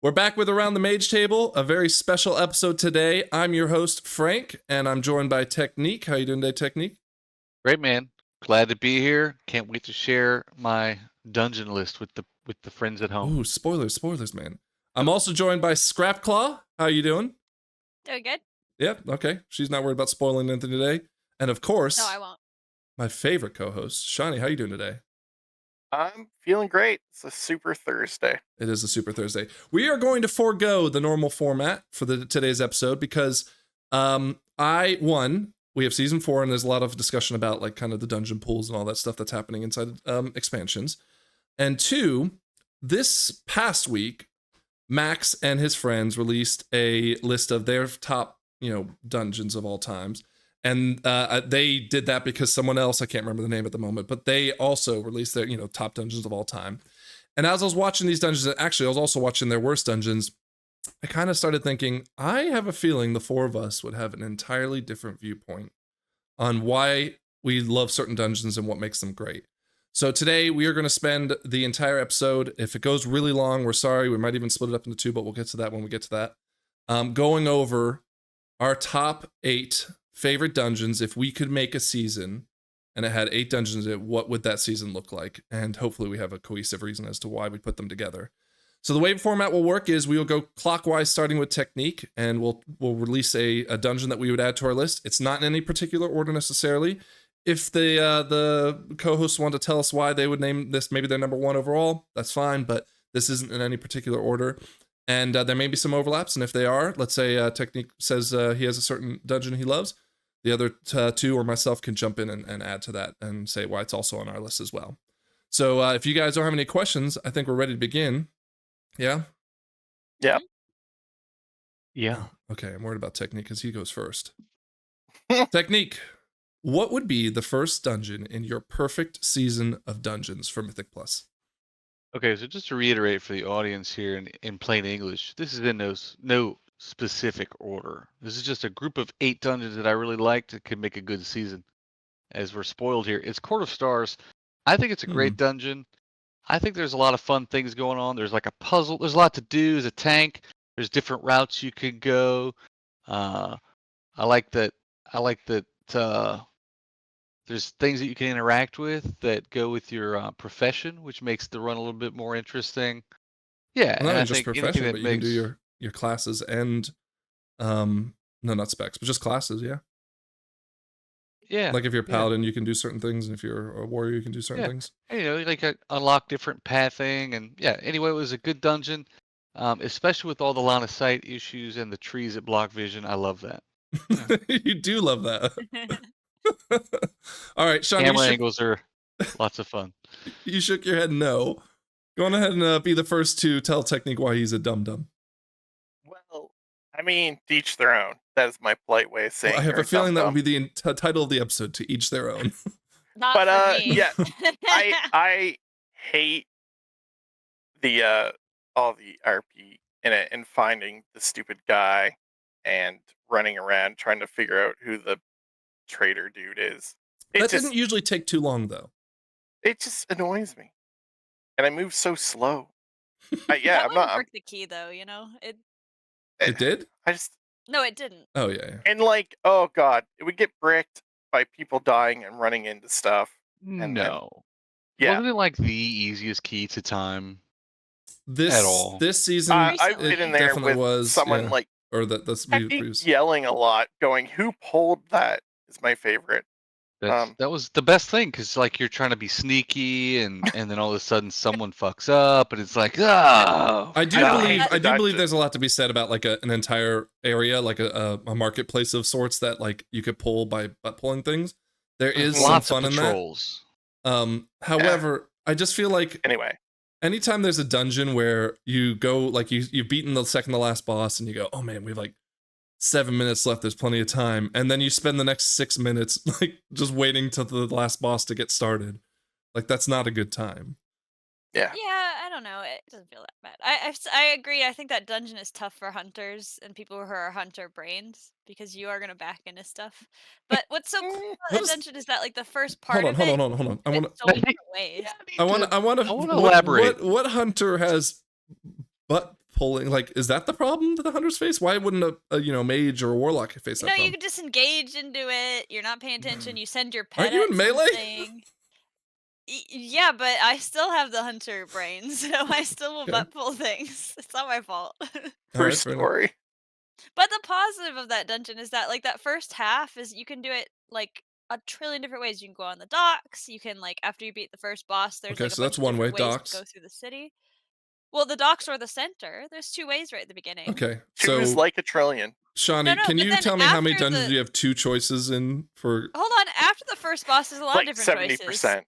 We're back with Around the Mage Table, a very special episode today. I'm your host, Frank, and I'm joined by Technique. How you doing today, Technique? Great, man. Glad to be here. Can't wait to share my dungeon list with the friends at home. Ooh, spoilers, man. I'm also joined by Scrapclaw. How you doing? Doing good. Yep, okay. She's not worried about spoiling anything today. And of course, No, I won't. my favorite co-host, Shawnee. How you doing today? I'm feeling great. It's a super Thursday. It is a Super Thursday. We are going to forego the normal format for today's episode because we have season 4 and there's a lot of discussion about like kind of the dungeon pools and all that stuff that's happening inside expansions. And 2, this past week, Max and his friends released a list of their top, dungeons of all times. And they did that because someone else, I can't remember the name at the moment, but they also released their, top dungeons of all time. And as I was watching these dungeons, actually, I was also watching their worst dungeons, I kind of started thinking, I have a feeling the 4 of us would have an entirely different viewpoint on why we love certain dungeons and what makes them great. So today we are going to spend the entire episode. If it goes really long, we're sorry. We might even split it up into 2, but we'll get to that when we get to that. Going over our top 8 favorite dungeons. If we could make a season and it had 8 dungeons in it, what would that season look like? And hopefully we have a cohesive reason as to why we put them together. So the way the format will work is we will go clockwise, starting with Technique, and we'll release a dungeon that we would add to our list. It's not in any particular order necessarily. If the co-hosts want to tell us why they would name this maybe their number 1 overall, that's fine, but this isn't in any particular order. And there may be some overlaps, and if they are, let's say Technique says he has a certain dungeon he loves, the other 2 or myself can jump in and add to that and say why it's also on our list as well. So if you guys don't have any questions, I think we're ready to begin. Yeah? Yeah. Yeah. Okay, I'm worried about Technique because he goes first. Technique, what would be the first dungeon in your perfect season of dungeons for Mythic Plus? Okay, so just to reiterate for the audience here in plain English, this is in no specific order. This is just a group of 8 dungeons that I really liked that could make a good season. As we're spoiled here, it's Court of Stars. I think it's a great dungeon. I think there's a lot of fun things going on. There's like a puzzle. There's a lot to do as a tank. There's different routes you could go. I like that. There's things that you can interact with that go with your profession, which makes the run a little bit more interesting. Yeah, Well, not and I even just think profession, anything but that you can makes do your classes and no, not specs, but just classes, yeah. yeah, Like if you're a yeah. paladin, you can do certain things, and if you're a warrior, you can do certain things. And, like unlock different pathing, and yeah. Anyway, it was a good dungeon, especially with all the line of sight issues and the trees that block vision. I love that. You do love that. All right, Sean, Camera angles are lots of fun. You shook your head no. Go on ahead and be the first to tell Technique why he's a dum-dum. Well, I mean, to each their own. That is my polite way of saying. Well, I have you're a feeling that dum-dum. would be the title of the episode, To Each Their Own. Not But for me. yeah, I hate the all the RP in it and finding the stupid guy and running around trying to figure out who the traitor dude is. That didn't usually take too long, though. It just annoys me, and I move so slow. That I'm one not. broke the key though, It did? No, it didn't. Oh, yeah. And like, oh god, it would get bricked by people dying and running into stuff. And No. Yeah. Wasn't it like the easiest key to time This at all? This season, I've been in there definitely with was someone yeah. like Or that's Technique yelling a lot, going, "Who pulled that?" Is my favorite. That was the best thing because like you're trying to be sneaky and then all of a sudden someone fucks up and it's like oh. I do hate believe there's a lot to be said about like an entire area, like a marketplace of sorts that like you could pull by pulling things. There is lots some fun of in patrols. that. However, I just feel like Anyway, anytime there's a dungeon where you go like you've beaten the second to last boss and you go, oh man, we have like 7 minutes left, there's plenty of time, and then you spend the next 6 minutes like just waiting till the last boss to get started. Like that's not a good time. yeah. Yeah, I don't know. It doesn't feel that bad. I agree. I think that dungeon is tough for hunters and people who are hunter brains because you are gonna back into stuff. But what's so cool about What that is- dungeon is that like the first part Hold of it, on. you I do want it so many different ways. I want to elaborate. What hunter has butt pulling. Like, is that the problem that the hunters face? Why wouldn't a mage or a warlock face that No, problem? you could disengage into it. You're not paying attention. You send your pet Aren't you at in melee? something. Yeah, but I still have the hunter brain, so I still will Okay. butt pull things. It's not my fault. True Alright, fair enough. story. But the positive of that dungeon is that like that first half is you can do it like a trillion different ways. You can go on the docks. You can like after you beat the first boss, there's Okay, like a so bunch that's of one way, different ways docks. to go through the city. Well, the docks or the center. There's 2 ways right at the beginning. Okay, Choose so like a trillion. Shawnee, No, can but you then tell me how many after dungeons the- you have 2 choices in for? Hold on, after the first boss, there's a lot Like of different 70%. choices.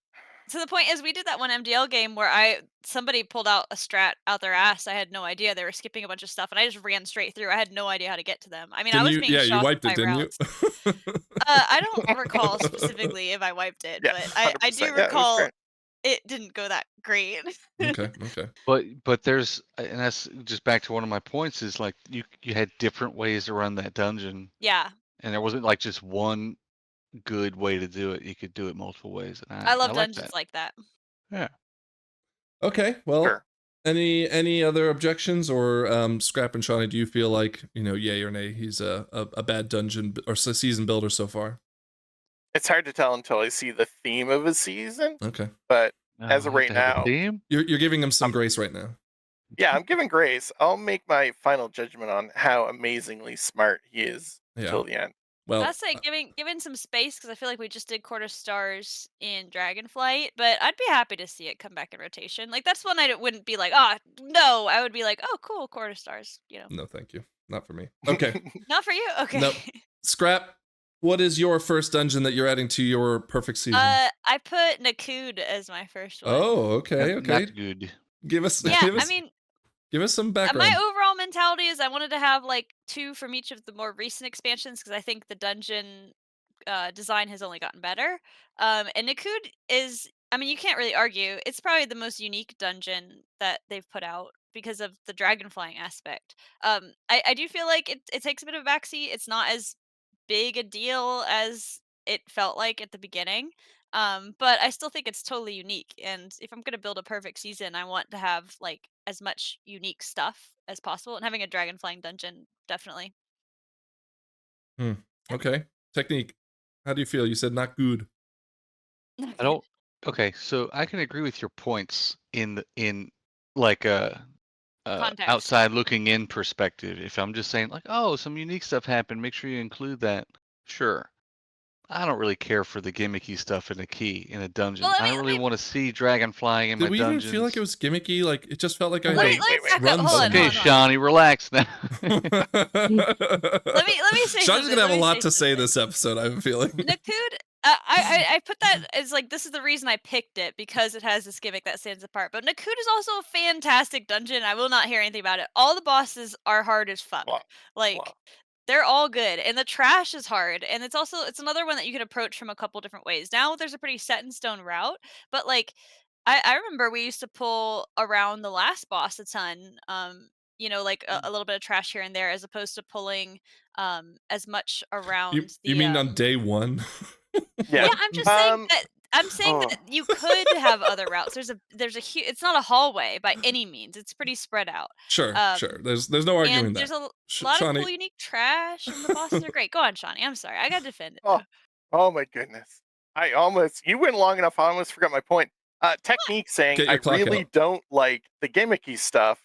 So the point is, we did that one MDL game where somebody pulled out a strat out their ass. I had no idea they were skipping a bunch of stuff, and I just ran straight through. I had no idea how to get to them. I mean, I was being you shocked wiped by it, didn't routes. you? I don't recall specifically if I wiped it, Yeah, but I 100%. do Yeah, it was recall great. it didn't go that great. Okay. But there's, and that's just back to one of my points is like you had different ways to run that dungeon, Yeah, and there wasn't like just one good way to do it. You could do it multiple ways, and I love like dungeons that. like that. Yeah. Okay, well, Sure. any other objections or Scrap and Shawnee? Do you feel like yay or nay? He's a bad dungeon or season builder so far. It's hard to tell until I see the theme of a season, Okay, but Oh, as of you have right to have a now, theme? you're giving him some grace right now. yeah, I'm giving grace. I'll make my final judgment on how amazingly smart he is Yeah. till the end. Well, I'd say giving some space because I feel like we just did quarter stars in Dragonflight, but I'd be happy to see it come back in rotation. Like that's one I wouldn't be like, oh no, I would be like, oh cool, quarter stars. no, thank you, not for me. Okay, Not for you. Okay. Nope. Scrap. What is your first dungeon that you're adding to your perfect season? I put Nakud as my first one. Oh, okay. Not good. Give us. Yeah, give I us, mean, give us some background. my overall mentality is I wanted to have like 2 from each of the more recent expansions because I think the dungeon design has only gotten better. And Nakud is, I mean, you can't really argue. It's probably the most unique dungeon that they've put out because of the dragon flying aspect. I do feel like it takes a bit of a backseat. It's not as big a deal as it felt like at the beginning. But I still think it's totally unique. And if I'm gonna build a perfect season, I want to have like as much unique stuff as possible. And having a dragon flying dungeon, definitely. Okay. Technique. How do you feel? You said not good. I don't. Okay, so I can agree with your points in like a Context. outside looking in perspective. If I'm just saying like, oh, some unique stuff happened, make sure you include that. Sure. I don't really care for the gimmicky stuff in a key in a dungeon. Well, I don't really want to see dragon flying in Did my we dungeons. even feel like it was gimmicky? Like it just felt like I had Wait, to Let me back run up. Hold on, Okay, hold on. Shawnee, relax now. Let me say Shawnee's something. gonna have let a me lot to say something. this episode. I have a feeling. Nakud, I put that as like this is the reason I picked it because it has this gimmick that stands apart. But Nakud is also a fantastic dungeon. I will not hear anything about it. All the bosses are hard as fuck. Wow. Like Wow. they're all good, and the trash is hard. And it's another one that you can approach from a couple different ways. Now there's a pretty set in stone route, but like I remember we used to pull around the last boss a ton. Like a little bit of trash here and there, as opposed to pulling as much around You mean on day one? Yeah. yeah, I'm just saying that Oh. you could have other routes. There's a huge. It's not a hallway by any means. It's pretty spread out. Sure. There's no arguing And that. there's a lot Shawnee, of cool, unique trash, and the bosses are great. Go on, Shawnee. I'm sorry, I got to defend it. Oh. Oh my goodness. You went long enough, I almost forgot my point. Technique saying Get your I clock really out. don't like the gimmicky stuff.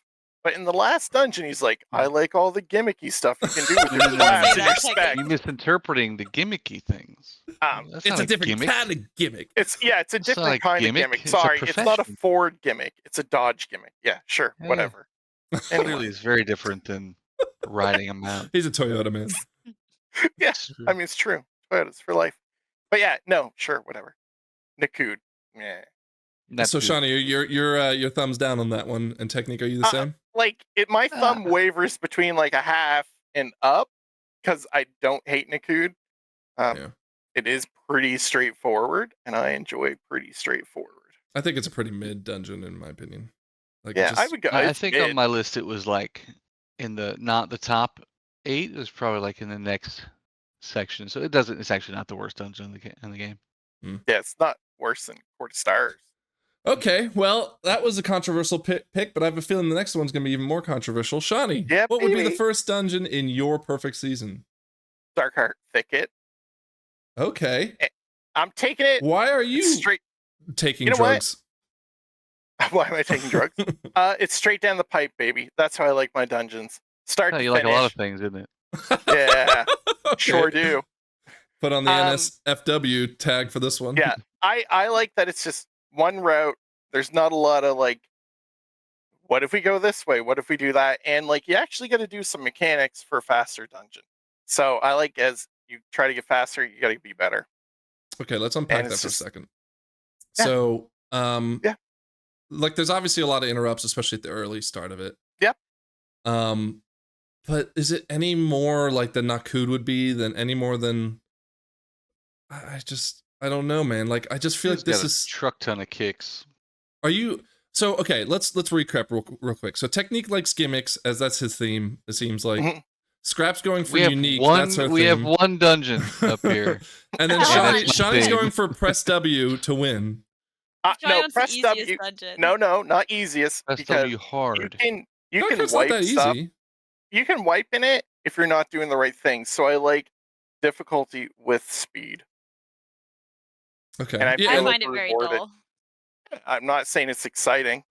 But in the last dungeon, he's like, I like all the gimmicky stuff you can do with your No, class Say and that, your Technique. spec. You're misinterpreting the gimmicky things. That's it's not a different gimmick. kind of gimmick. It's a It's not different a kind gimmick, of gimmick. it's a Sorry, it's not a profession. Ford gimmick. It's a Dodge gimmick. Yeah, sure, Yeah. whatever. Clearly, Anyway, it's very different than riding a mount. He's a Toyota man. yeah, I mean it's true. Toyotas for life. But yeah, no, sure, whatever. Nakud. Yeah. That's So good. Shawnee, your thumbs down on that one. And Technique, are you the same? Like my thumb wavers between like a half and up because I don't hate Nakud. Yeah. It is pretty straightforward, and I enjoy pretty straightforward. I think it's a pretty mid dungeon in my opinion. Like Yeah, just, I would go. I it's think mid. on my list it was like in the not the top 8. It was probably like in the next section. So it's actually not the worst dungeon in the game. Yeah, it's not worse than Court of Stars. Okay, well, that was a controversial pick, but I have a feeling the next one's going to be even more controversial. Shawnee, Yeah, what would be the baby. first dungeon in your perfect season? Darkheart Thicket. Okay. I'm taking it. Why are It's you straight. taking You know what? drugs? Why am I taking drugs? It's straight down the pipe, baby. That's how I like my dungeons. Start Oh, to you finish. like a lot of things, isn't it? Yeah, Okay. sure do. Put on the Um, NSFW tag for this one. Yeah, I like that it's just one route. There's not a lot of like, what if we go this way? What if we do that? And like, you actually got to do some mechanics for a faster dungeon. So I like, as you try to get faster, you got to be better. Okay, let's unpack And that it's for a just- second. Yeah. So, Yeah. like there's obviously a lot of interrupts, especially at the early start of it. Yep. But is it any more like the Nakud would be than any more than I don't know, man. Like I just feel He's like this got a is truck ton of kicks. Are you so okay, let's recap real quick. So Technique likes gimmicks, as that's his theme, it seems like. Mhm. Scrap's going for We have unique, one. that's her We have theme. one dungeon up here. And then Yeah, Shawnee's theme. going for press W to win. Johnny No, wants the press easiest W. dungeon. No, not easiest. Press because W hard. you can Darkheart's wipe not that stuff. easy. You can wipe in it if you're not doing the right thing. So I like difficulty with speed. Okay. And I Yeah, I feel like find it we're very rewarded. dull. I'm not saying it's exciting.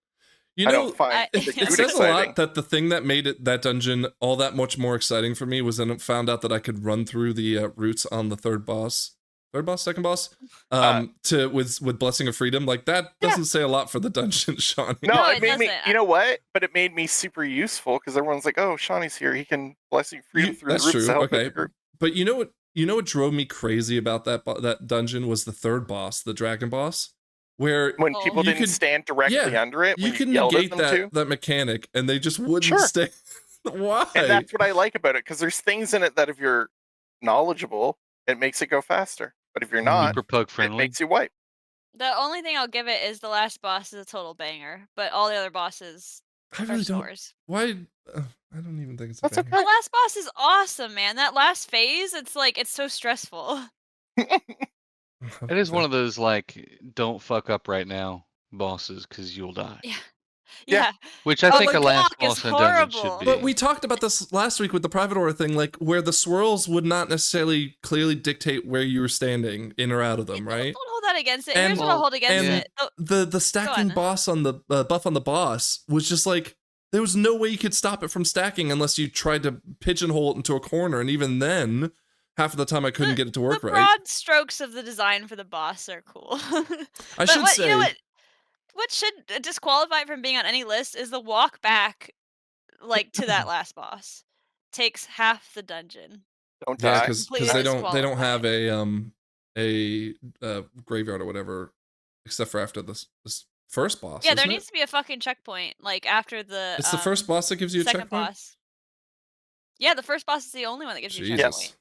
you I know, don't find I- the it good says a exciting. lot that the thing that made that dungeon all that much more exciting for me was then it found out that I could run through the routes on the second boss, with Blessing of Freedom. Like that doesn't say a lot for the dungeon, Shawnee. No, No, it it made me. doesn't. You know what? But it made me super useful because everyone's like, "Oh, Shawnee's here. He can blessing freedom through the That's roots true. to help with Okay, the group." but you know what? You know what drove me crazy about that dungeon was the third boss, the dragon boss, where When Oh. people You didn't could- stand directly yeah, under it, you when you can yelled at negate them to. that mechanic, and they just wouldn't Sure. stay. Why? And that's what I like about it, because there's things in it that if you're knowledgeable, it makes it go faster. But if you're not, Super pug it friendly. makes you wipe. The only thing I'll give it is the last boss is a total banger, but all the other bosses I are really don't. Snores. Why? I don't even think it's a That's banger. The last boss is awesome, man. That last phase, it's like it's so stressful. It is one of those like don't fuck up right now bosses because you'll die. Yeah. Yeah. Yeah. Which I Oh, think like, a last Block is boss in a dungeon horrible. should be. But we talked about this last week with the private aura thing, like where the swirls would not necessarily clearly dictate where you were standing in or out of them, right? Don't hold that against it. And- Here's what I'll hold against and- it. Oh, The stacking on. boss on the buff on the boss was just like there was no way you could stop it from stacking unless you tried to pigeonhole it into a corner, and even then, half of the time I couldn't get it to work the right. broad strokes of the design for the boss are cool. I should what, say, you know what should disqualify it from being on any list is the walk back, like to that last boss, takes half the dungeon. Don't yeah, die. because Completely they don't disqualify have it. a graveyard or whatever, except for after this first boss. Yeah, there isn't needs it? to be a fucking checkpoint, like after the. It's the first boss that gives you a second checkpoint. boss. Yeah, the first boss is the only one that gives you a Jesus. checkpoint.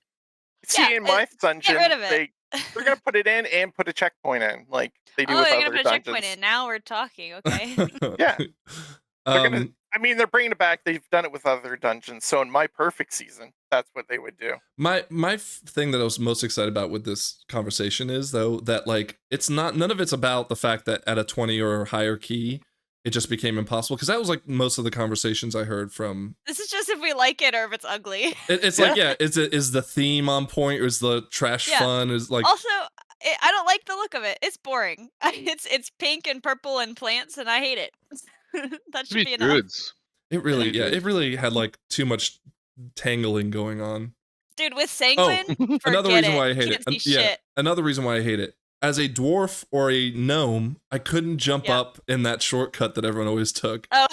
See, Yeah, in my dungeon, rid of it. they're gonna put it in and put a checkpoint in, like they do Oh, with they're gonna other put a checkpoint dungeons. in. Now we're talking. Okay. Yeah. They're gonna- Um, I mean, they're bringing it back. They've done it with other dungeons. So in my perfect season, that's what they would do. my thing that I was most excited about with this conversation is though that like it's not none of it's about the fact that at a 20 or higher key it just became impossible, because that was like most of the conversations I heard from. This is just if we like it or if it's ugly. It's like is the theme on point, or is the trash Yeah. fun, is like Also, I don't like the look of it. It's boring. It's pink and purple and plants, and I hate it. That should be enough. druids. it really Pretty good. it really had like too much tangling going on. Dude, with Sanguine, Another forget reason it. why I hate Can't it. see shit. Another reason why I hate it. As a dwarf or a gnome, I couldn't jump Yeah. up in that shortcut that everyone always took. Oh.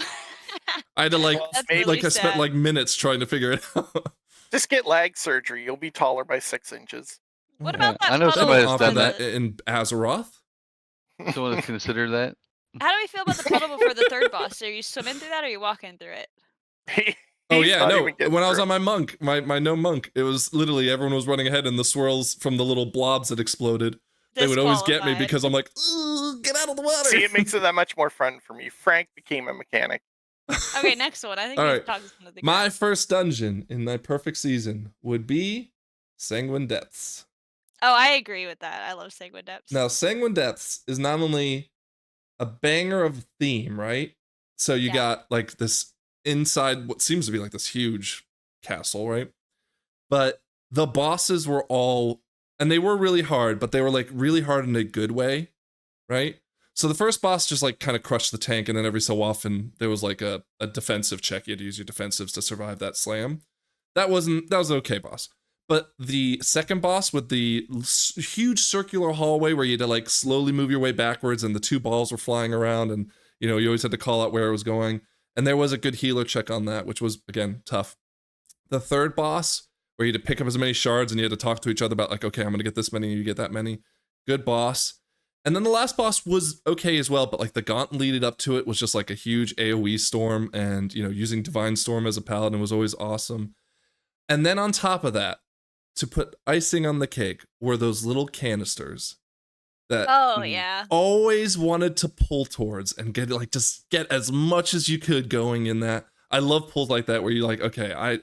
I had to like That's like really I spent sad. like minutes trying to figure it out. Just get lag surgery. You'll be taller by 6 inches. What about Yeah, that I know They puddle? somebody don't that's offer done that in Azeroth. Someone has considered that. How do we feel about the puddle before the third boss? Are you swimming through that or are you walking through it? Oh He's yeah, not no. even getting When I was through on my monk, my gnome monk, it was literally everyone was running ahead, and the swirls from the little blobs that exploded, they would always get me Disqualified. because I'm like, "Ooh, get out of the it. water." See, it makes it that much more fun for me. Frank became a mechanic. Okay, next one. I think All we right. need to talk to some of the My guys. first dungeon in my perfect season would be Sanguine Depths. Oh, I agree with that. I love Sanguine Depths. Now, Sanguine Depths is not only a banger of theme, right? So you Yeah. got like this inside what seems to be like this huge castle, right? But the bosses were all, and they were really hard, but they were like really hard in a good way, right? So the first boss just like kind of crushed the tank, and then every so often there was like a defensive check. You had to use your defensives to survive that slam. That was an okay boss. But the second boss with the huge circular hallway where you had to like slowly move your way backwards, and the two balls were flying around, and you know you always had to call out where it was going. And there was a good healer check on that, which was again tough. The third boss, where you had to pick up as many shards and you had to talk to each other about like, okay, I'm gonna get this many, you get that many. Good boss. And then the last boss was okay as well, but like the gauntlet leading up to it was just like a huge AoE storm, and you know, using Divine Storm as a paladin was always awesome. And then on top of that, to put icing on the cake, were those little canisters that Oh yeah. always wanted to pull towards and get like just get as much as you could going in that. I love pulls like that where you're like, okay, I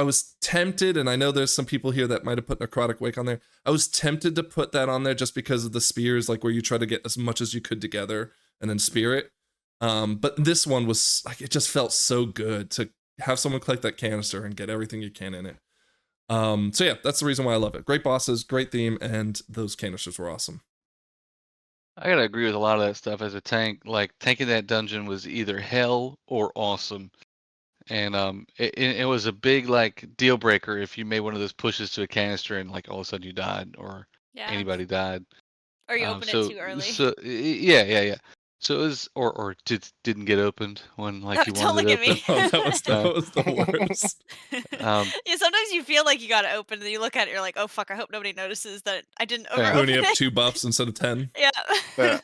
was tempted, and I know there's some people here that might have put Necrotic Wake on there. I was tempted to put that on there just because of the spears, like where you try to get as much as you could together and then spear it. But this one was like, it just felt so good to have someone collect that canister and get everything you can in it. So yeah, that's the reason why I love it. Great bosses, great theme, and those canisters were awesome. I gotta agree with a lot of that stuff as a tank. Like tanking that dungeon was either hell or awesome, and it was a big like deal breaker if you made one of those pushes to a canister and like all of a sudden you died or Yeah. anybody died. Or you open it too early. Yeah. So it was, or didn't get opened when like you Don't wanted look it at open. me. That was the worst. Yeah, sometimes you feel like you got to open, and you look at it, you're like, oh fuck, I hope nobody notices that I didn't over Only open have it. 2 buffs instead of 10. Yeah. Yeah.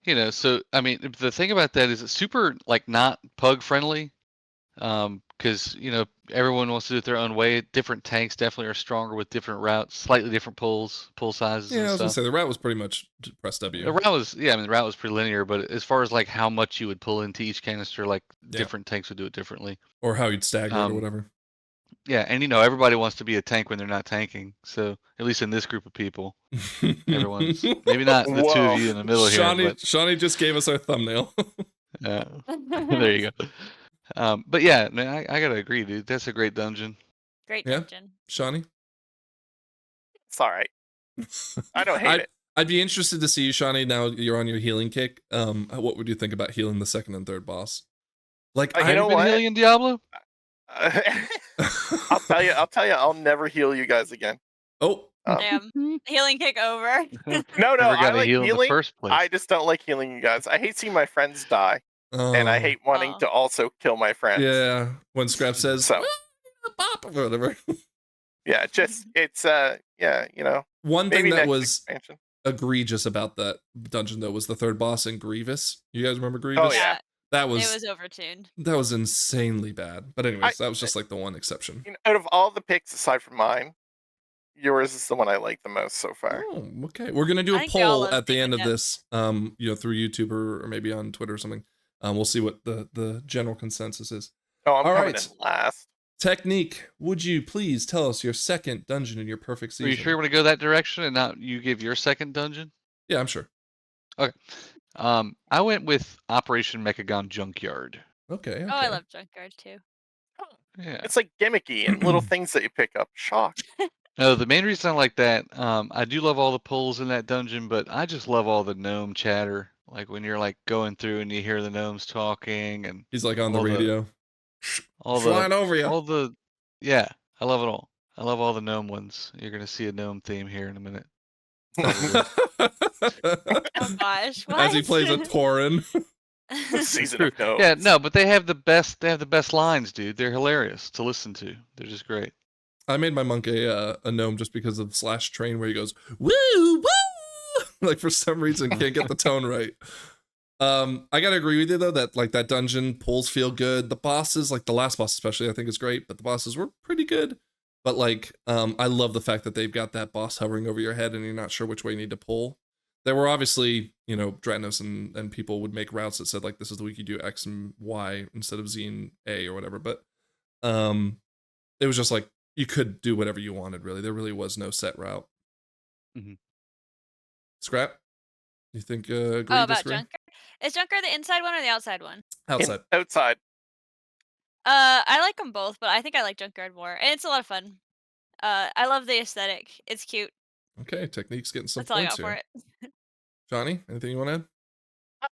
You know, so I mean, the thing about that is it's super like not pug friendly, because you know everyone wants to do it their own way. Different tanks definitely are stronger with different routes, slightly different pull sizes Yeah, and I was gonna stuff. say the route was pretty much press The W. route was, yeah, I mean the route was pretty linear, but as far as like how much you would pull into each canister, like Yeah. different tanks would do it differently. Or how you'd stagger it or whatever. Yeah, and you know everybody wants to be a tank when they're not tanking. So at least in this group of people, everyone's maybe not the two Whoa. of you in the middle here, but Shawnee just gave us our thumbnail. there you go. But yeah, man, I gotta agree, dude. That's a great dungeon. Great Yeah. dungeon. Shawnee? It's all right. I don't hate it. I'd be interested to see you, Shawnee, now you're on your healing kick. What would you think about healing the second and third boss? Like, You Have know you been what? healing in Diablo? I'll tell you, I'll never heal you guys again. Oh, Damn. Healing kick over. No, Never I got to like heal in the healing. first place. I just don't like healing you guys. I hate seeing my friends die, and I hate wanting Oh. to also kill my friends. yeah. When Scrap says, So "Bop," or whatever. yeah, just it's yeah, you know. One Maybe thing that next was expansion. egregious about that dungeon though was the third boss in Grievous. You guys remember Grievous? Oh yeah. That It was was overtuned. that was insanely bad. But anyways, that was just like the one exception. You know, out of all the picks aside from mine, yours is the one I like the most so far. Oh, okay. We're gonna do I a think they all poll love at the Demon end of Depth. this, you know, through YouTube or maybe on Twitter or something. We'll see what the general consensus is. Oh, I'm All coming right. in last. Technique, would you please tell us your second dungeon in your perfect season? Are you sure you want to go that direction and not you give your second dungeon? Yeah, I'm sure. I went with Operation Mechagon Junkyard. Okay. Oh, I love Junkyard too. Yeah. It's like gimmicky and little things that you pick up. Shock. No, the main reason I like that, I do love all the pulls in that dungeon, but I just love all the gnome chatter. Like when you're like going through and you hear the gnomes talking and He's like on the all the- radio. all Flying the over you. all the yeah, I love it all. I love all the gnome ones. You're gonna see a gnome theme here in a minute. Probably. Oh gosh. What? As he plays a Tauren. Season True. of gnomes. Yeah, no, but they have the best lines, dude. They're hilarious to listen to. They're just great. I made my monk a gnome just because of Slash Train where he goes woo woo, like for some reason can't get the tone right. I gotta agree with you though that like that dungeon pulls feel good. The bosses, like the last boss especially, I think is great, but the bosses were pretty good. But like, I love the fact that they've got that boss hovering over your head and you're not sure which way you need to pull. There were obviously, you know, Dratnos and people would make routes that said like this is the week you do X and Y instead of Z and A or whatever. But it was just like you could do whatever you wanted, really. There really was no set route. Mhm. Scrap? You think agree, Oh, about disagree? Junkyard? Is Junkyard the inside one or the outside one? Outside. Outside. I like them both, but I think I like Junkyard more, and it's a lot of fun. I love the aesthetic. It's cute. Okay, Technique's getting some That's all I points got for here. it. Johnny, anything you want to add?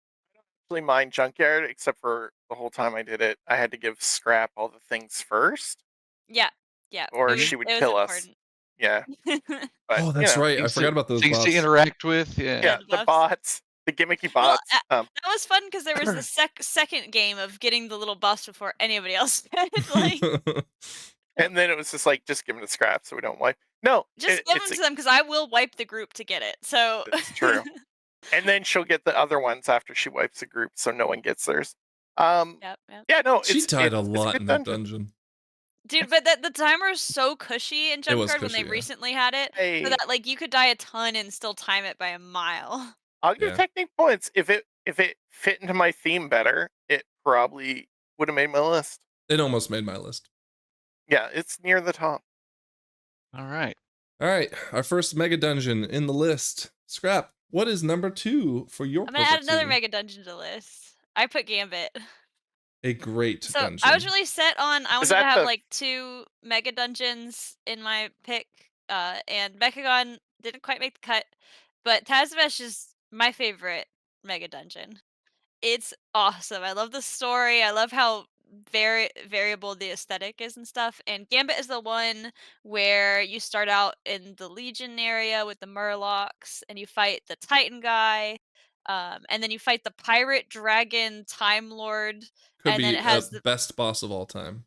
Really mind Junkyard, except for the whole time I did it, I had to give Scrap all the things first, Yeah. or It she would was kill us. important. Yeah, but Oh, that's right. I Things forgot to- about those things bots. to interact with. Yeah. yeah, the the buffs. bots, the gimmicky Well, bots. that was fun because there was the second game of getting the little buffs before anybody else did. Like, And then it was just like, just give them to Scrap so we don't wipe. No, just give them to them because I will wipe the group to get it. So It's true. And then she'll get the other ones after she wipes the group, so no one gets theirs. Yep. Yeah, no, She died a it's lot good in that dungeon. Dude, but the timer is so cushy in It was Junkyard when cushy, they yeah. recently had it. Hey, So that like you could die a ton and still time it by a mile. I'll give Yeah. Technique points. If it fit into my theme better, it probably would have made my list. It almost made my list. Yeah, it's near the top. All right. All right, our first mega dungeon in the list. Scrap, what is number 2 for your I'm gonna add perfect another season? mega dungeon to the list. I put Gambit. A great So dungeon. I was really set on I wanted to that have the- like 2 mega dungeons in my pick, and Mechagon didn't quite make the cut, but Tazvesh is my favorite mega dungeon. It's awesome. I love the story. I love how variable the aesthetic is and stuff. And Gambit is the one where you start out in the Legion area with the Murlocs, and you fight the Titan guy, and then you fight the Pirate Dragon Time Lord. Could and then be it has the best boss of all time.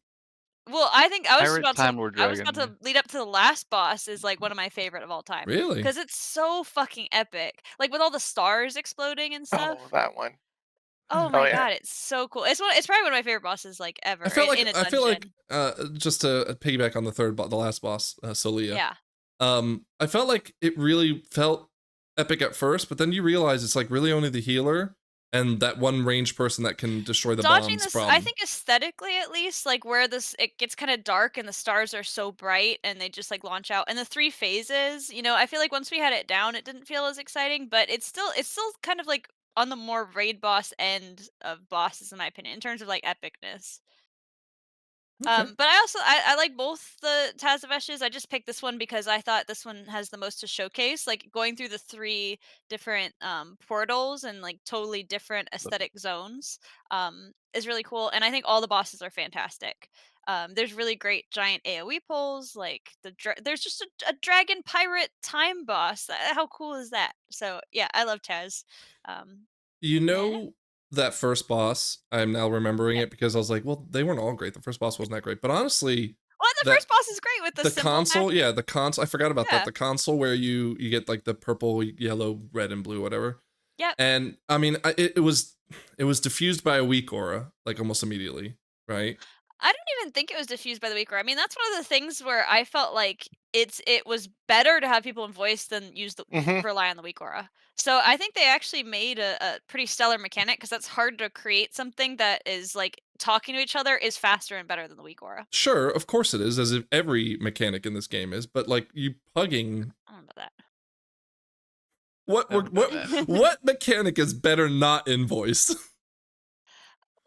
Well, I think I was Pirate about Time to Lord I was about Dragon, to lead up to the last boss is like one of my favorite of all time Really? because it's so fucking epic. Like with all the stars exploding and stuff. Oh, that one. Oh my yeah. god, it's so cool. It's probably one of my favorite bosses like ever I feel like in a dungeon. just to piggyback on the last boss, Solia. Yeah. I felt like it really felt epic at first, but then you realize it's like really only the healer and that one ranged person that can destroy the Dodging bombs this, problem. I think aesthetically at least, like where it gets kind of dark and the stars are so bright and they just like launch out. And the 3 phases, I feel like once we had it down, it didn't feel as exciting, but it's still kind of like on the more raid boss end of bosses in my opinion in terms of like epicness. Okay. But I also I like both the Tazaveshes. I just picked this one because I thought this one has the most to showcase. Like going through the 3 different portals and like totally different aesthetic zones is really cool. And I think all the bosses are fantastic. There's really great giant AoE pulls. Like there's just a dragon pirate time boss. How cool is that? So yeah, I love Taz. You know that first boss, I'm now remembering it because I was like, well, they weren't all great. The first boss wasn't that great. But honestly, Well, the that- first boss is great with the symbol console, attack. yeah, the console. I forgot about Yeah. that. The console where you get like the purple, yellow, red, and blue, whatever. Yep. And I mean, it was diffused by a weak aura, like almost immediately, right? I don't even think it was diffused by the weaker. I mean, that's one of the things where I felt like it was better to have people in voice than rely on the weak aura. So I think they actually made a pretty stellar mechanic because that's hard to create something that is like talking to each other is faster and better than the weak aura. Sure, of course it is, as if every mechanic in this game is. But like you pugging, I don't know about that. what mechanic is better not in voice?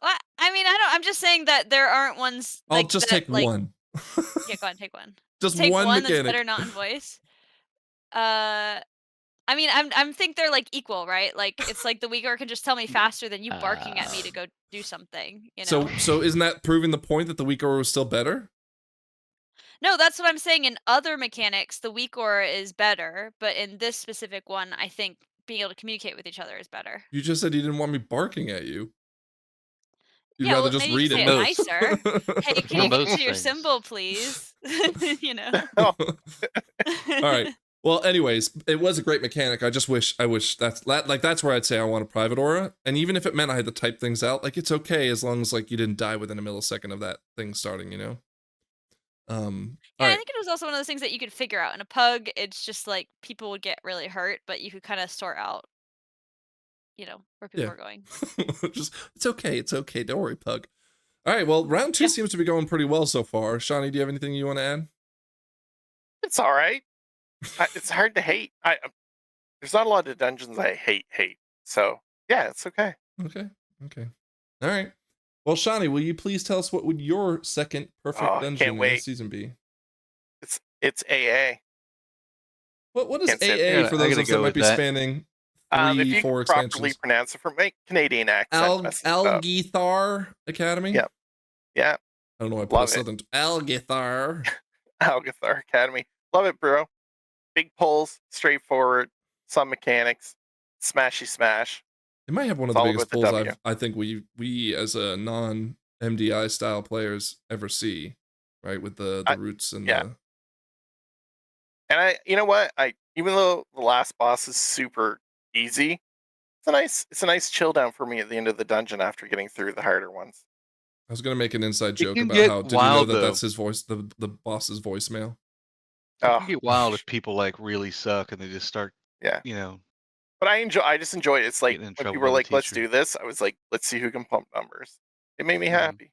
Well, I mean, I'm just saying that there aren't ones. I'll like, just that, take like, one. Yeah, go ahead, take one. Just Take one one that's mechanic. better not in voice. I mean, I'm think they're like equal, right? Like it's like the weaker can just tell me faster than you barking at me to go do something. You know. So isn't that proving the point that the weak aura was still better? No, that's what I'm saying. In other mechanics, the weak aura is better, but in this specific one, I think being able to communicate with each other is better. You just said you didn't want me barking at you. You'd Yeah, rather well, just maybe read you it. can say it nicer. Hey, can you get Most to your things. symbol, please? You know. All right. Well, anyways, it was a great mechanic. I wish that's where I'd say I want a private aura. And even if it meant I had to type things out, like it's okay as long as like you didn't die within a millisecond of that thing starting, you know? Yeah, all I right. think it was also one of those things that you could figure out. In a pug, it's just like people would get really hurt, but you could kind of sort out, where people Yeah. are going. Just it's okay. Don't worry, Pug. All right, well, round 2 Yeah. seems to be going pretty well so far. Shawnee, do you have anything you want to add? It's all right. It's hard to hate. there's not a lot of dungeons I hate. So yeah, it's okay. Okay. All right. Well, Shawnee, will you please tell us what would your second perfect Oh, I dungeon can't in wait. this season be? It's AA. What is Can't say AA it. for I those gotta of us that go might with be that. spanning If 3, you 4 can properly expansions? pronounce it from my Canadian accent, messes it up. Algithar Academy? Yep. Yeah, I don't know why I put Love a it. southern Algithar. Algathar Academy. Love it, bro. Big pulls, straightforward, some mechanics, smashy smash. It might have one of It's the all biggest about the pulls W. I think we as a non MDI style players ever see, right? With the I- roots and yeah. And you know what? Even though the last boss is super easy, it's a nice chill down for me at the end of the dungeon after getting through the harder ones. I was gonna make an inside It joke can about get how did you know wild, that though. that's his voice, the boss's voicemail. It Oh, can get wild if people like really suck and they just start, yeah. you know, But I just enjoy it. It's like getting in when trouble people by were the like, "Let's teacher. do this," I was like, "Let's see who can pump numbers." It made me Mhm. happy.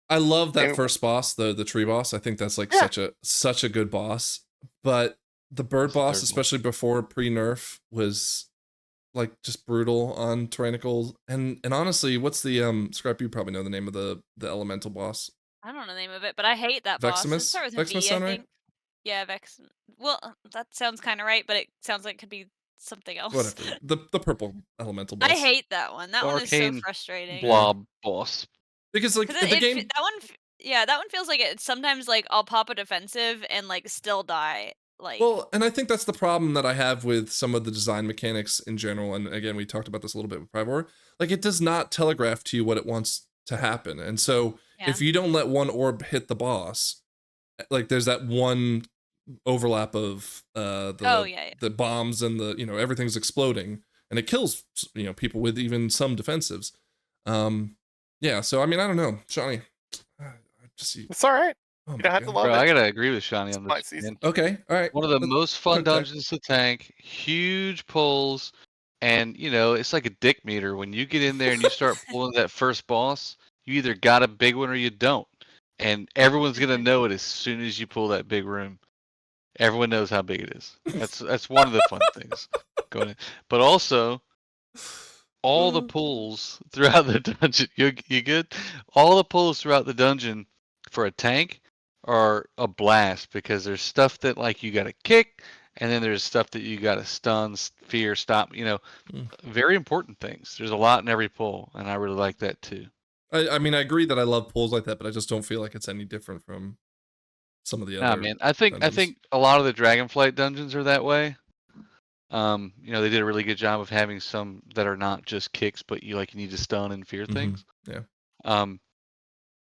I love that Anyway. first boss, the tree boss. I think that's like Yeah. such a good boss. But the bird What's the boss, third one? especially before pre-nerf, was like just brutal on Tyrannical. And honestly, what's the Scrap, you probably know the name of the elemental boss. I don't know the name of it, but I hate that boss. It Veximus? starts with a Veximus V, I sound right? think. Yeah, Vex. Well, that sounds kind of right, but it sounds like it could be something else. Whatever. The purple elemental boss. I hate that one. That The one is so arcane frustrating. blob boss. Because like 'Cause the game that one, yeah, that one feels like it. Sometimes like I'll pop a defensive and like still die. Like, Well, and I think that's the problem that I have with some of the design mechanics in general. And again, we talked about this a little bit with Privor. Like, it does not telegraph to you what it wants to happen. And so, yeah. if you don't let one orb hit the boss, like there's that one overlap of Oh yeah. the bombs and the everything's exploding, and it kills people with even some defensives. Yeah. So I mean, I don't know, Shawnee. It's all right. Oh You my don't have to God. love Bro, I it. gotta agree with Shawnee It's on my this. season. Man. Okay. All right. One of the most fun Okay. dungeons to tank, huge pulls, and it's like a dick meter. When you get in there and you start pulling that first boss, you either got a big one or you don't. And everyone's gonna know it as soon as you pull that big room. Everyone knows how big it is. That's one of the fun things going in. But also all the pulls throughout the dungeon. You good? All the pulls throughout the dungeon for a tank are a blast because there's stuff that like you gotta kick, and then there's stuff that you gotta stun, fear, stop. Very important things. There's a lot in every pull, and I really like that too. I mean, I agree that I love pulls like that, but I just don't feel like it's any different from some of the Nah, other man. I think dungeons. a lot of the Dragonflight dungeons are that way. They did a really good job of having some that are not just kicks, but you need to stun and fear things. Yeah.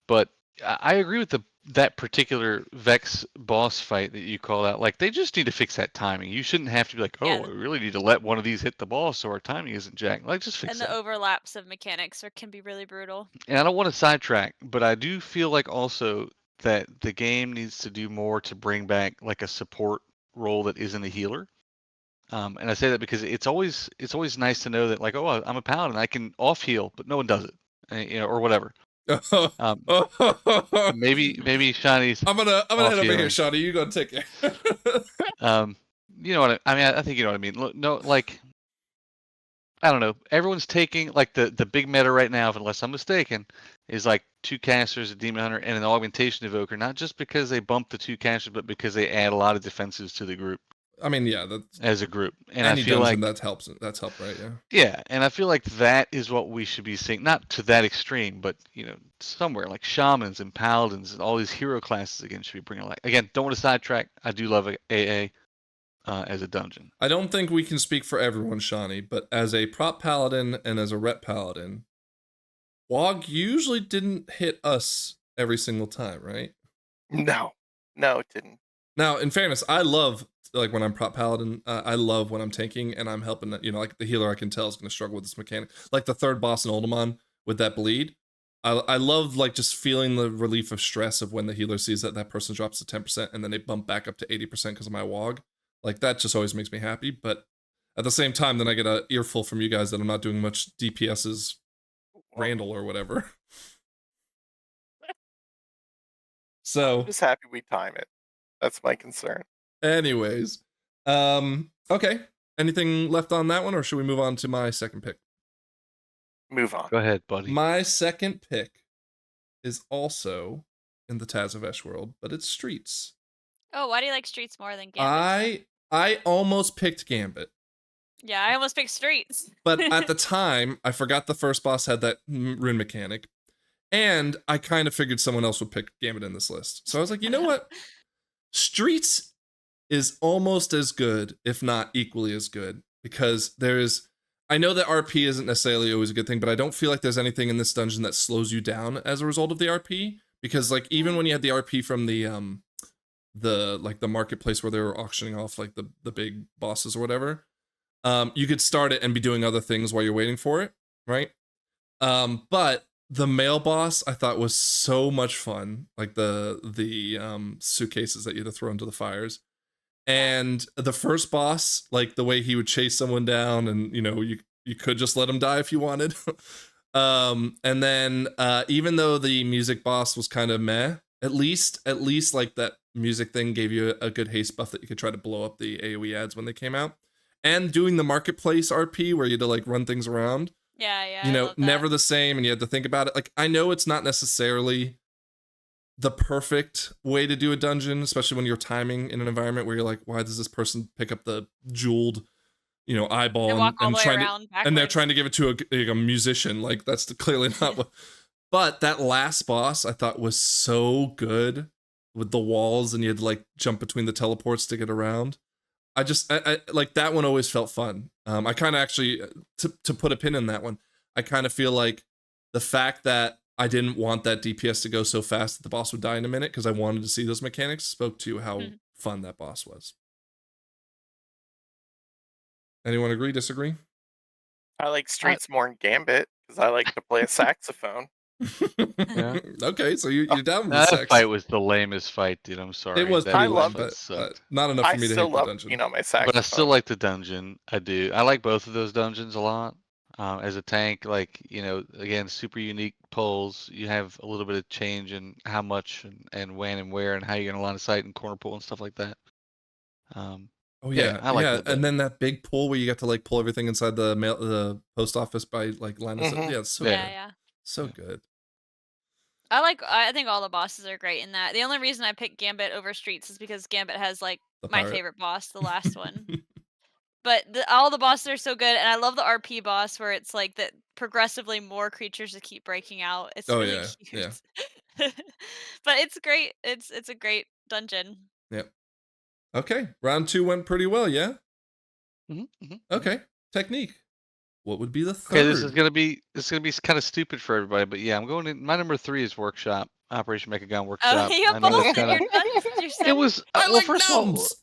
But I agree with that particular Vex boss fight that you call out. Like, they just need to fix that timing. You shouldn't have to be like, oh, Yeah. I really need to let one of these hit the boss so our timing isn't jacked. Like, just fix And that. the overlaps of mechanics can be really brutal. And I don't want to sidetrack, but I do feel like also that the game needs to do more to bring back like a support role that isn't a healer. And I say that because it's always nice to know that like, oh, I'm a paladin, I can off heal, but no one does it, or whatever. Maybe Shawnee's. I'm gonna head over here, healing. Shawnee. You go take it. You know what I mean? I think you know what I mean. Look, no, like, I don't know. Everyone's taking like the big meta right now, unless I'm mistaken, is like 2 casters, a demon hunter, and an augmentation evoker. Not just because they bump the 2 casters, but because they add a lot of defenses to the group. I mean, yeah, that's as a group, and any I feel dungeon like that helps. That's helped, right? Yeah. Yeah, and I feel like that is what we should be seeing. Not to that extreme, but somewhere like shamans and paladins and all these hero classes again should be bringing like again. Don't want to sidetrack. I do love AA as a dungeon. I don't think we can speak for everyone, Shawnee, but as a prop paladin and as a ret paladin, WoG usually didn't hit us every single time, right? No, it didn't. Now, in fairness, I love like when I'm prop paladin. I love when I'm tanking and I'm helping. Like the healer, I can tell is going to struggle with this mechanic. Like the third boss in Uldaman with that bleed. I love like just feeling the relief of stress of when the healer sees that person drops to 10% and then they bump back up to 80% because of my WoG. Like that just always makes me happy. But at the same time, then I get an earful from you guys that I'm not doing much DPS's Randall or whatever. So I'm just happy we time it. That's my concern. anyways, okay. anything left on that one, or should we move on to my second pick? Move on. Go ahead, buddy. My second pick is also in the Tazavesh world, but it's Streets. Oh, why do you like Streets more than Gambit? I almost picked Gambit, Yeah, I almost picked Streets. but at the time, I forgot the first boss had that rune mechanic, and I kind of figured someone else would pick Gambit in this list. So I was like, you know what? Streets is almost as good, if not equally as good, because I know that RP isn't necessarily always a good thing, but I don't feel like there's anything in this dungeon that slows you down as a result of the RP, because like even when you had the RP from the marketplace where they were auctioning off like the big bosses or whatever, you could start it and be doing other things while you're waiting for it, right? But the male boss I thought was so much fun, like the suitcases that you had to throw into the fires. And the first boss, like the way he would chase someone down, and you could just let him die if you wanted. And then even though the music boss was kind of meh, at least like that music thing gave you a good haste buff that you could try to blow up the AoE ads when they came out. And doing the marketplace RP where you had to like run things around. Yeah. You I know, love that. never the same, and you had to think about it. Like, I know it's not necessarily the perfect way to do a dungeon, especially when you're timing in an environment where you're like, why does this person pick up the jeweled, eyeball They walk all the way around and they're backwards. trying to give it to a musician? Like, that's clearly not what. But that last boss I thought was so good with the walls, and you had to like jump between the teleports to get around. I like that one always felt fun. I kind of actually, to put a pin in that one, I kind of feel like the fact that I didn't want that DPS to go so fast that the boss would die in a minute because I wanted to see those mechanics spoke to how fun that boss was. Anyone agree, disagree? I like Streets more than Gambit because I like to play a saxophone. Yeah. Okay, so you're down with the That sex. fight was the lamest fight, dude. I'm sorry. It was That pretty I lame, love but fight sucked. not enough I for me to still hate the love, dungeon. my saxophone. But I still like the dungeon. I do. I like both of those dungeons a lot. As a tank, like, again, super unique pulls. You have a little bit of change in how much and when and where and how you're gonna line of sight and corner pull and stuff like that. Oh yeah, I like that. and then that big pull where you got to like pull everything inside the post office by like line of sight. Yeah, it's so good. Yeah. So good. I think all the bosses are great in that. The only reason I picked Gambit over Streets is because Gambit has like my favorite boss, the last one. But all the bosses are so good, and I love the RP boss where it's like that progressively more creatures that keep breaking out. It's really cute. Yeah. But it's great. It's a great dungeon. Yep. Okay, round 2 went pretty well, yeah? Mm-hmm. Okay, technique. What would be the third? Okay, this is gonna be kind of stupid for everybody, but yeah, I'm going in. My number 3 is Workshop, Operation Mechagon Workshop. Oh, you have both in your dungeons. It was first of all, gnomes!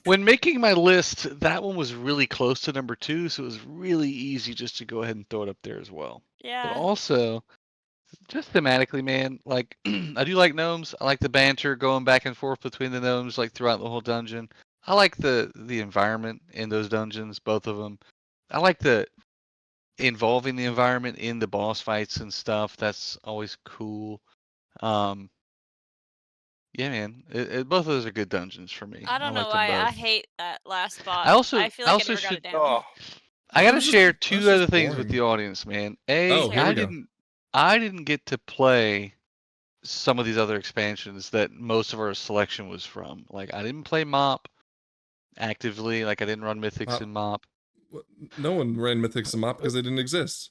when making my list, that one was really close to number 2, so it was really easy just to go ahead and throw it up there as well. Yeah. But also, just thematically, man, like I do like gnomes. I like the banter going back and forth between the gnomes, like throughout the whole dungeon. I like the environment in those dungeons, both of them. I like the involving the environment in the boss fights and stuff. That's always cool. Yeah, man, both of those are good dungeons for me. I don't know like them why I both. hate that last boss. I feel like I also never got it down. Oh, I gotta This is- share this 2 is other things with boring. the audience, man. Oh, here we go. I didn't get to play some of these other expansions that most of our selection was from. Like, I didn't play MOP actively. Like, I didn't run Mythics in MOP. No one ran Mythics and Mop because they didn't exist.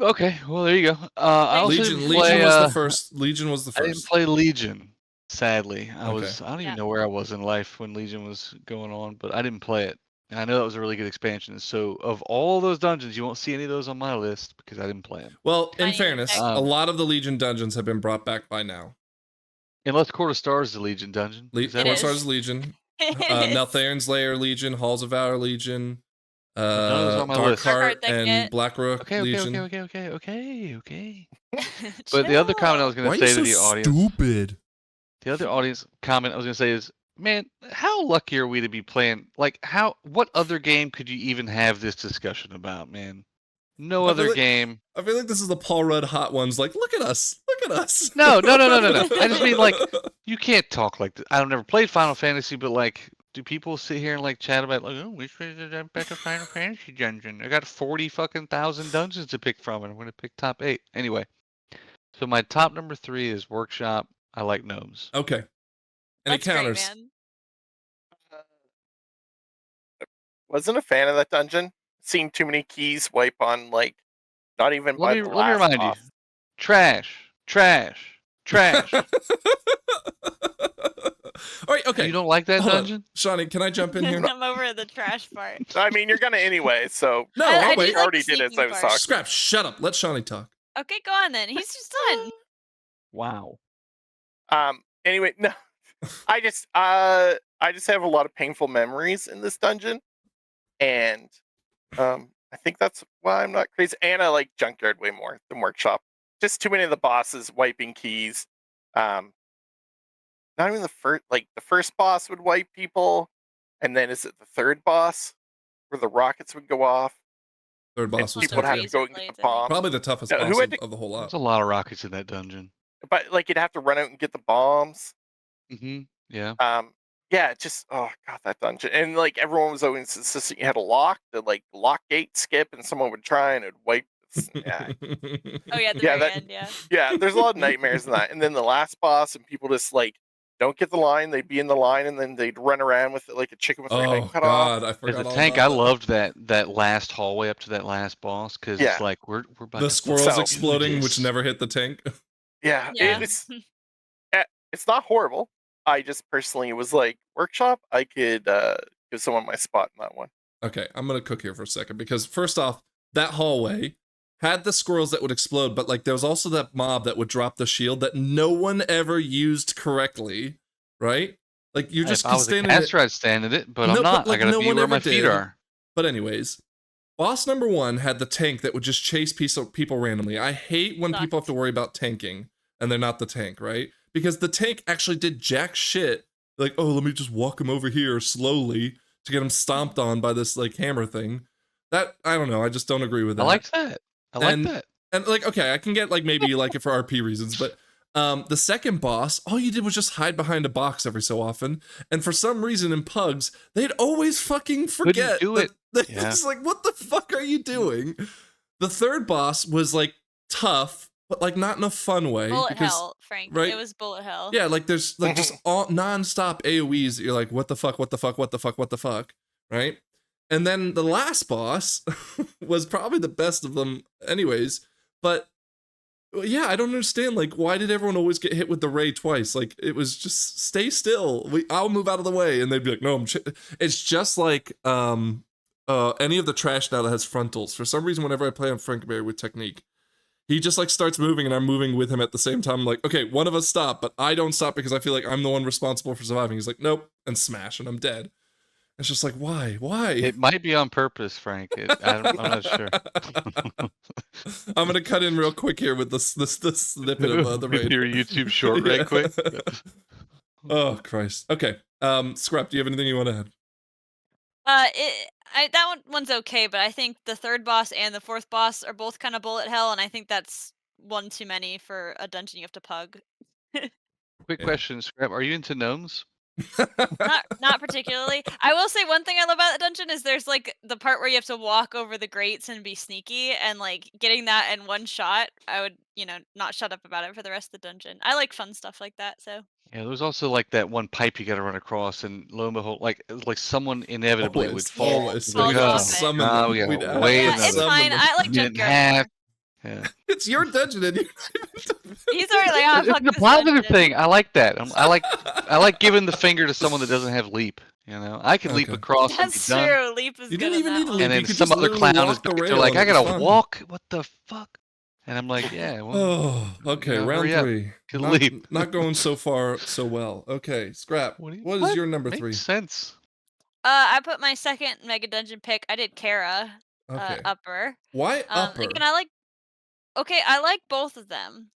Okay, well there you go. I also Legion didn't play, was the first. Legion was the I didn't first. play Legion. Sadly, I Okay. don't even Yeah. know where I was in life when Legion was going on, but I didn't play it. And I know that was a really good expansion. So of all those dungeons, you won't see any of those on my list because I didn't play them. Well, I in need to fairness, check. a lot of the Legion dungeons have been brought back by now. Unless Court of Stars is the Legion dungeon. Is that It Four is. Stars Legion, It is. Nelthairn's Lair Legion, Halls of Valor Legion, None of those on my list. Darkheart Darkheart and Thicket. Blackrook Okay. Legion. But the other comment I was Chill. going to say to the audience, stupid? the other audience comment I was going to say is, man, how lucky are we to be playing? Like, what other game could you even have this discussion about, man? No I other feel like- game. I feel like this is the Paul Rudd hot ones. Like, look at us. No. I just mean, like, you can't talk like this. I've never played Final Fantasy, but like, do people sit here and like chat about like, oh, which one is a better Final Fantasy dungeon? I got 40 fucking thousand dungeons to pick from, and I'm gonna pick top 8 anyway. So my top number 3 is Workshop. I like gnomes. Okay. Any That's great, counters? man. Wasn't a fan of that dungeon. Seen too many keys wipe on like not even Let by me the let me last remind you. boss. Trash, trash, trash. All right, okay. You don't like that Hold on. dungeon? Shawnee, can I jump in here? I'm over the trash part. I mean, you're gonna anyway, so No, I I'll do wait. like already the did as sneaking I was part. talking. Scrap, shut up. Let Shawnee talk. Okay, go on then. He's just done. Wow. Anyway, no. I just have a lot of painful memories in this dungeon. And I think that's why I'm not crazy. And I like Junkyard way more than Workshop. Just too many of the bosses wiping keys. Not even the first boss would wipe people, and then is it the third boss where the rockets would go off? Third boss was People would tough. have Yeah. to go Razor and get blades, the I think. bomb. Probably the toughest No, boss who had of the whole lot. There's a lot of rockets in that dungeon. But like you'd have to run out and get the bombs. Yeah. Yeah, just oh god, that dungeon. And like everyone was always insisting you had a lock, the like lock gate skip, and someone would try and it'd wipe. Yeah, Oh yeah, at the Yeah, very that- end, yeah. yeah. There's a lot of nightmares in that. And then the last boss, and people just like don't get the line. They'd be in the line, and then they'd run around with it like a chicken with their head Oh cut off. God, I As forgot a all tank, about I that. loved that last hallway up to that last boss because Yeah. it's like we're about The to squirrels So- exploding, do which this. never hit the tank. Yeah, Yeah. it's not horrible. I just personally was like Workshop. I could give someone my spot in that one. Okay, I'm gonna cook here for a second because first off, that hallway had the squirrels that would explode, but like there was also that mob that would drop the shield that no one ever used correctly, right? Like you're just If I was a standing. caster, I'd stand in it, but No, I'm but, not. like, I gotta no be one where ever my feet did. are. But anyways, boss number 1 had the tank that would just chase people randomly. I hate when people have to worry about tanking and they're not the tank, right? Because the tank actually did jack shit. Like, oh, let me just walk him over here slowly to get him stomped on by this like hammer thing. That I don't know. I just don't agree with that. I liked that. I like And- that. And like, okay, I can get like maybe you like it for RP reasons, but the second boss, all you did was just hide behind a box every so often. And for some reason in Pugs, they'd always fucking forget. do that- it. that- Yeah. It's like, what the fuck are you doing? The third boss was like tough, but like not in a fun way. Bullet because, hell, Frank. right? It was bullet hell. Yeah, like there's like just all non-stop AoEs that you're like, what the fuck, what the fuck, what the fuck, what the fuck, right? And then the last boss was probably the best of them anyways, but yeah, I don't understand, like, why did everyone always get hit with the ray twice? Like, it was just, stay still, I'll move out of the way, and they'd be like, no, it's just like, any of the trash now that has frontals. For some reason, whenever I play on Frankberry with Technique, he just like starts moving and I'm moving with him at the same time. I'm like, okay, one of us stop, but I don't stop because I feel like I'm the one responsible for surviving. He's like, nope, and smash, and I'm dead. It's just like, why? It might be on purpose, Frank. I'm not sure. I'm gonna cut in real quick here with this snippet of the raid. Your YouTube short, right? Quick. Oh Christ. Okay. Scrap, do you have anything you want to add? That one's okay, but I think the third boss and the fourth boss are both kind of bullet hell, and I think that's one too many for a dungeon you have to pug. Quick Yeah. question, Scrap. Are you into gnomes? Not particularly. I will say one thing I love about the dungeon is there's like the part where you have to walk over the grates and be sneaky, and like getting that in one shot, I would, not shut up about it for the rest of the dungeon. I like fun stuff like that, so. Yeah, there's also like that one pipe you got to run across, and lo and behold, like someone inevitably would fall. Always. It's like, We'd have oh, to summon no, them. we gotta We'd have wait to Yeah, another it's summon fine. them. I like minute and a Junkyard half. more. Yeah. It's your dungeon, and He's already like, oh, It's fuck a this positive dungeon. thing. I like that. I like giving the finger to someone that doesn't have leap. I can leap Okay. across That's and be done. true. Leap is You good didn't in even that need to one. leap. And You then could some just other literally clown walk is the back there rail like, and I it'd be gotta fun. walk. What the fuck? And I'm like, yeah. Well, Oh, okay. Yeah, Round hurry up. 3. Good Not, leap. not going so far so well. Okay, Scrap. What is what? your number Makes 3? sense. I put my second mega dungeon pick. I did Kara, Okay. upper. Why upper? Again, I like both of them,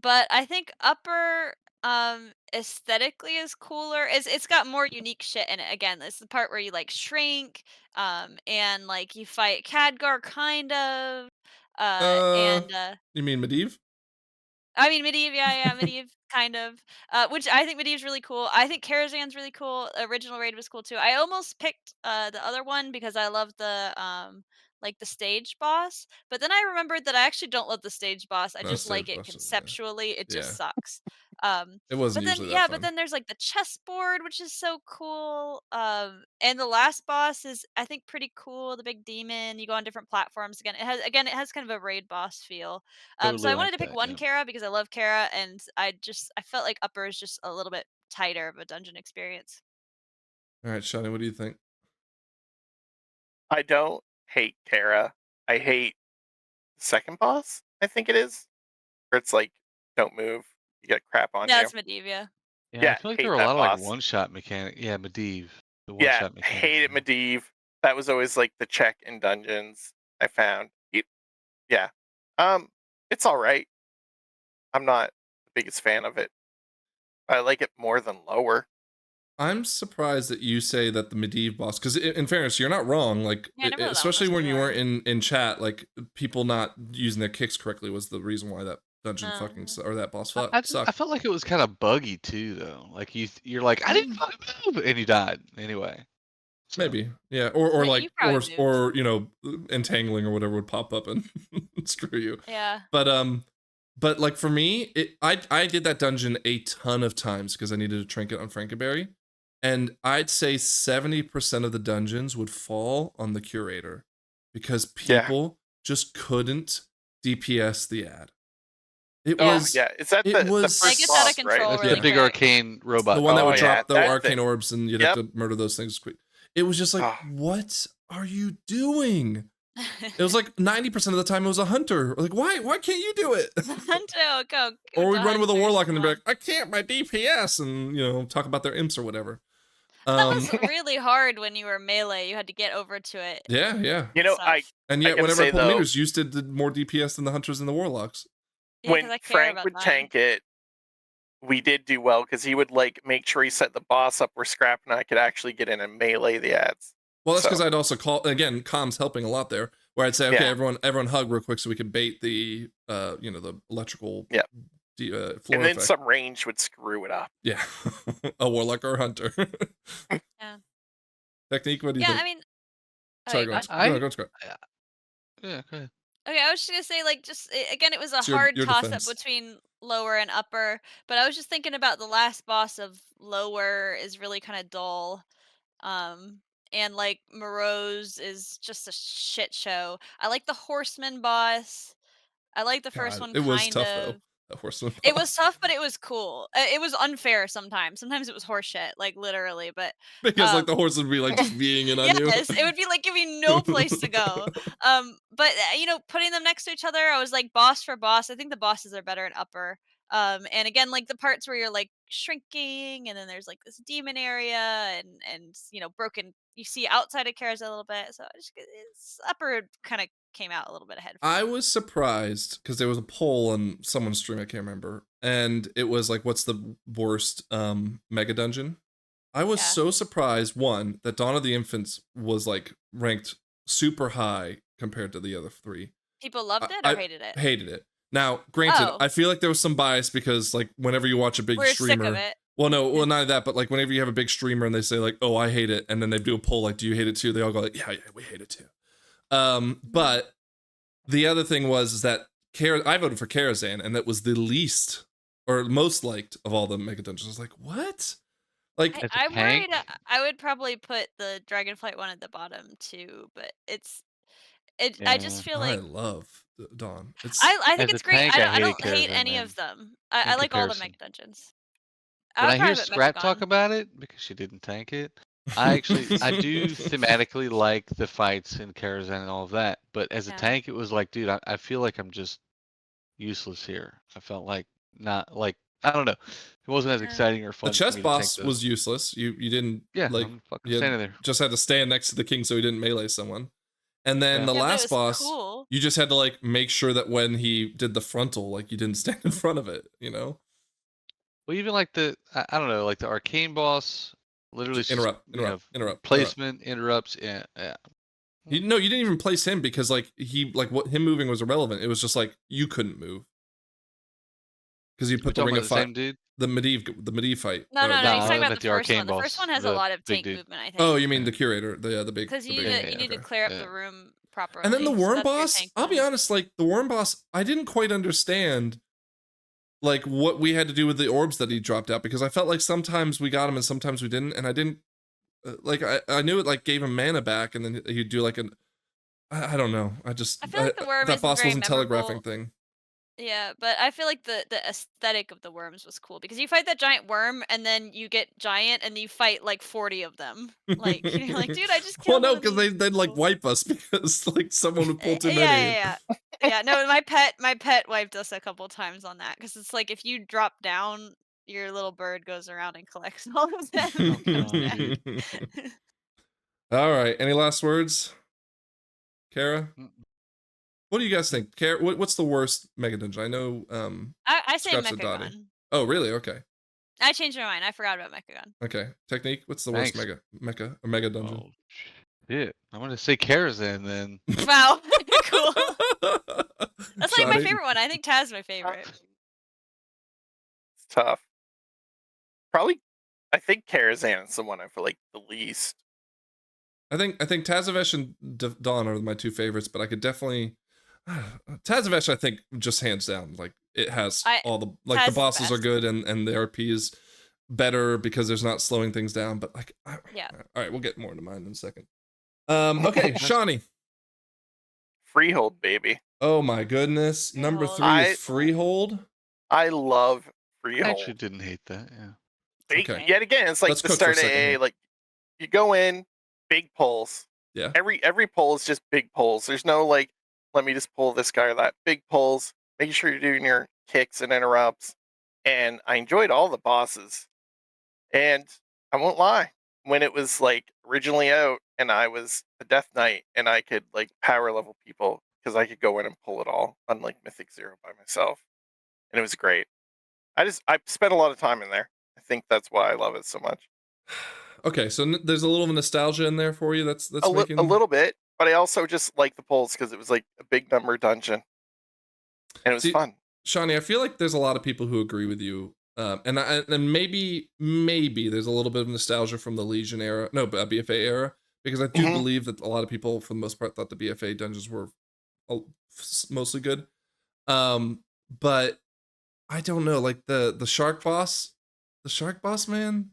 but I think upper aesthetically is cooler. It's got more unique shit in it. Again, it's the part where you like shrink, and like you fight Khadgar kind of, and You mean Medivh? I mean, Medivh, yeah, Medivh, kind of. Which I think Medivh's really cool. I think Karazhan's really cool. Original Raid was cool too. I almost picked the other one because I love the like the stage boss. But then I remembered that I actually don't love the stage boss. I No, just like stage it boss, yeah. conceptually. It Yeah. just sucks. Um, It wasn't but then usually that yeah, but fun. then there's like the chessboard, which is so cool. And the last boss is I think pretty cool. The big demon. You go on different platforms again. It has kind of a raid boss feel. So Totally I wanted like to pick that. one Yeah. Kara because I love Kara, and I felt like Upper is just a little bit tighter of a dungeon experience. All right, Shani, what do you think? I don't hate Kara. I hate the second boss, I think it is. Where it's like, don't move, you get crap on Yeah, you. it's Medivh. Yeah, I Yeah, feel like there hate were a that lot of like boss. one-shot mechanic. Yeah, Medivh, the Yeah, one-shot mechanics. hate it, Medivh. That was always like the check in dungeons I found. Yeah. Um, it's alright. I'm not the biggest fan of it. I like it more than lower. I'm surprised that you say that the Medivh boss, because in fairness, you're not wrong. Like, Yeah, I never thought that one especially was when too you weren't hard. in chat, like people not using their kicks correctly was the reason why that dungeon fucking Uh, or that boss I sucked. felt like it was kind of buggy too, though. Like you're like, I didn't fucking move, and you died anyway. So Maybe, yeah, or but like you probably moved. you know, entangling or whatever would pop up and screw you. Yeah. But like for me, I did that dungeon a ton of times because I needed a trinket on Frankenberry, and I'd say 70% of the dungeons would fall on the curator because Yeah. people just couldn't DPS the ad. It Oh was yeah. Is that it the was It first gets out of boss, right? control that's really the big quick. arcane robot. the one that Oh would thing. yeah, drop the that arcane thing. orbs and you'd Yep. have to murder those things quick. It was just like, Oh. what are you doing? It was like 90% of the time it was a hunter. Like, why can't you do it? Hunter, go. Or with we'd the run with a hunters, warlock and they'd come be on. like, I can't, my DPS, and you know, talk about their imps or whatever. That was really hard when you were melee. You had to get over to it. Yeah, yeah. You And know, stuff. And I yet gotta whenever I say pulled the though, meters, you still did more DPS than the hunters and the warlocks. Yeah, because when I care Frank about would mine. tank it, we did do well because he would like make sure he set the boss up where Scrap and I could actually get in and melee the ads. Well, that's because So I'd also call again, comms helping a lot there, where I'd say, okay, yeah, everyone hug real quick so we could bait the you know, the electrical yeah. floor And then effect. some range would screw it up. Yeah. A warlock or a hunter. Yeah. Technique, what do you Yeah, think? I mean, Sorry, go on. Go on, Scott. Yeah, go ahead. okay, I was just gonna say, like, again, it was a It's hard your toss up defense. between lower and upper, but I was just thinking about the last boss of lower is really kind of dull. Um, and like Morose is just a shit show. I like the Horseman boss. I like the first God, one it was kind tough though. of. That horseman It was boss. tough, but it was cool. It was unfair sometimes. Sometimes it was horseshit, like literally. But Because like the horse would be like just being in on you. yes, it would be like giving no place to go. But you know, putting them next to each other, I was like boss for boss. I think the bosses are better in upper. And again, like the parts where you're like shrinking, and then there's like this demon area, and you know, broken. You see outside of Kara's a little bit, so it's upper kind of came out a little bit ahead for I me. was surprised because there was a poll on someone's stream, I can't remember, and it was like, what's the worst mega dungeon? I was Yeah. so surprised, one, that Dawn of the Infants was like ranked super high compared to the other three. People loved it I or hated it. hated it. Now, granted, Oh. I feel like there was some bias because like whenever you watch a big We're sick streamer, of it. well, no, well, not that, but like whenever you have a big streamer and they say like, oh, I hate it, and then they do a poll like, do you hate it too? They all go like, yeah, we hate it too. But the other thing was is that I voted for Karazhan, and that was the least or most liked of all the mega dungeons. I was like, what? Like, As a I'm worried. tank? I would probably put the Dragonflight one at the bottom too, but I just Yeah. feel I like love Dawn. It's I think As a it's great. tank, I I hated don't hate Karazhan, any man. of them. In I like all the comparison. mega dungeons. I When would I hear probably put Scrap talk Mechagon. about it, because she didn't tank it, I do thematically like the fights in Karazhan and all of that. But as a Yeah. tank, it was like, dude, I feel like I'm just useless here. I felt like not like I don't know. It wasn't as Yeah. exciting or the fun for chess me to tank boss those. was useless. You didn't Yeah, like I'm fucking you standing there. just had to stand next to the king so he didn't melee someone. And then Yeah. the Yeah, but it last was boss, cool. you just had to like make sure that when he did the frontal, like you didn't stand in front of it, you know? Well, even like I don't know, like the arcane boss, literally Just it's just interrupt. placement interrupts. Yeah, yeah. No, you didn't even place him because like what him moving was irrelevant. It was just like you couldn't move. because you We put the talking Ring about of the Fire, same dude? the Medivh fight. No, no, no. No, He's I talking about meant the the first one. arcane The first boss, one has a the lot of big tank dude. movement, I think. Oh, you mean Yeah. the curator? The big. Because The you big. need to, you need to Okay. clear up Yeah. the room properly. And then the so worm that's your boss. tank I'll be move. honest. Like the worm boss, I didn't quite understand like what we had to do with the orbs that he dropped out, because I felt like sometimes we got him and sometimes we didn't, and I didn't like I knew it like gave him mana back, and then he'd do like an I don't know. I feel like the worm that isn't boss very wasn't telegraphing memorable. thing. Yeah, but I feel like the aesthetic of the worms was cool because you fight that giant worm and then you get giant and you fight like 40 of them. Like you're like, dude, I just Well, killed no, one of because these. they'd like Cool. wipe us because like someone would pull too Yeah, many. yeah, yeah. Yeah, no, my pet wiped us a couple times on that because it's like if you drop down, your little bird goes around and collects all of them Oh, and comes God, back. dude. All right. Any last words, Kara? Mm. What do you guys think? Kara, what's the worst mega dungeon? I know I say Scraps and Dottie. Mechagon. Oh, really? Okay. I changed my mind. I forgot about Mechagon. Okay. Technique, what's the worst Thanks. mega dungeon? Oh, shit. I'm going to say Karazhan then. Wow, cool. That's like my Shoddy? favorite one. I think Taz is my favorite. It's tough. Probably, I think Karazhan is the one I feel like the least. I think Tazavesh and Dawn are my two favorites, but I could definitely Tazavesh, I think, just hands down, like it has all the like Taz the is the bosses are best. good and the RP is better because there's not slowing things down. But like, Yeah. All right, we'll get more into mine in a second. Okay, Shawnee. Freehold, baby. Oh my goodness, number Freehold. 3 is Freehold. I love I Freehold. actually didn't hate that, yeah. Okay. Yet again, it's like Let's the cook for a start of second AA. here. Like you go in, big pulls. Yeah. Every pull is just big pulls. There's no like, let me just pull this guy or that. Big pulls, making sure you're doing your kicks and interrupts. And I enjoyed all the bosses. And I won't lie, when it was like originally out and I was a Death Knight and I could like power level people because I could go in and pull it all, unlike Mythic 0 by myself. And it was great. I spent a lot of time in there. I think that's why I love it so much. Okay, so there's a little nostalgia in there for you. That's making A little bit, but I also just like the pulls because it was like a big number dungeon, and it was fun. Shawnee, I feel like there's a lot of people who agree with you, and maybe there's a little bit of nostalgia from the Legion era, no, BFA era, because I do believe that a lot of people, for the most part, thought the BFA dungeons were mostly good. But I don't know, like the shark boss, man.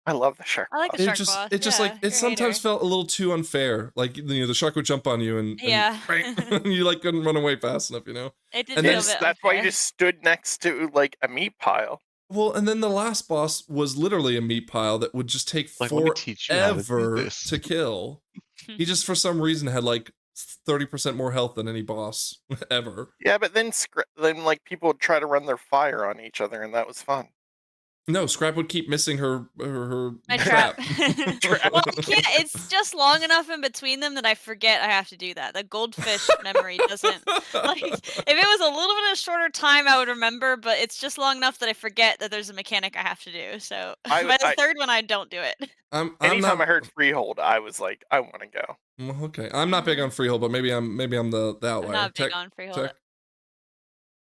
I love the shark. I like the shark boss. It just like it sometimes felt a little too unfair. Like the shark would jump on you and you like couldn't run away fast enough, you know. It did and feel then, a bit that's why you unfair. just stood next to like a meat pile. Well, and then the last boss was literally a meat pile that would just take Like, let me teach you how to do forever this. to kill. He just for some reason had like 30% more health than any boss ever. Yeah, but then like people would try to run their fire on each other, and that was fun. No, Scrap would keep missing her My trap. Well, I can't. It's just long enough in between them that I forget I have to do that. The goldfish memory doesn't. Like, if it was a little bit of a shorter time, I would remember, but it's just long enough that I forget that there's a mechanic I have to do. So by the third one, I don't do it. Anytime I heard Freehold, I was like, I want to go. Okay, I'm not big on Freehold, but maybe I'm the outlier. I'm not big on Freehold.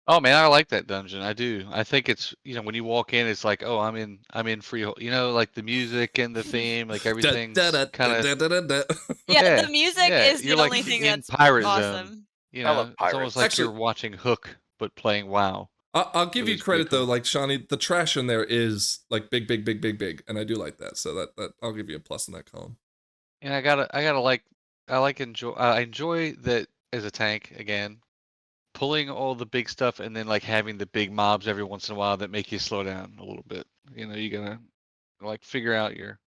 Oh man, I like that dungeon. I do. I think it's when you walk in, it's like, oh, I'm in Freehold. Like the music and the theme, like everything's kind of. Yeah, the music is you're the like only thing in that's Pirate awesome. Zone. I love It's Pirates. almost like Actually, you're watching Hook but playing WoW. I'll give you credit though, like Shawnee, the trash in there is like big, and I do like that. So that I'll give you a plus in that column. And I enjoy that as a tank again, pulling all the big stuff and then like having the big mobs every once in a while that make you slow down a little bit. You gotta like figure out your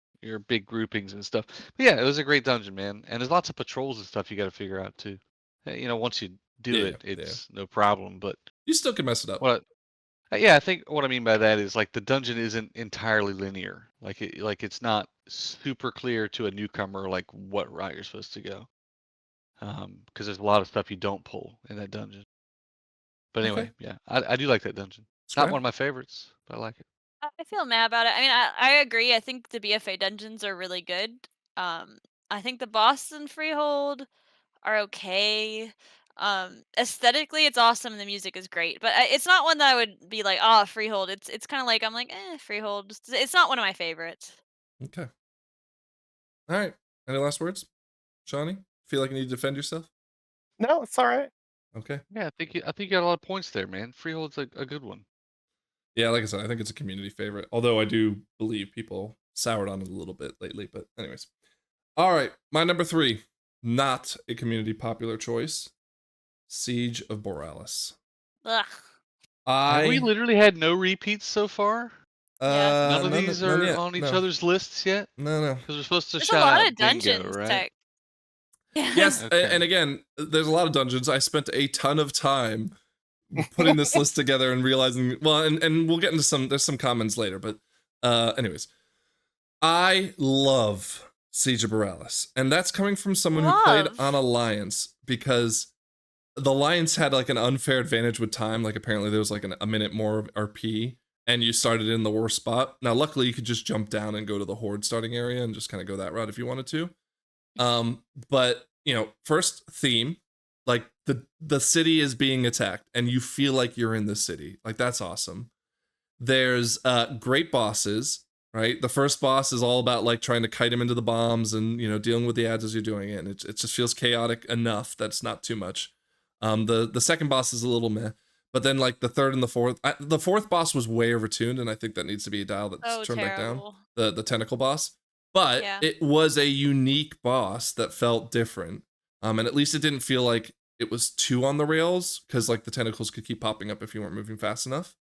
big groupings and stuff. But yeah, it was a great dungeon, man. And there's lots of patrols and stuff you got to figure out too. Once you do it's no problem. But you still can mess it up. I think what I mean by that is like the dungeon isn't entirely linear. Like it's not super clear to a newcomer like what route you're supposed to go. Because there's a lot of stuff you don't pull in that dungeon. But anyway, yeah, I do like that dungeon. It's not one of my favorites, but I like it. I feel mad about it. I mean, I agree. I think the BFA dungeons are really good. I think the Boston Freehold are okay. Aesthetically, it's awesome and the music is great, but it's not one that I would be like, Freehold. It's kind of like I'm like, Freehold. It's not one of my favorites. Okay. All right. Any last words, Shawnee? Feel like you need to defend yourself? No, it's all right. Okay. Yeah, I think you got a lot of points there, man. Freehold's a good one. Yeah, like I said, I think it's a community favorite. Although I do believe people soured on it a little bit lately. But anyways. All right. My number 3. Not a community popular choice. Siege of Borealis. Ugh. Have we literally had no repeats so far? Yeah. None of these are yet. on each No. other's lists yet? No. Because we're supposed to There's a shout lot out of Bingo, dungeons. right? Yes, Okay. and again, there's a lot of dungeons. I spent a ton of time putting this list together and realizing, well, and we'll get into there's some comments later, but anyways, I love Siege of Borealis, and that's coming from someone who played on Alliance, because the Alliance had like an unfair advantage with time. Like apparently there was like a minute more of RP, and you started in the worst spot. Now, luckily, you could just jump down and go to the Horde starting area and just kind of go that route if you wanted to. But first theme, like the city is being attacked and you feel like you're in the city. Like that's awesome. There's great bosses, right? The first boss is all about like trying to kite him into the bombs and dealing with the ads as you're doing it. And it just feels chaotic enough that's not too much. The second boss is a little meh, but then like the third and the fourth boss was way overtuned, and I think that needs to be a dial that's turned back down. The tentacle boss. But it was a unique boss that felt different. And at least it didn't feel like it was too on the rails, because like the tentacles could keep popping up if you weren't moving fast enough.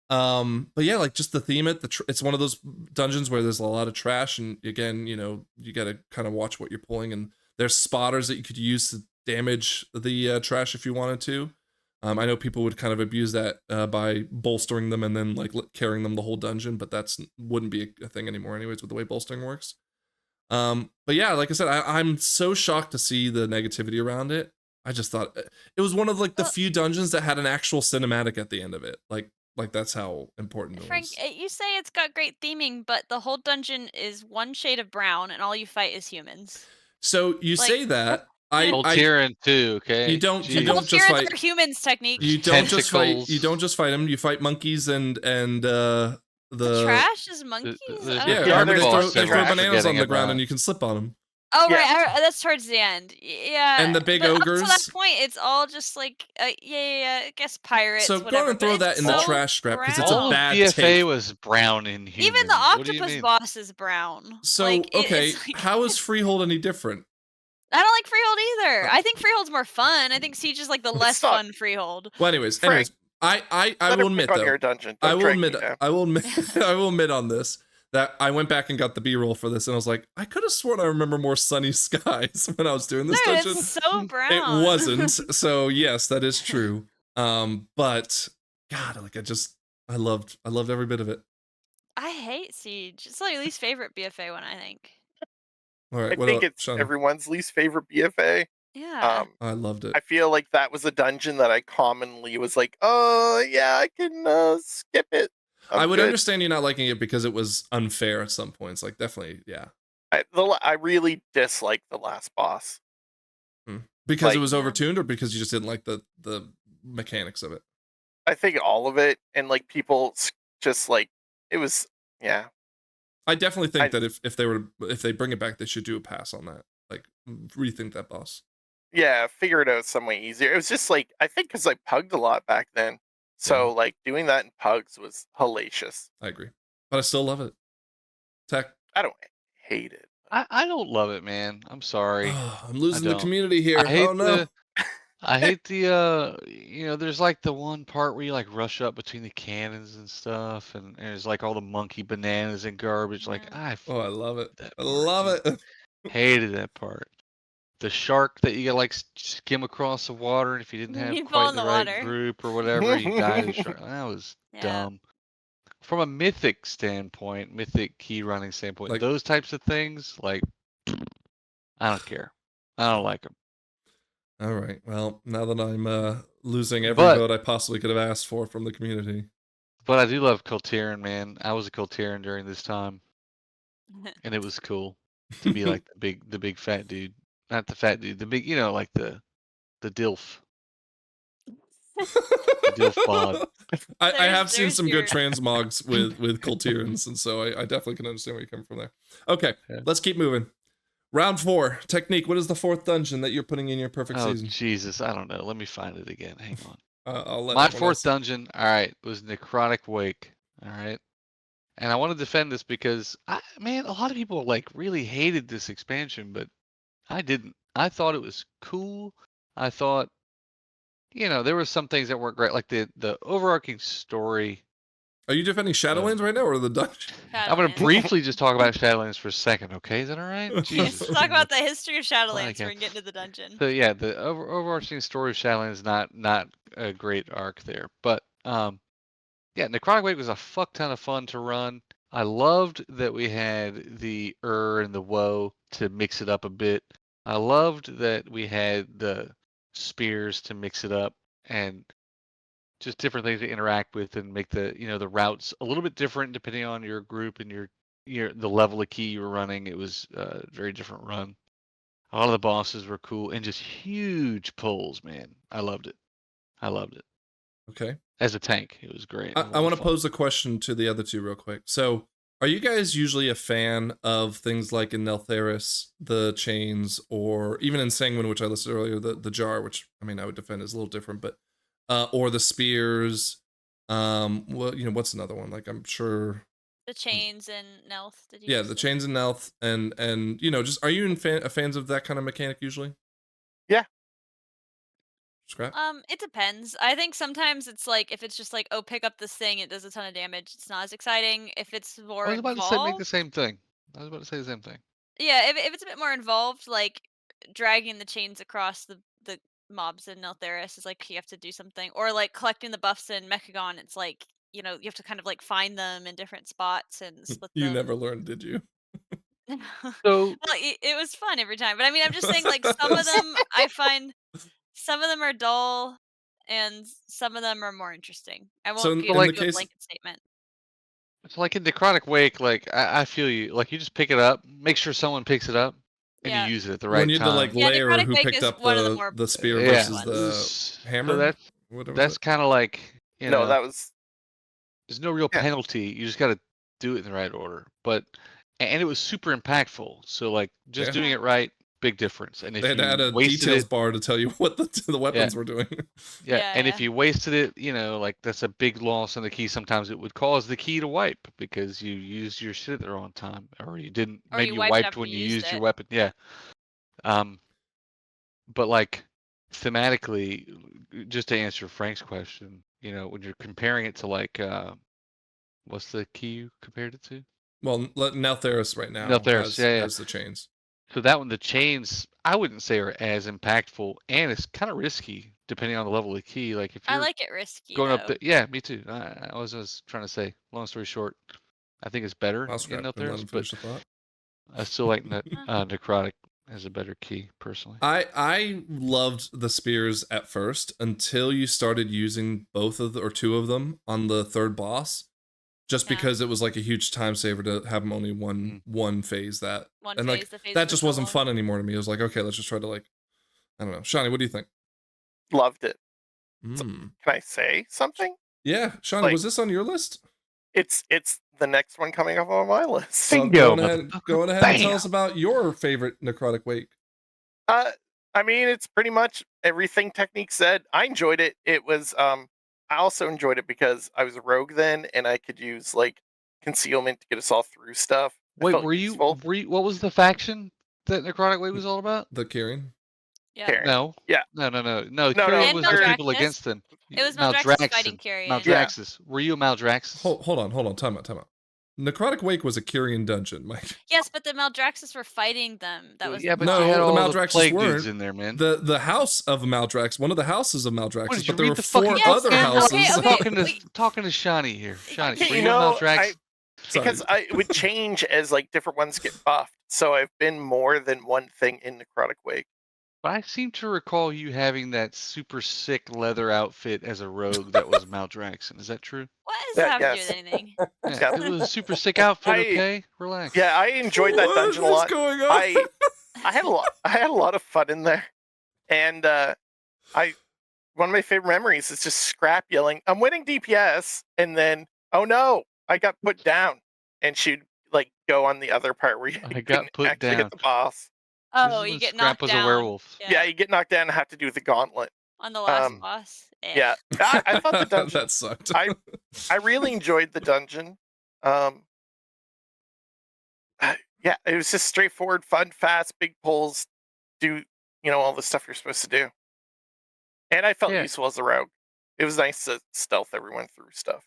But yeah, like just the theme, it's one of those dungeons where there's a lot of trash, and again, you gotta kind of watch what you're pulling, and there's spotters that you could use to damage the trash if you wanted to. I know people would kind of abuse that by bolstering them and then like carrying them the whole dungeon, but that's wouldn't be a thing anymore anyways with the way bolstering works. But yeah, like I said, I'm so shocked to see the negativity around it. I just thought it was one of like the few dungeons that had an actual cinematic at the end of it. Like that's how important it Frank, was. you say it's got great theming, but the whole dungeon is one shade of brown, and all you fight is humans. So you say that. Voltairean too, okay? You don't just fight humans technique. You don't just fight them. You fight monkeys and the trash is monkeys. Yeah, they throw bananas on the ground and you can slip on them. Oh right, that's towards the end. Yeah, and the big ogres. Up to that point, it's all just like I guess pirates. So whatever, go and throw that in the trash scrap because it's a bad BFA take. was brown in humans. Even the octopus boss is brown. So like, okay, how is Freehold any different? I don't like Freehold either. I think Freehold's more fun. I think Siege is like the less fun Freehold. Well, anyways, I will admit though. I will admit on this that I went back and got the B-roll for this, and I was like, I could have sworn I remember more sunny skies when I was doing this dungeon. It's so brown. It wasn't. So yes, that is true. But God, like I loved every bit of it. I hate Siege. It's my least favorite BFA one, I think. All right, I think it's everyone's least favorite BFA. Yeah. I loved it. I feel like that was a dungeon that I commonly was like, oh yeah, I can skip it. I would understand you not liking it because it was unfair at some points. Like definitely, yeah. I really disliked the last boss. Because it was overtuned, or because you just didn't like the mechanics of it? I think all of it, and like people just like it was, yeah. I definitely think that if they bring it back, they should do a pass on that. Like rethink that boss. Yeah, figure it out some way easier. It was just like I think because I pugged a lot back then, so like doing that in pugs was hellacious. I agree, but I still love it. Tech. I don't hate it. I don't love it, man. I'm sorry. I'm losing the community here. Oh no. I hate the there's like the one part where you like rush up between the cannons and stuff, and there's like all the monkey bananas and garbage. Like I love it. I love it. Hated that part. The shark that you gotta like skim across the water, and if you didn't have quite the right group or whatever, you die. That was dumb. From a mythic standpoint, mythic key running standpoint, like, those types of things, like I don't care. I don't like them. All right. Well, now that I'm losing every vote I possibly could have asked for from the community. But I do love Kultiran, man. I was a Kultiran during this time. And it was cool to be like the big fat dude. Not the fat dude, the big, like the the DILF. The DILF mod. I have seen There's some your- good transmogs with Kultirans, and so I definitely can understand where you're coming from there. Okay, Yeah. let's keep moving. Round 4, technique. What is the 4th dungeon that you're putting in your perfect Oh, season? Jesus. I don't know. Let me find it again. Hang on. I'll let My everyone 4th else- dungeon, all right, was Necrotic Wake. All right. And I want to defend this because, man, a lot of people like really hated this expansion, but I didn't. I thought it was cool. I thought, there were some things that weren't great, like the overarching story. Are you defending Shadowlands right now, or the dungeon? I'm going to Shadowlands. briefly just talk about Shadowlands for a second, okay? Is that all right? Yes, Jesus. let's talk about the history of Shadowlands Okay. when we get into the dungeon. So yeah, the overarching story of Shadowlands is not a great arc there, but yeah, Necrotic Wake was a fuck ton of fun to run. I loved that we had the and the Woe to mix it up a bit. I loved that we had the spears to mix it up and just different things to interact with and make the the routes a little bit different depending on your group and the level of key you were running. It was a very different run. A lot of the bosses were cool and just huge pulls, man. I loved it. Okay. As a tank, it was great. I want to pose a question to the other two real quick. So, are you guys usually a fan of things like in Neltharis, the chains, or even in Sanguine, which I listed earlier, the jar, which I mean I would defend is a little different, but or the spears. Well, what's another one? Like I'm sure The chains and Nelth. Did you? Yeah, just the say? chains and Nelth, and just are you fans of that kind of mechanic usually? Yeah. Scrap. It depends. I think sometimes it's like if it's just like, oh, pick up this thing, it does a ton of damage. It's not as exciting. If it's more I was about to say make the involved, same thing. I was about to say the same thing. yeah. If it's a bit more involved, like dragging the chains across the mobs in Neltharis is like you have to do something, or like collecting the buffs in Mechagon. It's like you have to kind of like find them in different spots and split You them. never learned, did you? So Well, it was fun every time, but I mean, I'm just saying, like some of them I find some of them are dull, and some of them are more interesting. I So won't in give the you a case- blanket statement. it's like in Necrotic Wake, like I feel you. Like you just pick it up, make sure someone picks it up, and Yeah. you use it at the when right you had to time. like Yeah, layer Necrotic who Wake picked is up one of the more the spear Yeah. versus ones. the So hammer. that's Whatever that's kind of like No, that was there's no real Yeah. penalty. You just got to do it in the right order. But and it was super impactful. So like just Yeah. doing it right, big difference. And if They had you to add a wasted details it, bar to tell you what the weapons were doing. yeah. Yeah, And if yeah. you wasted it, like that's a big loss on the key. Sometimes it would cause the key to wipe because you used your shit at the wrong time, or you didn't. Or Maybe you you wiped wiped after when you you used used your it. weapon. Yeah. But like thematically, just to answer Frank's question, when you're comparing it to like what's the key you compared it to? Well, Neltharis right now Neltharis, yeah. has the chains. So that one, the chains, I wouldn't say are as impactful, and it's kind of risky depending on the level of key. Like if I you're like it risky going though. up, yeah, me too. I was just trying to say. Long story short, I think it's better I'll in scrap and let Neltharis, him but finish the thought. I still like Necrotic as a better key personally. I loved the spears at first until you started using both of or two of them on the third boss, just Yeah. because it was like a huge time saver to have them only one phase that. One And phase, like the phase that of the just wasn't solo. fun anymore to me. It was like, okay, let's just try to like, I don't know. Shawnee, what do you think? loved it. Mm. Can I say something? Yeah, Shawnee, Like- was this on your list? It's the next one coming up on my list. So Bingo, go ahead motherfucker. and tell us about your favorite Necrotic Wake. I mean, it's pretty much everything Technique said. I enjoyed it. It was I also enjoyed it because I was a rogue then, and I could use like concealment to get us all through stuff. It Wait, felt were you useful. what was the faction that Necrotic Wave was all about? The Kyrian. Yeah. Karen. No. Yeah. No. No, Kyrian And was the people Maldraxxus. against them. It was Maldraxxus fighting Kyrian. Maldraxxus. Were you a Maldraxxus? Hold on. Time out. Necrotic Wake was a Kyrian dungeon, Mike. Yes, but the Maldraxxus were fighting them. That was yeah, the but No, you had the all Maldraxxus plague weren't. dudes in there, man. The house of Maldrax, one of the houses of Maldraxxus, What, did you but there read were the 4 fucking other Yes, houses. okay, okay. talking to Shawnee here. Shawnee, Okay, were you you a know, Maldraxxus? Because it would change as like different ones get buffed. So I've been more than one thing in Necrotic Wake. But I seem to recall you having that super sick leather outfit as a rogue that was Maldraxxus. Is that true? What does that have to do Yes. with anything? Yeah, it was a super sick outfit. I- Okay, relax. Yeah, I enjoyed that What dungeon a is lot. going on? I had a lot of fun in there, and one of my favorite memories is just Scrap yelling, "I'm winning DPS," and then, "Oh no, I got put down," and she'd like go on the other part where you I got couldn't put actually hit down. the boss. This Oh, is you when get Scrap knocked was a down. werewolf. Yeah, you get knocked down and have to do the gauntlet. On the last Um, boss. Yeah, I thought the dungeon. That sucked. I really enjoyed the dungeon. Um, yeah, it was just straightforward, fun, fast, big pulls. Do all the stuff you're supposed to do, and I felt Yeah. useful as a rogue. It was nice to stealth everyone through stuff.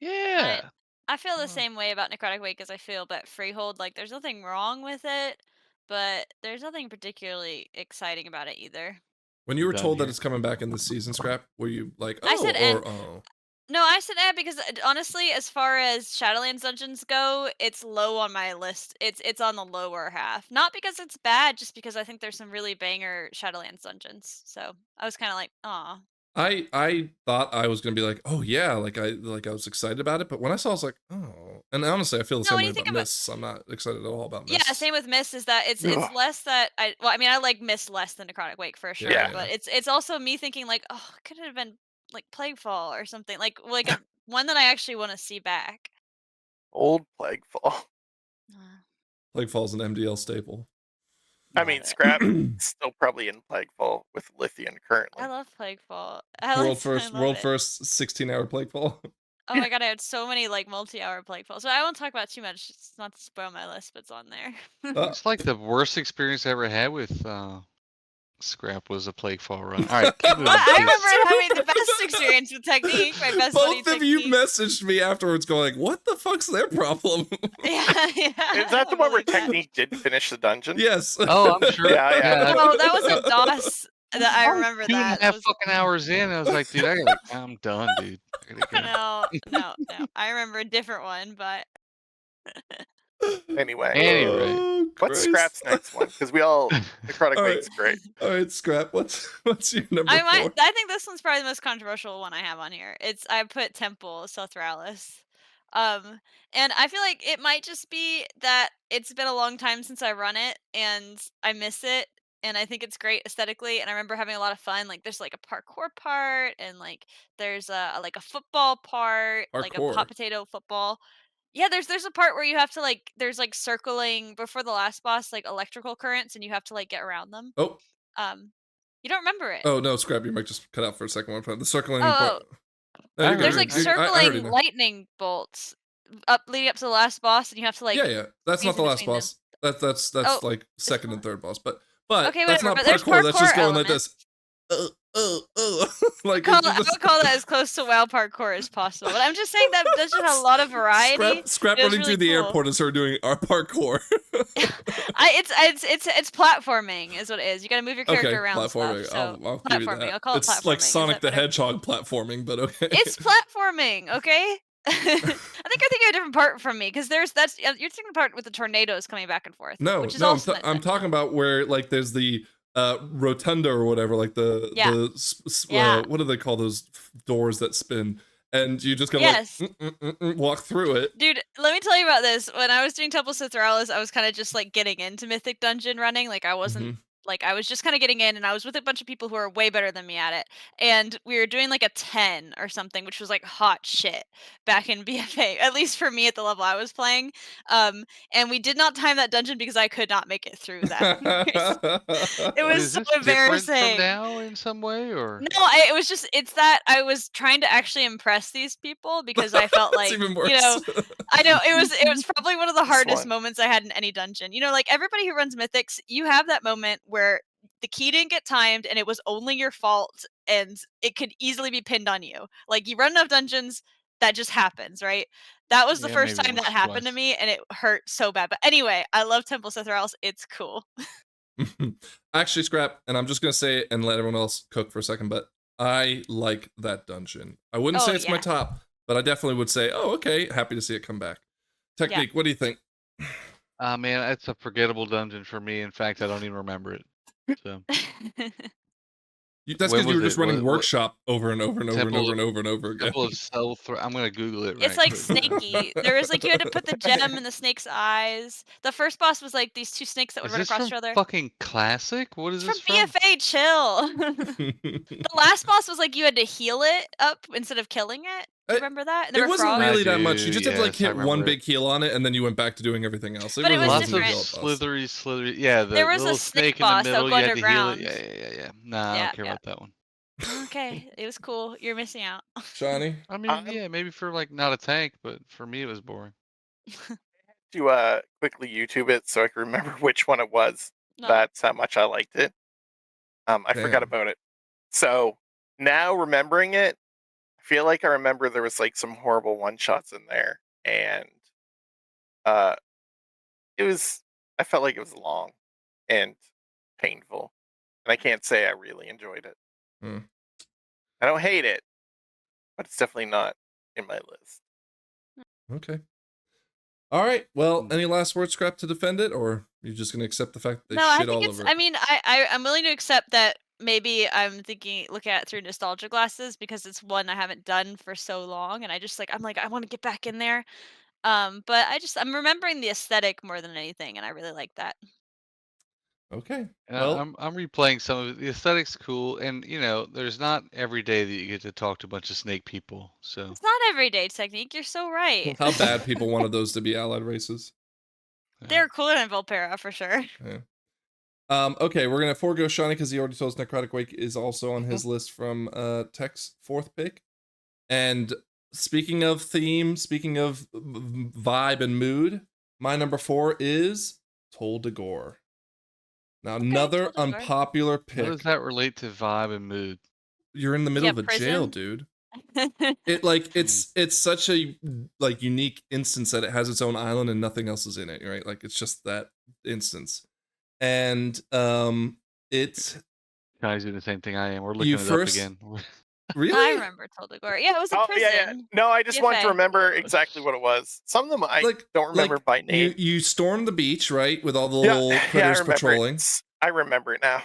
Yeah. I feel the Oh. same way about Necrotic Wake as I feel about Freehold. Like, there's nothing wrong with it, but there's nothing particularly exciting about it either. When you were Done told that here. it's coming back in the season, Scrap, were you like, I oh, said or oh? No, I said because honestly, as far as Shadowlands dungeons go, it's low on my list. It's on the lower half. Not because it's bad, just because I think there's some really banger Shadowlands dungeons. So I was kind of like, aw. I thought I was gonna be like, oh yeah, like I was excited about it, but when I saw, I was like, oh. And honestly, I feel the No, same when way you about think about Mists. I'm not excited at all about yeah, Mists. same with Mist is that it's Ugh. less that I like Mist less than Necrotic Wake for sure. Yeah. But it's also me thinking like, oh, it could have been like Plaguefall or something like one that I actually want to see back. Old Plaguefall. Plaguefall's an MDL staple. I Love mean, it. Scrap still probably in Plaguefall with Lithian currently. I love Plaguefall. World love it. first 16-hour Plaguefall. Oh my god, I had so many like multi-hour Plaguefall. So I won't talk about too much. It's not to spoil my list, but it's on there. It's like the worst experience I ever had with Scrap was a Plaguefall run. All right, keep moving. Well, I please. remember having the best experience with Technique. My best buddy Both of you Technique. messaged me afterwards going, what the fuck's their problem? Yeah. Is that the one where really bad. Technique did finish the dungeon? Yes. Oh, I'm sure. Yeah. Oh, that was a DOS. That I was remember 2.5 that. That was fucking hours in. I was like, dude, I'm done, dude. I gotta go. no. I remember a different one, but Anyway, Anyway. Oh, what's Christ. Scrap's next one? Because we all Necrotic All Wake's great. All right, Scrap. What's your number I 4? think this one's probably the most controversial one I have on here. I put Temple Sothralis. And I feel like it might just be that it's been a long time since I run it and I miss it. And I think it's great aesthetically, and I remember having a lot of fun. Like there's like a parkour part, and like there's a football part, like a Parkour. hot potato football. Yeah, there's a part where you have to like there's like circling before the last boss, like electrical currents, and you have to like get around them. Oh. You don't remember it. Oh no, Scrap, you might just cut out for a second. The circling Oh, part. No, you're good, There's you're like good. I heard circling you now. lightning bolts leading up to the last boss, and you have to like Yeah. That's not squeeze the in last between them. boss. That's Oh, like is it second and not? third boss. But Okay, that's whatever, not but there's parkour. That's just parkour going like elements. this. Like I would call that as close to WoW parkour as possible. But I'm just saying that does just have a lot of variety. Scrap It was running really through the cool. airport and started doing our parkour. It's platforming is what it is. You got to move your character Okay, around platforming. stuff. So I'll give you platforming. that. I'll call it It's platforming. like Is Sonic that the better? Hedgehog platforming, but okay. It's platforming, okay? I think you're thinking of a different part from me because you're thinking the part with the tornadoes coming back and forth. No, which is no, also I'm talking about where like there's the rotunda or whatever, like Yeah. what do they call those doors that spin? And you just gotta Yes. like walk through it. Dude, let me tell you about this. When I was doing Temple Sothralis, I was kind of just like getting into Mythic Dungeon running. Like I wasn't like I was just kind of getting in, and I was with a bunch of people who are way better than me at it. And we were doing like a 10 or something, which was like hot shit back in BFA, at least for me at the level I was playing. And we did not time that dungeon because I could not make it through that. It was Is so this different from embarrassing. now in some way, or? No, it's that I was trying to actually impress these people because I felt That's like, even worse. I know it was probably one of the This hardest one. moments I had in any dungeon. Like everybody who runs Mythics, you have that moment where the key didn't get timed and it was only your fault and it could easily be pinned on you. Like you run enough dungeons, that just happens, right? That was the Yeah, first maybe time that once or happened to twice. me and it hurt so bad. But anyway, I love Temple Sothralis. It's cool. Actually, Scrap, and I'm just gonna say it and let everyone else cook for a second, but I like that dungeon. I wouldn't say it's my yeah. top, but I definitely would say, oh, okay, happy to see it come back. Technique, what do you think? Man, it's a forgettable dungeon for me. In fact, I don't even remember it. So That's When because you were was just it? running What workshop over and over and over and Temple over of and over and over again. Temple of Selthra? I'm gonna Google it It's right like quick. now. snaky. There was like you had to put the gem in the snake's eyes. The first boss was like these two snakes that would Is run this across from each other. fucking Classic? What is It's this from from? BFA. Chill. The last boss was like you had to heal it up instead of killing it. Do you remember that? And there It were wasn't frogs. really I that much. You do, just had to like yes, I hit one remember it. big heal on it, and then you went back to doing everything else. It But it really was wasn't Lots a of heal up boss. slithery. Yeah, the There was a little snake snake in the boss that would middle. go You had to heal it. underground. Yeah. Nah, I Yeah, don't care yeah. about that one. Okay, it was cool. You're missing out. Shawnee? I mean, yeah, maybe for like not a tank, but for me it was boring. To quickly YouTube it so I can remember which one it was. No. That's how much I liked it. I forgot Damn. about it. So now remembering it, I feel like I remember there was like some horrible one shots in there, and it was. I felt like it was long and painful, and I can't say I really enjoyed it. Hmm. I don't hate it, but it's definitely not in my list. Okay. All right. Well, Hmm. any last words, Scrap, to defend it, or you're just gonna accept the fact that they No, I shit think all it's. over it? I mean, I'm willing to accept that. Maybe I'm looking at it through nostalgia glasses because it's one I haven't done for so long, and I'm like I want to get back in there. But I'm remembering the aesthetic more than anything, and I really like that. Okay. And Well, I'm replaying some of it. The aesthetic's cool, and there's not every day that you get to talk to a bunch of snake people. So It's not everyday technique. You're so right. how bad people wanted those to be allied races. They're cooler than Volpera for sure. Yeah. Okay, we're gonna forego Shawnee because he already told us Necrotic Wake is also on his list from Tech's fourth pick. And speaking of theme, speaking of vibe and mood, my number 4 is Tol de Gore. Now, another Tol de Gore. unpopular How does pick. that relate to vibe and mood? You're in the middle Yeah, of a jail, prison. dude. It's such a like unique instance that it has its own island and nothing else is in it, right? Like it's just that instance. And it's Guys doing the same thing I am. We're looking you it first up again. really I remember Tol de Gore. Yeah, it was a Oh prison. yeah. No, I just want to BFA. remember exactly what it was. Some of them I don't remember by name. You storm the beach, right, with all the little critters I remember patrolling. I remember it now.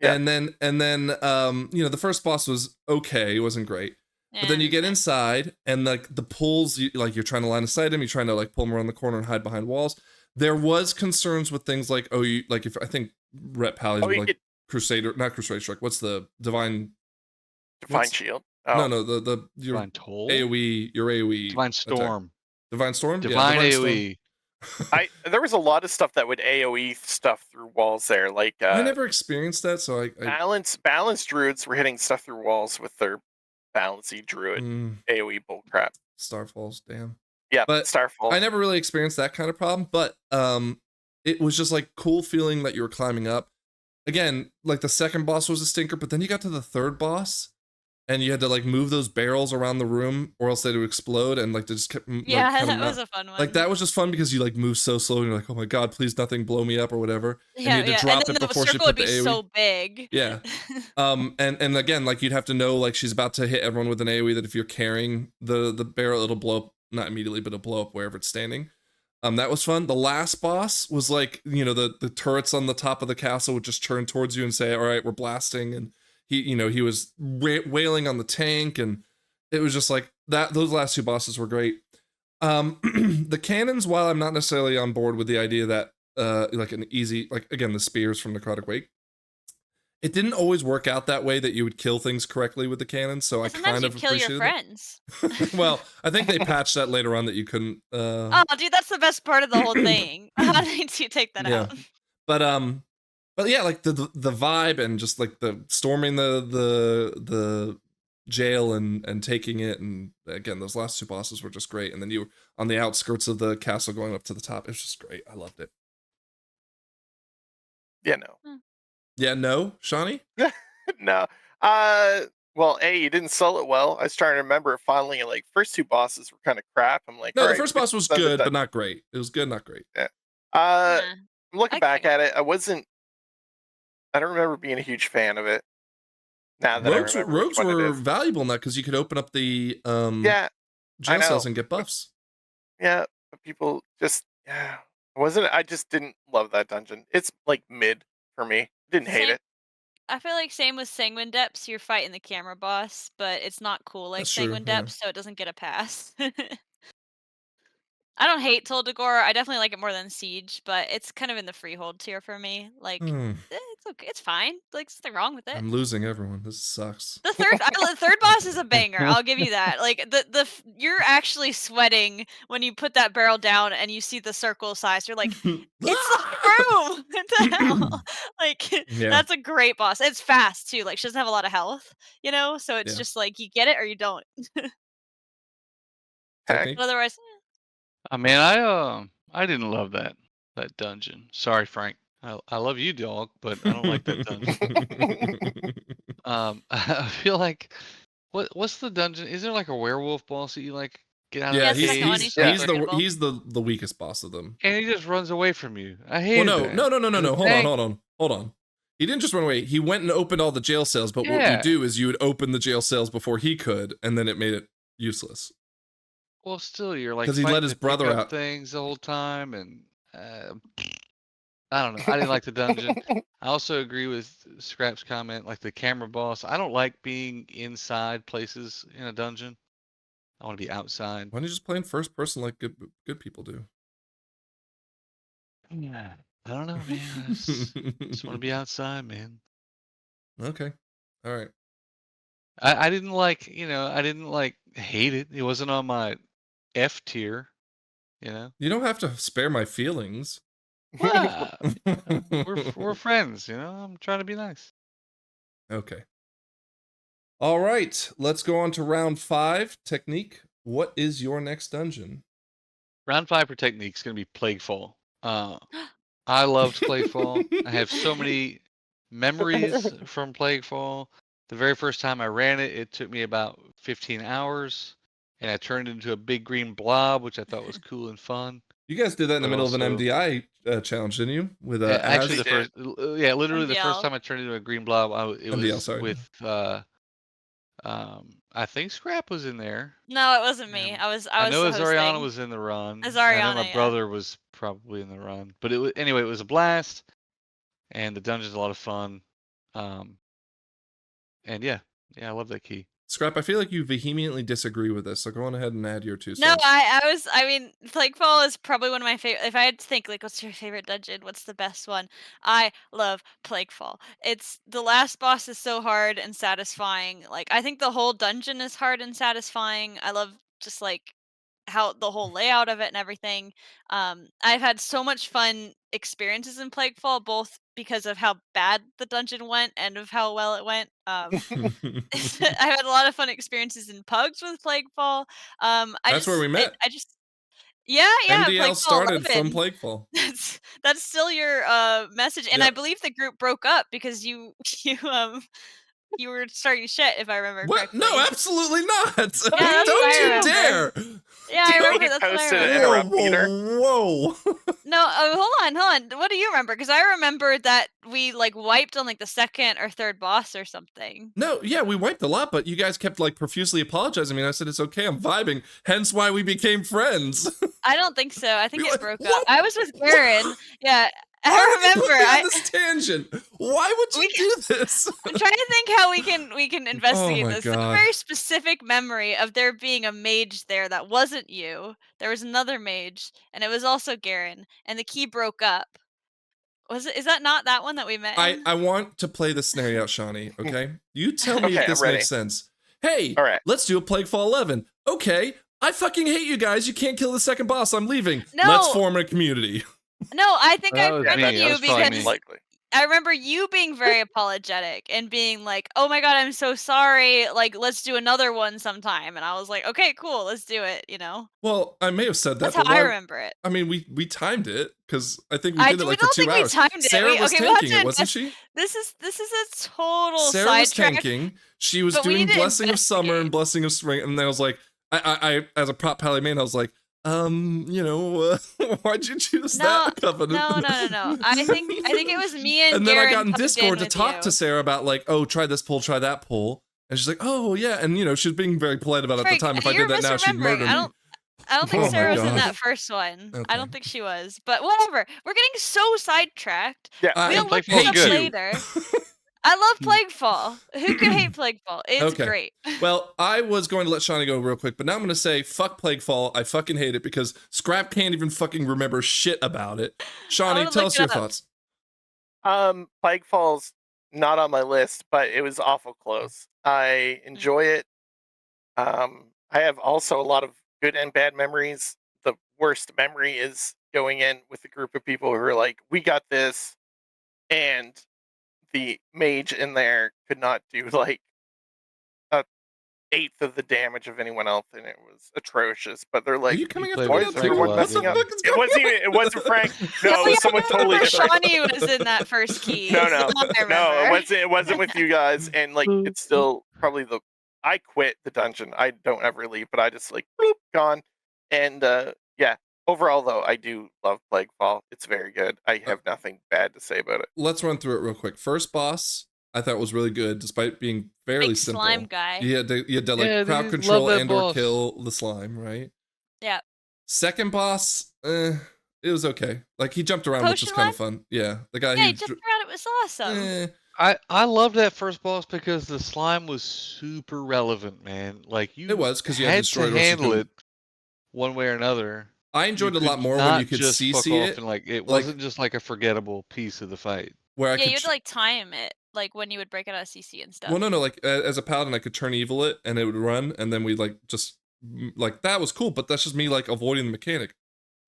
Yeah. And then the first boss was okay, it wasn't great. But then you get inside and like the pulls, you're trying to line of sight him, you're trying to like pull him around the corner and hide behind walls. There was concerns with things like if I think Rep Pallies were like Crusader, not Crusader Strike. What's the Divine Shield? Oh. No, your Divine Toll? AoE, your AoE. Divine Storm. Divine Storm? Divine yeah, AoE. There was a lot of stuff that would AoE stuff through walls there. Like I never experienced that, so balance druids were hitting stuff through walls with their balancy druid AoE bullcrap. Starfalls, damn. Yeah, but Starfall. I never really experienced that kind of problem, but it was just like cool feeling that you were climbing up. Again, like the second boss was a stinker, but then you got to the third boss and you had to like move those barrels around the room or else they would explode and like they just kept that was a fun one. Like that was just fun because you like move so slow and you're like, oh my god, please nothing blow me up or whatever. And you had to drop it before she put the AoE. So big. Yeah. And again, like you'd have to know like she's about to hit everyone with an AoE that if you're carrying the barrel, it'll blow up, not immediately, but it'll blow up wherever it's standing. That was fun. The last boss was like, the turrets on the top of the castle would just turn towards you and say, all right, we're blasting. And he was wailing on the tank. And it was just like that. Those last two bosses were great. The cannons, while I'm not necessarily on board with the idea that like an easy, like again, the spears from Necrotic Wake, it didn't always work out that way that you would kill things correctly with the cannons. So I kind of kill your friends. Well, I think they patched that later on that you couldn't. Oh, dude, that's the best part of the whole thing. How did you take that out? But yeah, like the vibe and just like the storming the jail and taking it, and again those last two bosses were just great. And then you were on the outskirts of the castle going up to the top. It was just great. I loved it. Yeah, no. Yeah, no, Shawnee? No. Well, you didn't sell it well. I was trying to remember finally, like, first two bosses were kind of crap. I'm like, no, the first boss was good, but not great. It was good, not great. Yeah. I'm looking back at it, I don't remember being a huge fan of it. Now that rogues were valuable in that because you could open up the jail cells and get buffs. Yeah, but people just I just didn't love that dungeon. It's like mid for me. Didn't hate it. I feel like same with Sanguine Depths. You're fighting the camera boss, but it's not cool like That's true, Sanguine yeah. Depths, so it doesn't get a pass. I don't hate Toldegor. I definitely like it more than Siege, but it's kind of in the freehold tier for me. Like, it's okay. It's fine. Like, there's nothing wrong with it. I'm losing everyone. This sucks. The third boss is a banger. I'll give you that. Like you're actually sweating when you put that barrel down and you see the circle size. You're like, it's the room. What the hell? Like Yeah. that's a great boss. It's fast too. Like she doesn't have a lot of health, so it's Yeah. just like you get it or you don't. Technique? But otherwise, I mean, I didn't love that dungeon. Sorry, Frank. I love you, dog, but I don't like that dungeon. I feel like what's the dungeon? Is there like a werewolf boss that you like get out Yeah, of the second one, cage? he's the weakest boss of them. And he just runs away from you. I hate Well, that. no. Dang. Hold on. He didn't just run away. He went and opened all the jail cells, but what you Yeah. do is you would open the jail cells before he could, and then it made it useless. Well, still, you're like 'Cause he let fighting his to pick brother up out. things the whole time, and I don't know. I didn't like the dungeon. I also agree with Scrap's comment, like the camera boss. I don't like being inside places in a dungeon. I want to be outside. Why don't you just play in first person like good people do? Yeah, I don't know, man. I just want to be outside, man. Okay. All right. I didn't like, I didn't like hate it. It wasn't on my F tier, You don't have to spare my feelings. Well, we're friends, I'm trying to be nice. Okay. All right. Let's go on to round 5. Technique. What is your next dungeon? Round 5 for technique is going to be Plaguefall. I loved Plaguefall. I have so many memories from Plaguefall. The very first time I ran it, it took me about 15 hours, and I turned it into a big green blob, which I thought was cool and fun. You guys did that in the But middle of an also- MDI challenge, didn't you? With Actually, Az? the first, literally the first MDL. time I turned it into a green blob, it MDL, was sorry. with, I think Scrap was in there. no, it wasn't me. Yeah. I was I know hosting. Azariana was in the run. I know Azariana, my yeah. brother was probably in the run, but anyway, it was a blast, and the dungeon's a lot of fun. And yeah, I love that key. Scrap, I feel like you vehemently disagree with this, so go on ahead and add your 2 No, cents. I mean, Plaguefall is probably one of my favorite. If I had to think, like, what's your favorite dungeon? What's the best one? I love Plaguefall. It's the last boss is so hard and satisfying. Like, I think the whole dungeon is hard and satisfying. I love just like how the whole layout of it and everything. I've had so much fun experiences in Plaguefall, both because of how bad the dungeon went and of how well it went. I had a lot of fun experiences in Pugs with Plaguefall. That's where we met. Yeah, MDL Plaguefall started 11. from Plaguefall. That's still your message, and Yeah. I believe the group broke up because you were starting shit, if I remember What? correctly. No, absolutely not. that's what I Don't you remember. dare. Yeah, I remember. He That's what I posted remember. it. Interrupt Peter. Whoa. No, hold on. What do you remember? Because I remember that we like wiped on like the second or third boss or something. No, yeah, we wiped a lot, but you guys kept like profusely apologizing. I mean, I said it's okay, I'm vibing. Hence why we became friends. I don't think so. I think We it were- broke what? up. I was with Garen. Yeah, Why I would you put remember. me on this tangent. Why would you We do this? I'm trying to think how we can investigate my this. There's a God. very specific memory of there being a mage there that wasn't you. There was another mage, and it was also Garen, and the key broke up. Is that not that one that we met in? I want to play this scenario out, Shawnee, okay? You tell me Okay, if this I'm ready. makes sense. Hey, All right. let's do a Plaguefall 11. Okay, I fucking hate you guys. You can't kill the second boss. I'm leaving. No. Let's form a community. No, I think That I was friended me. That you was probably because me. Likely. I remember you being very apologetic and being like, "Oh my god, I'm so sorry. Like, let's do another one sometime." And I was like, "Okay, cool, let's do it." Well, I may have said that, That's but how I why? remember it. I mean, we timed it because I think we I did it we like for don't 2 think we hours. timed it. Sarah was we'll have tanking to it, wasn't invest- she? This is a total Sarah was sidetrack. tanking. She was but we doing need to Blessing of Summer and investigate. Blessing of Spring, and then I was like, I as a prop pally main, I was like, why'd you choose that covenant? No. I think it was me and And then I Garen got in plugged Discord to with talk you. to Sarah about like, oh, try this pull, try that pull, and she's like, oh yeah, and she was being very polite about it at Frank, the time. If I you're did that now, she'd misremembering. murder me. I don't think Oh my Sarah was in God. that first one. Okay. I don't think she was. But whatever. We're getting so sidetracked. I We'll look Plaguefall's it up good. later. I love Plaguefall. Who could hate Plaguefall? It's Okay. great. Well, I was going to let Shawnee go real quick, but now I'm going to say fuck Plaguefall. I fucking hate it because Scrap can't even fucking remember shit about it. Shawnee, wanna tell look us it your up. thoughts. Plaguefall's not on my list, but it was awful close. I enjoy it. I have also a lot of good and bad memories. The worst memory is going in with a group of people who are like, "We got this," and the mage in there could not do like a eighth of the damage of anyone else, and it was atrocious. But they're Are like, you coming You after play me with now, Frank too? a lot, What the didn't fuck you? is it going wasn't even. It wasn't Frank. No, it was someone totally different. Shawnee was in that first key. No, I remember. it wasn't with you guys, and like it's still probably I quit the dungeon. I don't ever leave, but I just like bloop, gone. And yeah, overall though, I do love Plaguefall. It's very good. I have nothing bad to say about it. Let's run through it real quick. First boss, I thought was really good, despite being fairly Big simple. slime guy. You had to like Yeah, crowd dude, control love that and or boss. kill the slime, right? Yeah. Second boss, it was okay. Like he jumped around, which was Potion kind of fun. Yeah, the guy Yeah, who he jumped around. It was awesome. I love that first boss because the slime was super relevant, man. Like you It was, 'cause you had to had destroy to it or else you handle couldn't. it one way or another. I enjoyed You it a lot could more when not you could just fuck CC off it, and like it like- wasn't just like a forgettable piece of the fight. where I Yeah, could. you had to like time it, like when you would break out of CC and stuff. Well, no, like as a paladin, I could turn evil it, and it would run, and then we like just like that was cool. But that's just me like avoiding the mechanic.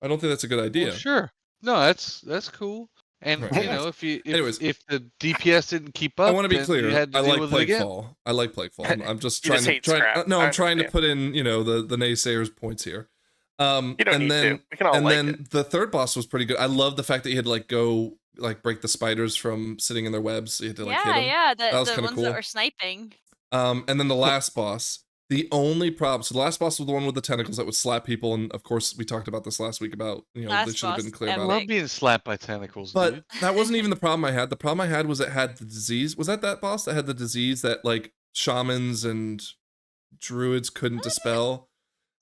I don't think that's a good idea. Well, sure. No, that's cool. And Right. you know, Anyways. if the DPS didn't keep up, I want to be then clear. you had to I deal like with it again. Plaguefall. I like Plaguefall. I'm just You trying just to hate Scrap. no, I I'm trying to understand. put in the naysayers' points here. You don't and need then to. We can all and like then it. the third boss was pretty good. I love the fact that you had to like go like break the spiders from sitting in their webs. You had to like hit them. Yeah, That was the kinda ones cool. that were sniping. And then the last boss. The only problem, so the last boss was the one with the tentacles that would slap people, and of course we talked about this last week about they Last should have been boss, clear I about love it. being slapped by tentacles, But dude. that wasn't even the problem I had. The problem I had was it had the disease. Was that boss that had the disease that like shamans and druids couldn't dispel?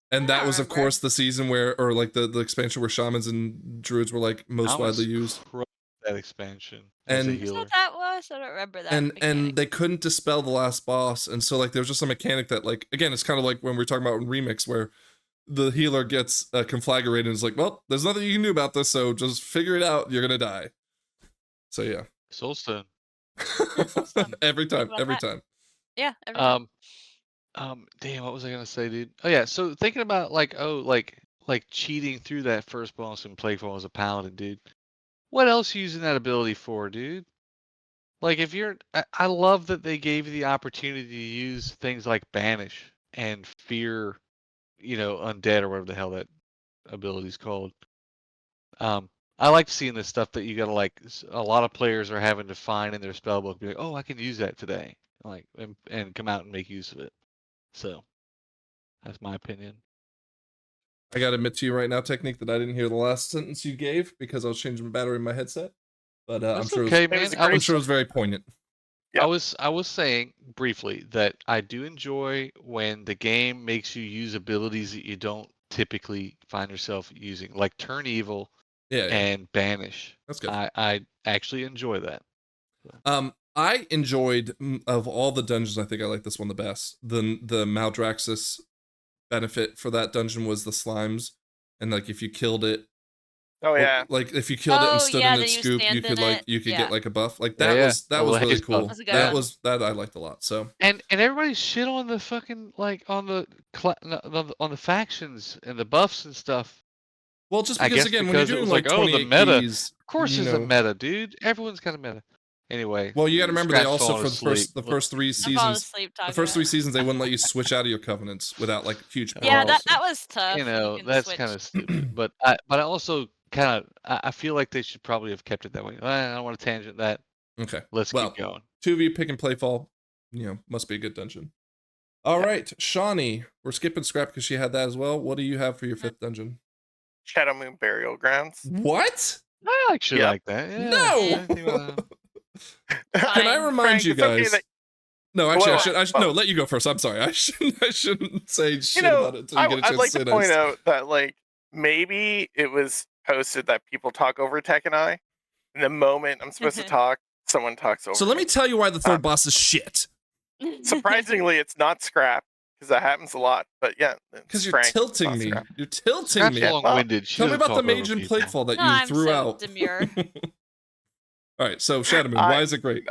And I that don't was of remember. course the season where, or like the expansion where shamans and druids were like most I was widely used. pro that expansion as a And- Is healer. that that was? I don't remember that. and mechanic. they couldn't dispel the last boss, and so like there's just a mechanic that like again it's kind of like when we're talking about in remix where the healer gets conflagrated and is like, well, there's nothing you can do about this, so just figure it out, you're gonna die. So yeah. Soulstone. Soulstone. every time about every that. time Yeah. every time. Damn, what was I gonna say, dude? Oh yeah, so thinking about like cheating through that first boss in Plaguefall as a paladin, dude. What else are you using that ability for, dude? Like if you're, I love that they gave you the opportunity to use things like banish and fear, undead or whatever the hell that ability's called. I like seeing this stuff that you gotta like. A lot of players are having to find in their spellbook, be like, oh, I can use that today, like, and come out and make use of it. So, that's my opinion. I gotta admit to you right now, Technique, that I didn't hear the last sentence you gave because I was changing the battery in my headset, but I'm That's sure okay, it was, man. I'm sure it was very poignant. Yeah. I was saying briefly that I do enjoy when the game makes you use abilities that you don't typically find yourself using, like Turn Evil Yeah, and Banish. that's good. I actually enjoy that. I enjoyed of all the dungeons. I think I like this one the best. The Maldraxxus benefit for that dungeon was the slimes, and like if you killed it, Oh yeah. like if you killed it and stood yeah, in then its you scoop, stand you could in like it. you could Yeah. get like a buff. Like Yeah, that yeah. was Oh, was the really haze buff. cool. That's a good That one. was that I liked a lot. So And everybody shit on the fucking like on the factions and the buffs and stuff. well, just I because guess again when because you're it doing was like like, oh, the 28 meta. keys, Of course, you there's a know- meta, dude. Everyone's got a meta. Anyway. Well, you got to remember they Scrat's also falling for the asleep. first three I fall seasons. asleep The talking first about three it. seasons, they wouldn't let you switch out of your covenants without like huge Yeah, problems. that was tough. You know, couldn't that's switch. kind of stupid. But I also kind of I feel like they should probably have kept it that way. I don't want to tangent that. Okay. Let's Well, keep going. two of you pick and Playfall, must be a good dungeon. All right, Shawnee, we're skipping Scrap because she had that as well. What do you have for your fifth dungeon? Shadow Moon Burial Grounds. What? I actually Yep. like that. Yeah. No! Anything about that? Can I Fine. remind Frank, you it's okay guys? that- No, actually, Well, I should no, let you go first. I'm sorry. I shouldn't say shit You know, about it until you get a chance I'd like to say to point nice. out that like maybe it was posted that people talk over Tech and I. And the moment I'm supposed to talk, someone talks over So let me me. tell you why the third boss is shit. Surprisingly, it's not Scrap, because that happens a lot. But yeah, Because you're Frank, it's tilting not me. Scrap. You're tilting Scrap's me. long-winded. She Tell me doesn't about the talk over Mage and people. Platefall that No, you I'm threw so out. demure. All right, so Shadowmoon, why is it great?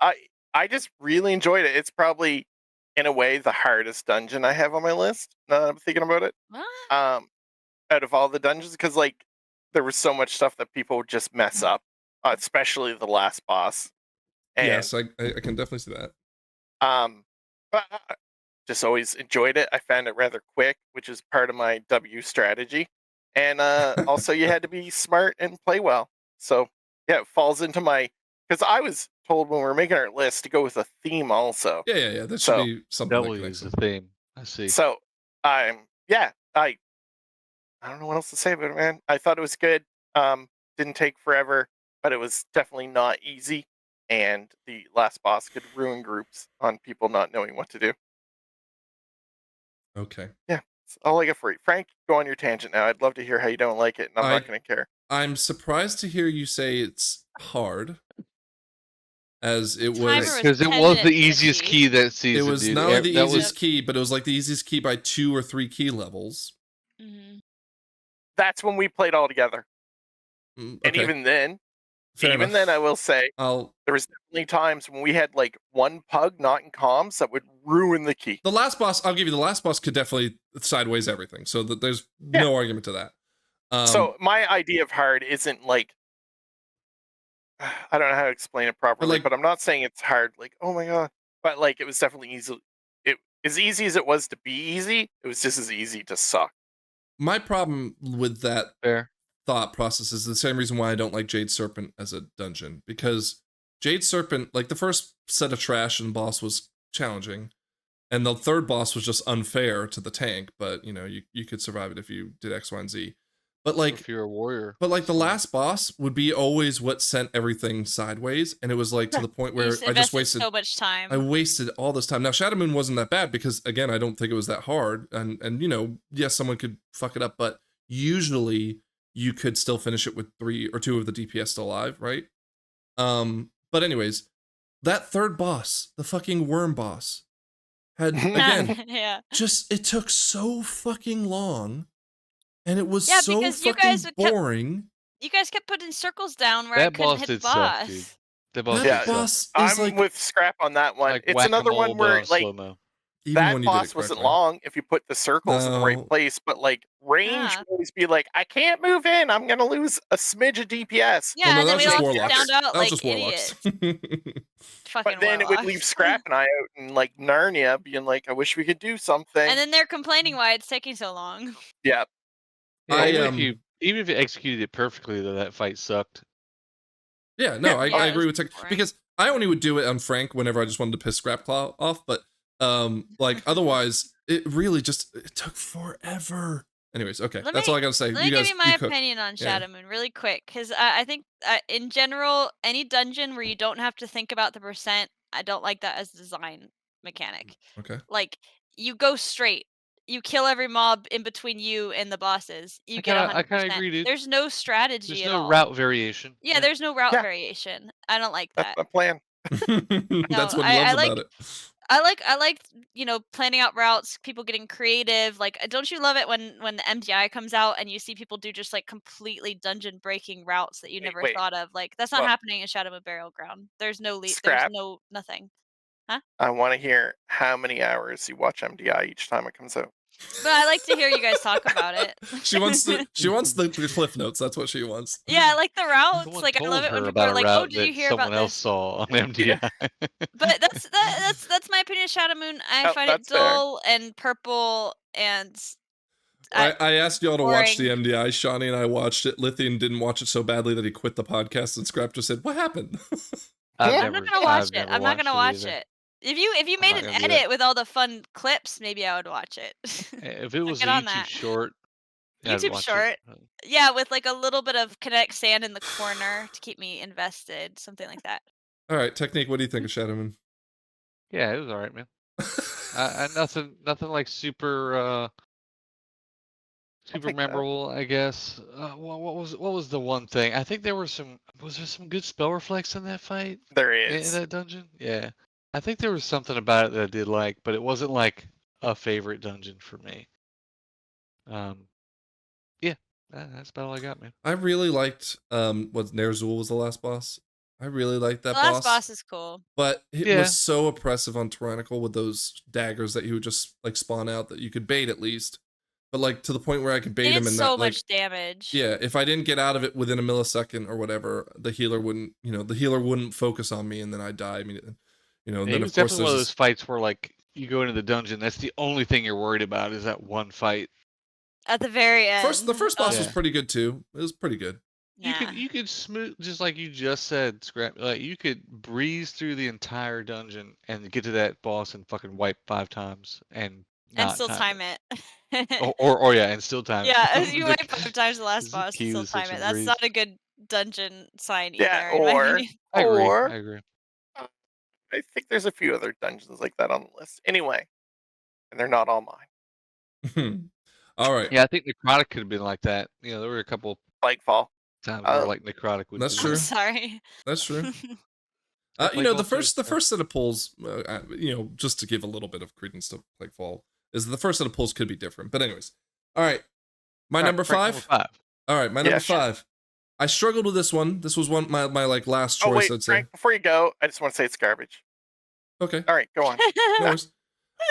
I just really enjoyed it. It's probably, in a way, the hardest dungeon I have on my list. Now that I'm thinking about it. What? Out of all the dungeons, because like there was so much stuff that people would just mess up, especially the last boss. And, Yes, I can definitely see that. but I just always enjoyed it. I found it rather quick, which is part of my W strategy. And also, you had to be smart and play well. So yeah, it falls into my, because I was told when we were making our list to go with a theme also. Yeah. That should be something that W connects is them. the theme. I see. So I don't know what else to say about it, man. I thought it was good. Didn't take forever, but it was definitely not easy. And the last boss could ruin groups on people not knowing what to do. Okay. Yeah, that's all I got for you. Frank, go on your tangent now. I'd love to hear how you don't like it, and I'm not going to care. I'm surprised to hear you say it's hard, as it Timer was. Because it 10 was the minutes easiest 50. key that It season, was dude. not only the That easiest key, but it was like the easiest key by 2 or 3 key levels. Mhm. That's when we played all together. Okay. And even then, Fair enough. I will say, there was definitely times when we had like one pug not in comms that would ruin the key. The last boss, I'll give you, the last boss could definitely sideways everything. So there's no argument to that. So my idea of hard isn't like, I don't know how to explain it properly, but I'm not saying it's hard, like, oh my god. But like, it was definitely easy. It as easy as it was to be easy, it was just as easy to suck. My problem with that thought process is the same reason why I don't like Jade Serpent as a dungeon. Because Jade Serpent, like the first set of trash and boss was challenging. And the third boss was just unfair to the tank, but you know, you could survive it if you did X, Y, and Z. But like, if you're a warrior. But like the last boss would be always what sent everything sideways, and it was like to the point where I just wasted so much time. I wasted all this time. Now Shadowmoon wasn't that bad because again, I don't think it was that hard, and you know, yes, someone could fuck it up, but usually you could still finish it with 3 or 2 of the DPS still alive, right? But anyways, that third boss, the fucking worm boss, had again, just it took so fucking long. And it was so fucking boring. You guys kept putting circles down where I couldn't hit the boss. Suck, dude. The boss I'm like, with Scrap on that one. like it's another one where like that boss wasn't long if you put the circles in the right place, but like range would always be like, I can't move in. I'm gonna lose a smidge of DPS. Yeah, well, no, and then we all sit warlocks. down out That was like just warlocks. But then it would leave Scrap and I out in like Narnia, being like, I wish we could do something. And then they're complaining why it's taking so long. Yeah. Yeah, even if you executed it perfectly, though, that fight sucked. Yeah, no, I agree with Tech because I only would do it on Frank whenever I just wanted to piss Scrapclaw off, but like otherwise it really just it took forever. Anyways, okay, that's all I gotta say. Let me give you my opinion on Shadowmoon really quick, because I think in general, any dungeon where you don't have to think about the percent, I don't like that as a design mechanic. Okay. Like you go straight. You kill every mob in between you and the bosses. You get 100%. I kind of agree, dude. There's no strategy at all. There's no route variation. Yeah, there's no route variation. I don't like that. That's my plan. That's what he loves about it. I like planning out routes, people getting creative. Like, don't you love it when the MDI comes out and you see people do just like completely dungeon breaking routes that you never thought of? Like, that's not happening in Shadow of Burial Ground. There's no lead. There's no nothing. Huh? I want to hear how many hours you watch MDI each time it comes out. But I like to hear you guys talk about it. She wants the cliff notes. That's what she wants. Yeah, I like the routes. Like, I love it when people are like, "Oh, did you hear about this?" Someone else saw on MDI. But that's my opinion of Shadowmoon. I find it dull and purple and. I asked y'all to watch the MDI. Shawnee and I watched it. Lithian didn't watch it so badly that he quit the podcast, and Scrap just said, "What happened?" I'm not gonna watch it. I'm not gonna watch it. If you made an edit with all the fun clips, maybe I would watch it. If it was a YouTube short, YouTube short, yeah, with like a little bit of kinetic sand in the corner to keep me invested, something like that. All right, Technique. What do you think of Shadowmoon? Yeah, it was all right, man. Nothing like super super take that. memorable, I guess. What was the one thing? I think there was there some good spell reflex in that fight There in is. that dungeon? Yeah. I think there was something about it that I did like, but it wasn't like a favorite dungeon for me. Yeah, that's about all I got, man. I really liked what Nerzul was the last boss. I really liked The that last boss, boss is cool. but it Yeah. was so oppressive on Tyrannical with those daggers that he would just like spawn out that you could bait at least, but like to the point where I could It bait did him and so not like much damage. yeah, if I didn't get out of it within a millisecond or whatever, the healer wouldn't focus on me and then I'd die immediately. And Yeah, then it of was course definitely one of there's those fights where like you go into the dungeon, that's the only thing you're worried about is that one fight. At the very end. the first boss was Yeah. pretty good too. It was pretty good. Nah. You could smooth, just like you just said, Scrap. Like you could breeze through the entire dungeon and get to that boss and fucking wipe 5 times and And not still time it. Or yeah, and still time it. Yeah, you The wipe 5 times the last the boss and key still was such time a it. That's breeze. not a good dungeon sign Yeah, either, in my or opinion. I agree. or I agree. I think there's a few other dungeons like that on the list. Anyway, and they're not all mine. All right. Yeah, I think Necrotic could have been like that. There were a couple Flagfall. times where like Necrotic would That's do true. I'm that. sorry. That's true. Yeah, The Plaguefall too, first yeah. set of pulls, just to give a little bit of credence to Plaguefall, is the first set of pulls could be different. But anyways, all right, my All right, number Frank, 5. All right, my Yeah, number sure. 5. I struggled with this one. This was my like last choice. Oh wait, I'd say. Frank, before you go, I just want to say it's garbage. Okay, All right, go on. no worries.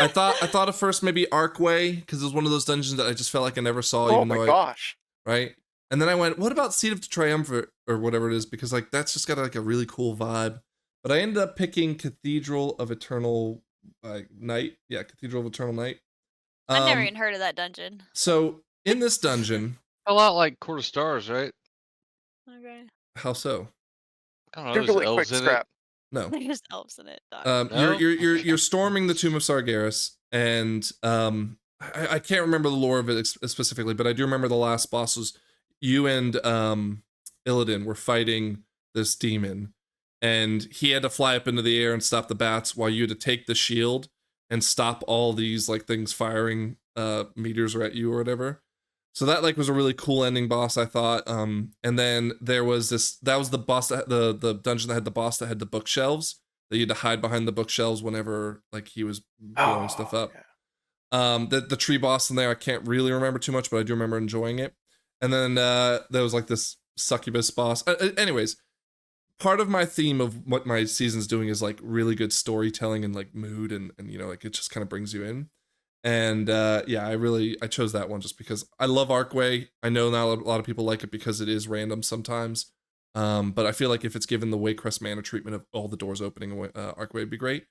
I thought at first maybe Arcway because it was one of those dungeons that I just felt like I never saw. Oh even my though gosh. right? And then I went, what about Seed of the Triumvirate or whatever it is? Because like that's just got like a really cool vibe. But I ended up picking Cathedral of Eternal Night. Yeah, Cathedral of Eternal Night. I've never even heard of that dungeon. So in this dungeon, A lot like Court of Stars, right? Okay. how so? I don't know. Google There's it quick, elves in Scrap. No. There's elves in it. Dog. No? You're storming the Tomb of Sargeras, and I can't remember the lore of it specifically, but I do remember the last boss was you and Illidan were fighting this demon, and he had to fly up into the air and stop the bats while you had to take the shield and stop all these like things firing meteors at you or whatever. So that like was a really cool ending boss, I thought. And then there was that was the boss the dungeon that had the boss that had the bookshelves that you had to hide behind the bookshelves whenever like he was blowing stuff up. Yeah. The tree boss in there I can't really remember too much, but I do remember enjoying it. And then there was like this succubus boss. Anyways, part of my theme of what my season's doing is like really good storytelling and like mood and like it just kind of brings you in. And I chose that one just because I love Arcway. I know not a lot of people like it because it is random sometimes. But I feel like if it's given the Waycrest mana treatment of all the doors opening, Arcway would be great.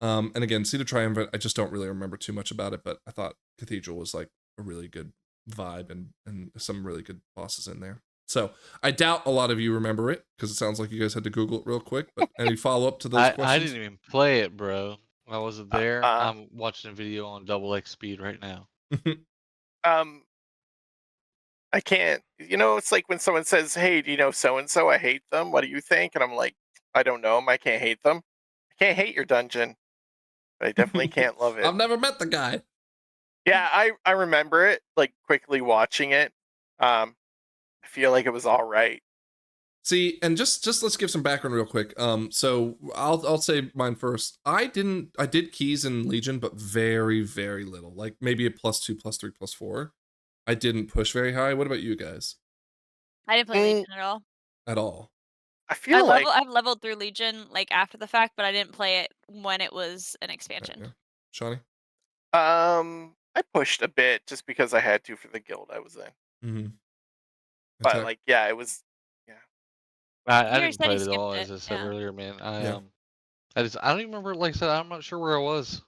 And again, Seed of Triumvirate, I just don't really remember too much about it, but I thought Cathedral was like a really good vibe and some really good bosses in there. So I doubt a lot of you remember it because it sounds like you guys had to Google it real quick. But any follow up to those questions? I didn't even play it, bro. I wasn't there. I'm watching a video on XX speed right now. I can't. It's like when someone says, "Hey, do you know so and so? I hate them. What do you think?" And I'm like, "I don't know them. I can't hate them. I can't hate your dungeon, but I definitely can't love it." I've never met the guy. Yeah, I remember it, like quickly watching it. I feel like it was all right. See, and just let's give some background real quick. So I'll say mine first. I did keys in Legion, but very, very little. Like maybe a +2, +3, +4. I didn't push very high. What about you guys? I didn't play Legion at all. At all. I feel like I've leveled through Legion like after the fact, but I didn't play it when it was an expansion. Yeah. Shawnee? I pushed a bit just because I had to for the guild I was in. Mm-hmm. But like, yeah, it was. I You didn't said play he it at all, skipped as I it, said yeah. earlier, man. Yeah. I don't even remember. Like I said, I'm not sure where I was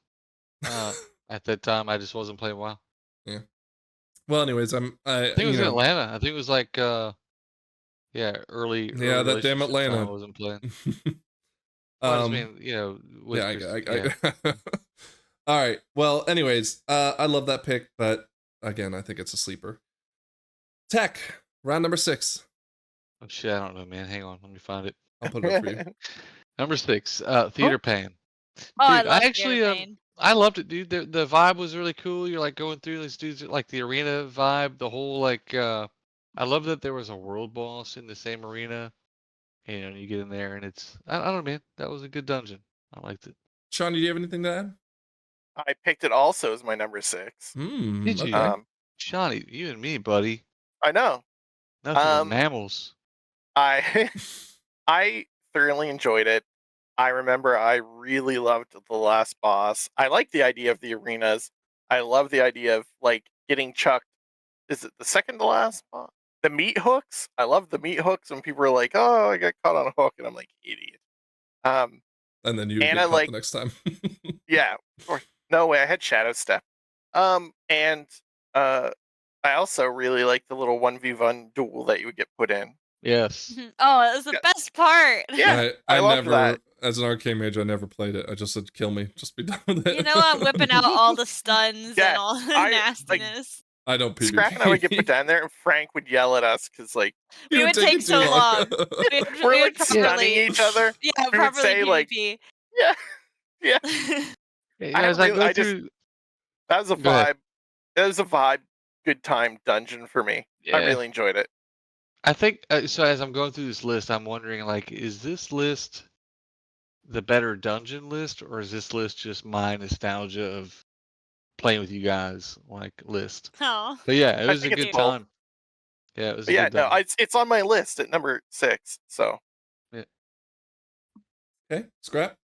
at that time. I just wasn't playing WoW. Yeah. Well, anyways, I think it was in Atlanta. I think it was like early. Yeah, that damn relationship time Atlanta. I wasn't playing. I just mean, with All right. Well, anyways, I love that pick, but again, I think it's a sleeper. Tech, round number 6. Oh shit, I don't know, man. Hang on, let me find it. I'll put it up for you. Number 6, Theater Pain. Oh, I Dude, love I actually Theater Pain. I loved it, dude. The vibe was really cool. You're like going through these dudes, like the arena vibe, the whole like. I love that there was a world boss in the same arena. And you get in there, and I don't know, man. That was a good dungeon. I liked it. Sean, do you have anything to add? I picked it also as my number 6. Did you? Okay. Shawnee, you and me, buddy. I know. Nothing but Um, mammals. I I thoroughly enjoyed it. I remember I really loved the last boss. I like the idea of the arenas. I love the idea of like getting chucked. Is it the second to last boss? The meat hooks. I love the meat hooks when people are like, "Oh, I got caught on a hook," and I'm like, "Idiot." Um, And then you and get I caught like, the next time. yeah, of course. No way, I had Shadow Step. And uh, I also really like the little 1v1 duel that you would get put in. Yes. Oh, that was the Yeah. best part. Yeah, I I loved never, that. as an arcade mage, I never played it. I just said, kill me. Just be done with it. You know, I'm whipping out all the stuns Yeah, and all the I, like, nastiness. I don't PvP. Scrap and I would get put down there, and Frank would yell at us because, like, We would take so long. We we're would like stunning each other. Yeah, We would properly say like, PvP. yeah, yeah. Yeah, I as I really- go I just- through, That was a Go ahead. vibe. That was a vibe. Good time dungeon for me. I Yeah. really enjoyed it. I think so. As I'm going through this list, I'm wondering, like, is this list the better dungeon list, or is this list just my nostalgia of playing with you guys, like list? Oh. But yeah, it I was a think it's good both. time. Yeah, it was. But A yeah, good no, dungeon. it's on my list at number 6. So Okay, Scrap.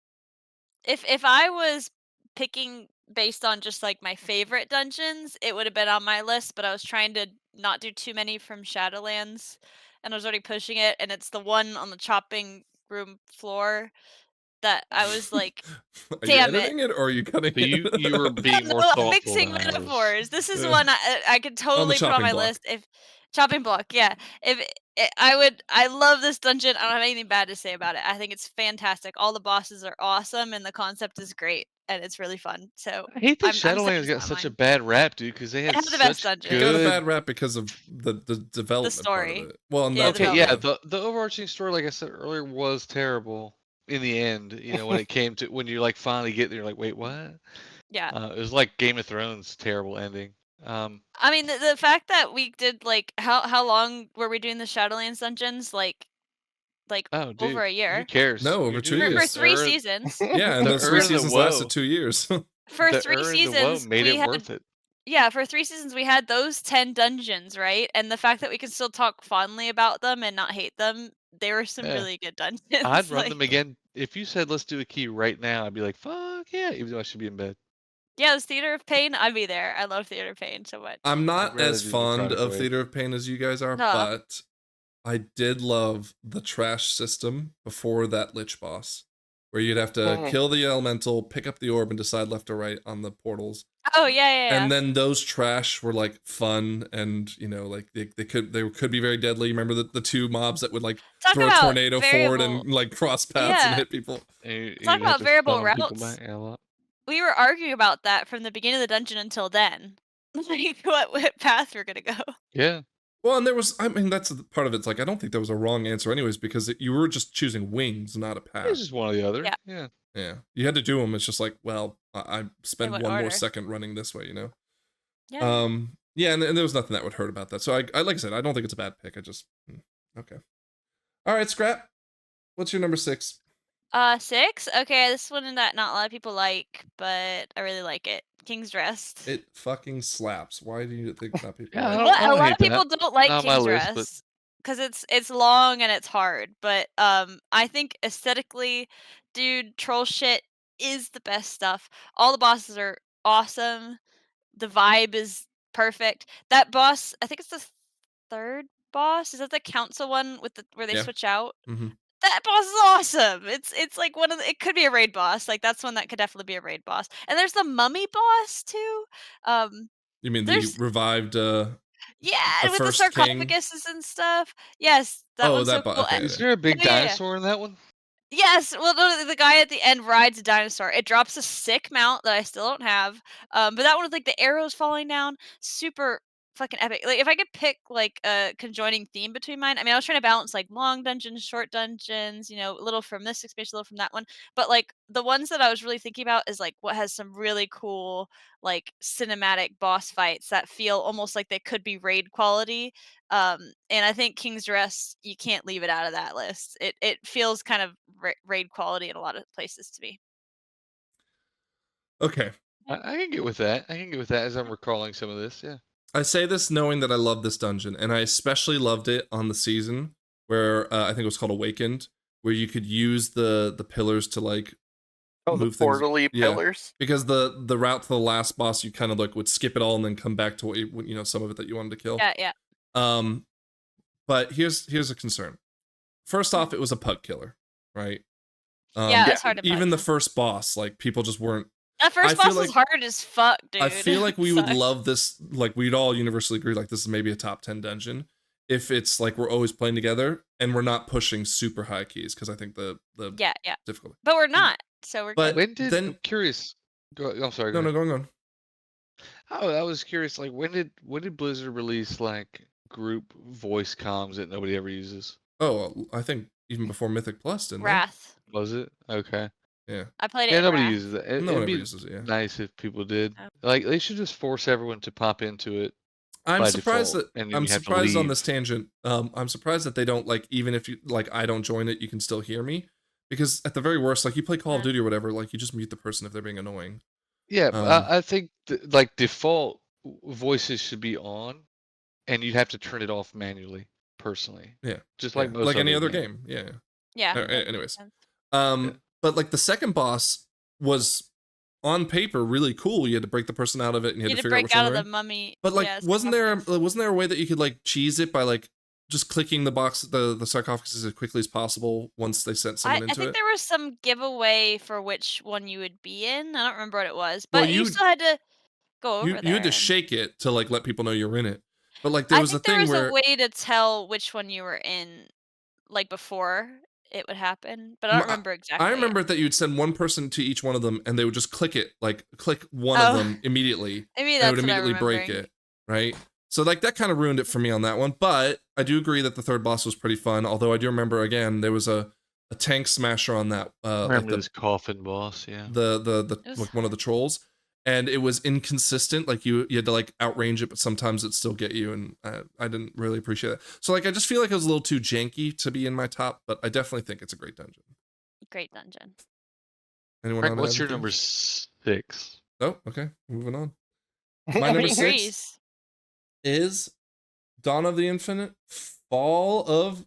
If I was picking based on just like my favorite dungeons, it would have been on my list, but I was trying to not do too many from Shadowlands, and I was already pushing it, and it's the one on the chopping room floor that I was like, Are damn you it. editing it, or are you cutting So it? you were being more No, I'm thoughtful mixing than I was. metaphors. This is Yeah. one I could totally put on chopping my block. list. If chopping block, yeah. If I love this dungeon. I don't have anything bad to say about it. I think it's fantastic. All the bosses are awesome, and the concept is great, and it's really fun. So I hate that I'm saying Shadowlands it's got not such a mine. bad rap, dude, because they had has the best such dungeon. It got a good. bad rap because of the development part story. of it. Well, and Yeah, that's the Okay, what- yeah, the overarching story, like I said earlier, was terrible in the end. You know, when it came to when you like finally get there, you're like, wait, what? Yeah. It was like Game of Thrones, terrible ending. I mean, the fact that we did like how long were we doing the Shadowlands dungeons? Like Oh, dude, over a who year. cares? No, You're over 2 doing For years. 3 Ur- seasons. Yeah, and The those 3 Ur and the seasons lasted Woe. 2 years. For The 3 Ur and the Woe seasons, made we it had worth it. yeah, for 3 seasons we had those 10 dungeons, right? And the fact that we could still talk fondly about them and not hate them, they were some Yeah. really good dungeons. I'd run like, them again. If you said let's do a key right now, I'd be like, fuck yeah, even though I should be in bed. yeah, this Theater of Pain, I'd be there. I love Theater of Pain so much. I'm I'd not rather as do the fond Necrotic of Wave. Theater of Pain as you guys are, No. but I did love the trash system before that Lich boss, where you'd have to Mhm. kill the elemental, pick up the orb, and decide left or right on the portals. Oh, yeah. And then those trash were like fun, and you know, like they could be very deadly. Remember the 2 mobs that would like Talk throw a about tornado forward variable- and like cross paths and Yeah. hit people. And you Talk have about to variable funnel people routes. back a lot. We were arguing about that from the beginning of the dungeon until then. Like what path we're gonna go. Yeah. Well, and there was, I mean, that's the part of it. It's like, I don't think there was a wrong answer anyways, because you were just choosing wings, not a It's path. just one or the other. Yeah. Yeah. You had to do them. It's just like, well, I spend what one more order? second running this way, you know? Yeah. Yeah, and there was nothing that would hurt about that. So I like I said, I don't think it's a bad pick. I just, okay. All right, Scrap. What's your number 6? 6? Okay, this is one that not a lot of people like, but I really like it. King's Rest. It fucking slaps. Why do you think not people Yeah, like I it? don't- A lot hate of people that. don't like Not on my King's list, but- Rest because it's long and it's hard. But I think aesthetically, dude, troll shit is the best stuff. All the bosses are awesome. The vibe is perfect. That boss, I think it's the 3rd boss. Is that the council one with the where they Yeah. switch out? Mm-hmm. That boss is awesome. It's like one of the, it could be a raid boss. Like that's one that could definitely be a raid boss. And there's the mummy boss too. You mean the There's- revived? Yeah, The with the first king? sarcophaguses and stuff. Yes, that Oh, one's that so bo- cool. okay, And- Is there a big Yeah. dinosaur in that one? Yes, well, no, the guy at the end rides a dinosaur. It drops a sick mount that I still don't have. But that one with like the arrows falling down, super fucking epic. Like if I could pick like a conjoining theme between mine, I mean, I was trying to balance like long dungeons, short dungeons, you know, a little from this expansion, a little from that one. But like the ones that I was really thinking about is like what has some really cool like cinematic boss fights that feel almost like they could be raid quality. And I think King's Rest, you can't leave it out of that list. It feels kind of raid quality in a lot of places to me. Okay. I can get with that. I can get with that as I'm recalling some of this. Yeah. I say this knowing that I love this dungeon, and I especially loved it on the season where I think it was called Awakened, where you could use the pillars to like Oh, the move things. portally Yeah, pillars. because the route to the last boss, you kind of like would skip it all and then come back to what you know, some of it that you wanted to kill. Yeah. But here's a concern. First off, it was a pug killer, right? Yeah, it's hard to even the pug. first boss, like people just weren't. That I first feel boss like- is hard as fuck, dude. I feel like we would Sucks. love this. Like we'd all universally agree, like this is maybe a top 10 dungeon if it's like we're always playing together and we're not pushing super high keys, because I think the Yeah. difficulty. But we're not, so we're But good. When did then- I'm curious? I'm sorry. No, go no, ahead. going on. Oh, I was curious. Like, when did Blizzard release like group voice comms that nobody ever uses? Oh, I think even before Mythic Plus, didn't Wrath. Was it okay? they? Yeah. I played it. Yeah, in nobody Wrath. uses it. No one It'd ever be uses it, yeah. nice if people did. Oh. Like, they should just force everyone to pop into it. I'm by surprised default, and that then I'm you have to surprised on leave. this tangent. I'm surprised that they don't, like, even if you like I don't join it, you can still hear me, because at the very worst, like you play Call of Yeah. Duty or whatever, like you just mute the person if they're being annoying. Yeah, Um, I think like default voices should be on, and you'd have to turn it off manually. Personally, Yeah, just yeah, like most like any other games. game. Yeah. Yeah. A- that makes anyways. sense. Yeah. But like the second boss was on paper really cool. You had to break the person out of it, and you You had had to to figure out break which one out of they're the in. mummy. But like, yeah, wasn't there sarcophagus. a way that you could like cheese it by like just clicking the box, the sarcophagus as quickly as possible once they sent someone I into think it? there was some giveaway for which one you would be in. I don't remember what it was, Well, but you still had to go over there. You had to and- shake it to like let people know you're in it. But like there I was a think there thing was where a way to tell which one you were in, like before it would happen, but I don't remember exactly. I remember that you'd send one person to each one of them, and they would just click it, like click one Oh. of them immediately, Maybe and it that's would what I'm immediately break remembering. it, right? So like that kind of ruined it for me on that one. But I do agree that the third boss was pretty fun. Although I do remember again there was a tank smasher on that, I like remember this coffin boss. Yeah. the It was like one of the trolls, and it was inconsistent. Like you had to like outrange it, but sometimes it'd still get you, and I didn't really appreciate that. So like I just feel like it was a little too janky to be in my top, but I definitely think it's a great dungeon. Great dungeon. Anyone Frank, want to what's add your anything? number 6? Oh, okay, moving on. My number 6 Threes. is Dawn of the Infinite, Fall of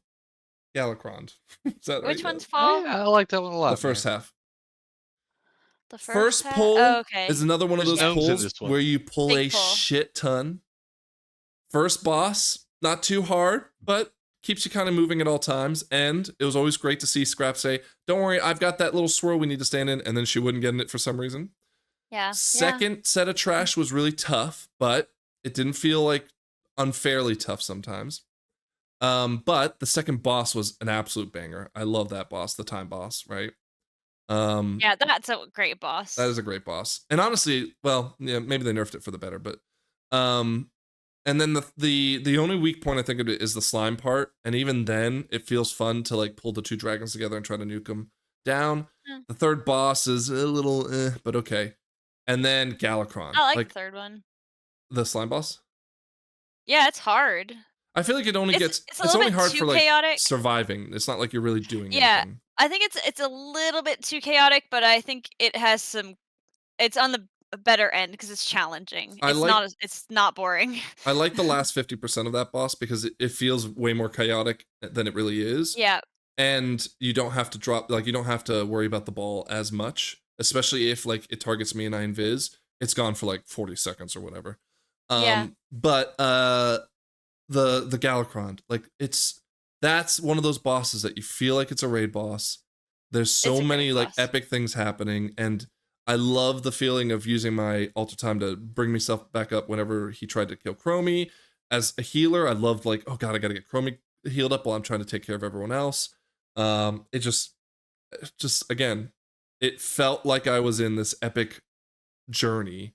Galakrond. Is that right? Which one's fall? I like that one a lot. The first man. half. The First half? pull Oh, okay. is another one of There's those gnomes in pulls this one. where you pull Big a pull. shit ton. First boss, not too hard, but keeps you kind of moving at all times. And it was always great to see Scrap say, "Don't worry, I've got that little swirl we need to stand in," and then she wouldn't get in it for some reason. Yeah. Second set of trash was really tough, but it didn't feel like unfairly tough sometimes. But the second boss was an absolute banger. I love that boss, the time boss, right? Yeah, that's a great boss. That is a great boss. And honestly, well, yeah, maybe they nerfed it for the better, but and then the only weak point I think of it is the slime part, and even then it feels fun to like pull the two dragons together and try to nuke them down. Yeah. The third boss is a little but okay. And then Galakrond, I like the third one. the slime boss. Yeah, it's hard. I feel like it only It's gets a it's little only bit hard too for like chaotic. surviving. It's not like you're really doing Yeah. anything. I think it's a little bit too chaotic, but I think it has some. It's on the better end because it's challenging. I It's like- not. It's not boring. I like the last 50% of that boss because it feels way more chaotic than it really is. Yeah. And you don't have to drop, like, you don't have to worry about the ball as much, especially if like it targets me and I invis. It's gone for like 40 seconds or whatever. Yeah. But the Galakrond, like that's one of those bosses that you feel like it's a raid boss. There's so It's a great many like boss. epic things happening, and I love the feeling of using my altar time to bring myself back up whenever he tried to kill Chromie. As a healer, I loved like, oh god, I gotta get Chromie healed up while I'm trying to take care of everyone else. It just again, it felt like I was in this epic journey.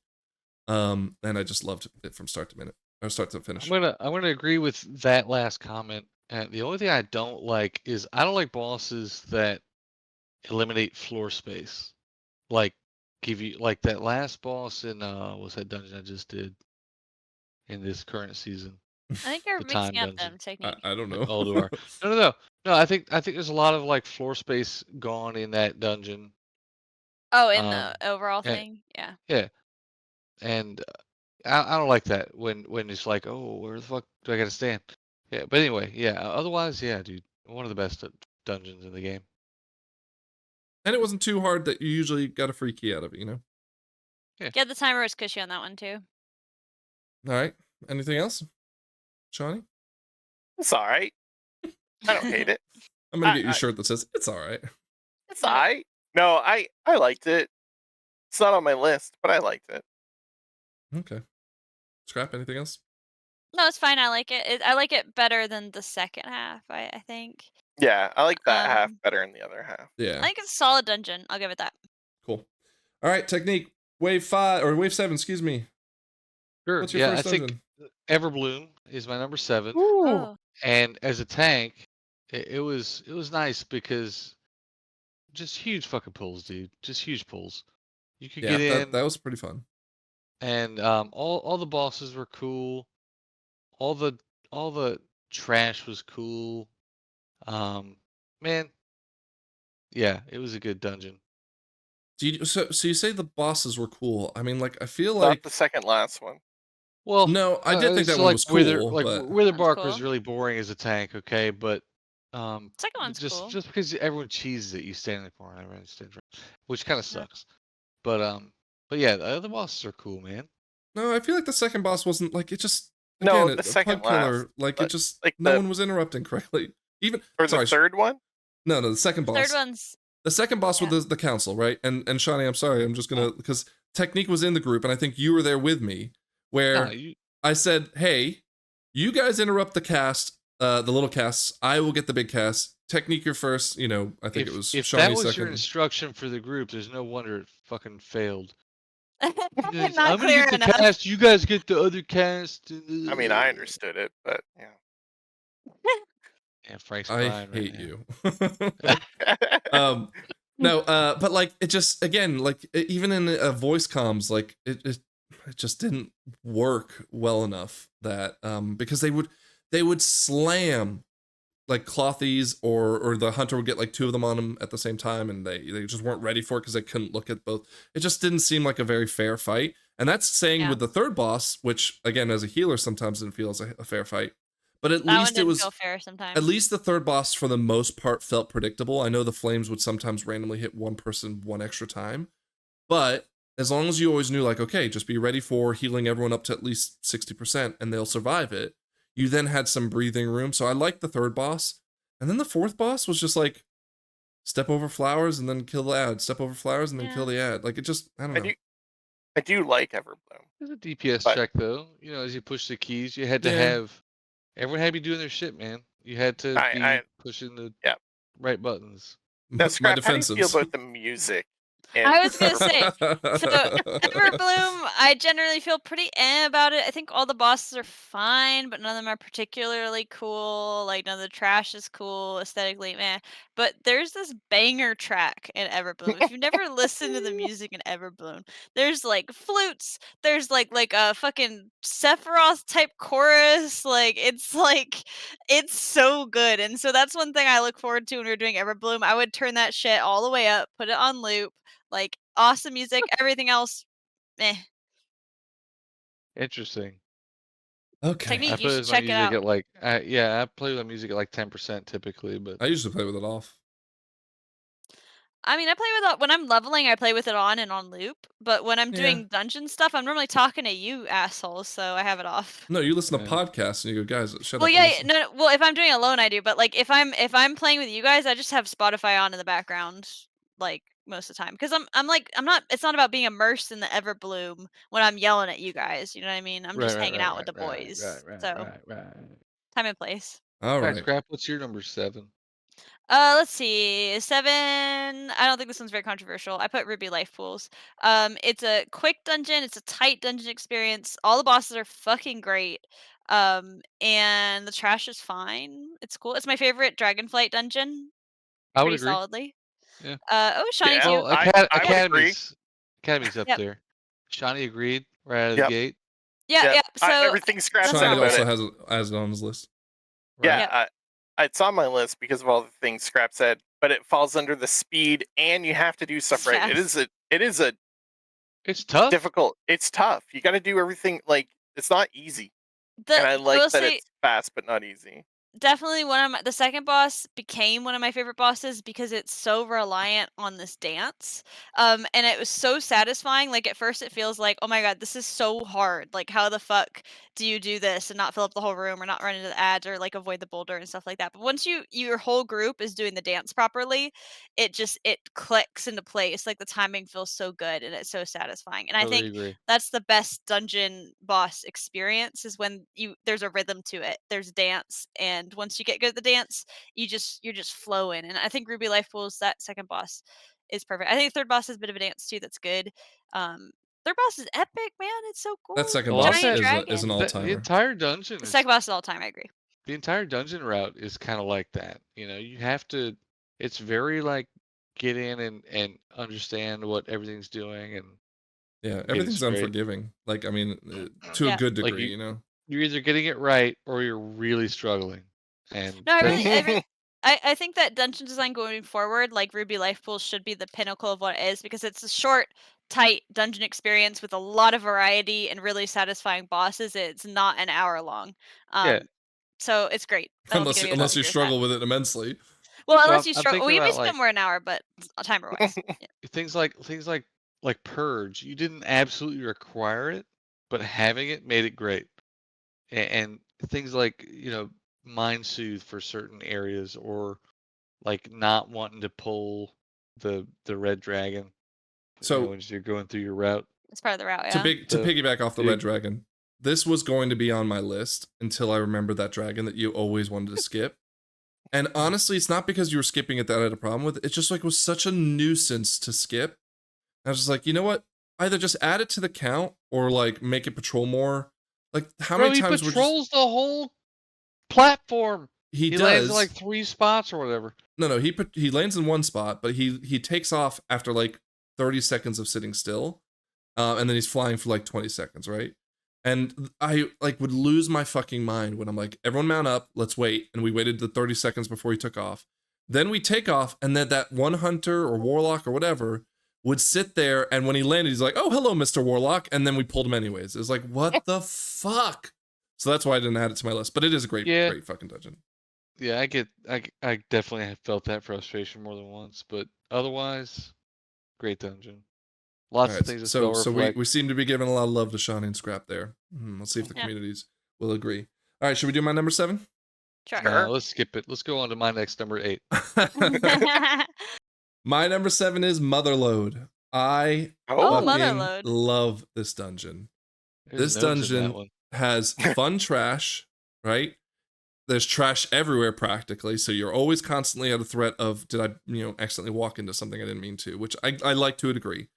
And I just loved it from start to minute. or start to finish. I'm gonna agree with that last comment. And the only thing I don't like is I don't like bosses that eliminate floor space. Like give you like that last boss in what's that dungeon I just did in this current season? I think you're The mixing time up dungeon. them technique. I don't know. Alduar. No. I think there's a lot of like floor space gone in that dungeon. Oh, in the overall and thing, yeah. yeah, and I don't like that when it's like, oh, where the fuck do I gotta stand? Yeah, but anyway, yeah. Otherwise, yeah, dude, one of the best dungeons in the game. And it wasn't too hard that you usually got a free key out of it, Yeah, the timer was cushy on that one too. All right. Anything else, Shawnee? It's all right. I don't hate it. I'm gonna get you a shirt that says "It's all right." It's all right. No, I liked it. It's not on my list, but I liked it. Okay. Scrap. Anything else? No, it's fine. I like it. I like it better than the second half. I think. Yeah, I like that half Um, better than the other half. Yeah. I think it's a solid dungeon. I'll give it that. Cool. All right. Technique. Wave 5 or wave 7. Excuse me. Sure. What's your Yeah, I first dungeon? think Everbloom is my number 7. Ooh. Oh, And as a tank, it was nice because just huge fucking pulls, dude. Just huge pulls. You could Yeah, get in, that was pretty fun. and all the bosses were cool. All the trash was cool. Man, yeah, it was a good dungeon. So you say the bosses were cool. I mean, like, I feel Not like the second last one. Well, no, I did think that so one like was cool, like but Witherbark That's was cool. really boring as a tank, okay, but second one's just cool. just because everyone cheeses it, you stand in the corner, everyone stands right, which kind of Yeah. sucks. But yeah, the other bosses are cool, man. no, I feel like the second boss wasn't like it just No, again the a second pug killer. last. Like it just Like no the one was interrupting correctly. Even or the sorry, third one. no, the second The boss. third one's The second boss yeah. with the council, right? And Shawnee, I'm sorry, I'm just gonna because Technique was in the group, and I think you were there with me, where Nah, you I said, "Hey, you guys interrupt the cast, the little casts. I will get the big cast. Technique, you're first. You know, I think it was if that Shawnee was your second. instruction for the group, there's no wonder it fucking failed. Not I'm gonna clear get the enough. cast, you guys get the other cast. I mean, I understood it, but yeah. Yeah, Frank's I crying right hate now. you." No, but like it just again, like even in voice comms, like it just didn't work well enough that because they would slam like clothies or the hunter would get like two of them on him at the same time and they just weren't ready for it because they couldn't look at both. It just didn't seem like a very fair fight, and that's saying Yeah. with the third boss, which again as a healer sometimes didn't feel as a fair fight, but at That one least it didn't was feel fair sometimes. at least the third boss for the most part felt predictable. I know the flames would sometimes randomly hit one person one extra time, but as long as you always knew like okay, just be ready for healing everyone up to at least 60% and they'll survive it, you then had some breathing room. So I liked the third boss. And then the fourth boss was just like step over flowers and then kill the ad, step over flowers and then kill the ad. Like it just I don't know. I do like Everbloom. It's a DPS But- check though. You know, as you push the keys, you had to Yeah. have everyone had to be doing their shit, man. You had to I- be pushing the Yeah. right buttons. Now, My Scrap, how do you feel defensives. about the music? I was gonna say, Everbloom, I generally feel pretty about it. I think all the bosses are fine, but none of them are particularly cool. Like none of the trash is cool aesthetically, meh. But there's this banger track in Everbloom. If you've never listened to the music in Everbloom, there's like flutes, there's like a fucking Sephiroth type chorus. It's so good. And so that's one thing I look forward to when we're doing Everbloom. I would turn that shit all the way up, put it on loop. Like awesome music, everything else, eh. Interesting. Okay. Technique. I You play should with my check it music out. at like I play with my music at like 10% typically, but I usually play with it off. I mean, I play with it when I'm leveling. I play with it on and on loop. But when I'm Yeah. doing dungeon stuff, I'm normally talking to you assholes, so I have it off. No, you listen to Yeah. podcasts and you go, guys, shut Well, up. yeah, and listen." no. Well, if I'm doing it alone, I do. But like, if I'm playing with you guys, I just have Spotify on in the background, like most of the time, because I'm not. It's not about being immersed in the Everbloom when I'm yelling at you guys. You know what I mean? I'm just hanging out with the boys. So right. time and place. All All right, right. Scrap, what's your number 7? Let's see. 7. I don't think this one's very controversial. I put Ruby Life Pools. It's a quick dungeon. It's a tight dungeon experience. All the bosses are fucking great. And the trash is fine. It's cool. It's my favorite Dragonflight dungeon, I would pretty agree. solidly. Yeah. Oh, Shawnee Yeah. too. Well, I would agree. Academy's up Yep. there. Shawnee agreed right out of Yep. the gate. Yeah, Yep. yeah. So everything Scrap that's said Shawnee wrong. about also it. has it on his list. Yeah, Yep. it's on my list because of all the things Scrap said, but it falls under the speed, and you have to do stuff right. It is a It's tough. difficult. It's tough. You got to do everything. Like, it's not easy, and I I like will that say, it's fast but not easy. definitely the second boss became one of my favorite bosses because it's so reliant on this dance. And it was so satisfying. Like at first it feels like, oh my god, this is so hard. Like how the fuck do you do this and not fill up the whole room or not run into the ads or like avoid the boulder and stuff like that. But once your whole group is doing the dance properly, it clicks into place. Like the timing feels so good and it's so satisfying. And I Totally think agree. that's the best dungeon boss experience is when there's a rhythm to it. There's dance, and once you get good at the dance, you're just flowing. And I think Ruby Life Pools, that second boss, is perfect. I think the third boss is a bit of a dance too. That's good. Third boss is epic, man. It's so cool. That second Well, boss Giant is dragon. an all The timer. entire dungeon The is second boss is all time. I agree. the entire dungeon route is kind of like that. You know, you have to. It's very like get in and understand what everything's doing and Yeah, get it everything's straight. unforgiving. Like I mean, to a Yeah. good Like degree, you know. You're either getting it right or you're really struggling. And No, that's I think that dungeon design going forward, like Ruby Life Pools, should be the pinnacle of what it is because it's a short, tight dungeon experience with a lot of variety and really satisfying bosses. It's not an hour long. yeah. So it's great. I don't think anyone Unless you would disagree with that. struggle with it immensely. Well, So unless you I'm struggle. thinking We about spent like more an hour, but timer wise. Yeah. things like Purge. You didn't absolutely require it, but having it made it great. And things like Mind Soothe for certain areas, or like not wanting to pull the red dragon. So when you're going through your route. It's part of the route, to yeah. to piggyback off the Dude. red dragon, this was going to be on my list until I remembered that dragon that you always wanted to skip. And honestly, it's not because you were skipping it that I had a problem with it. It's just like it was such a nuisance to skip. I was just like, you know what? Either just add it to the count or like make it patrol more. Like how Bro, many he times were patrols the whole platform. he lands does in like 3 spots or whatever. No, he lands in one spot, but he takes off after like 30 seconds of sitting still, and then he's flying for like 20 seconds, right? And I like would lose my fucking mind when I'm like, everyone mount up, let's wait, and we waited the 30 seconds before he took off. Then we take off, and then that one hunter or warlock or whatever would sit there, and when he landed, he's like, "Oh, hello, Mr. Warlock," and then we pulled him anyways. It's like, what the fuck? So that's why I didn't add it to my list, but it is a great fucking dungeon. Yeah, I definitely have felt that frustration more than once, but otherwise, great dungeon. Lots of things to so reflect. we seem to be giving a lot of love to Shawnee and Scrap there. Let's see if the communities will agree. All right, should we do my number 7? Sure. Let's skip it. Let's go on to my next number 8. My number 7 is Motherlode. I Motherlode. love this dungeon. There's This notes in that dungeon one. has fun trash, right? There's trash everywhere practically, so you're always constantly at a threat of, did I, accidentally walk into something I didn't mean to, which I like to a degree.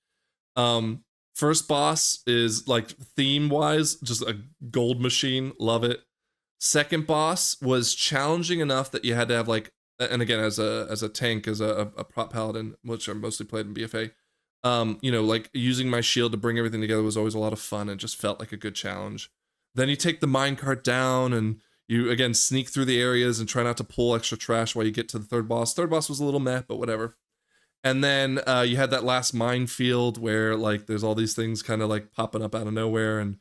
First boss is like theme-wise, just a gold machine, love it. Second boss was challenging enough that you had to have like, and again, as a tank, as a prop paladin, which I mostly played in BFA, like using my shield to bring everything together was always a lot of fun and just felt like a good challenge. Then you take the minecart down and you again sneak through the areas and try not to pull extra trash while you get to the third boss. Third boss was a little meh, but whatever. And then you had that last minefield where like there's all these things kind of like popping up out of nowhere, and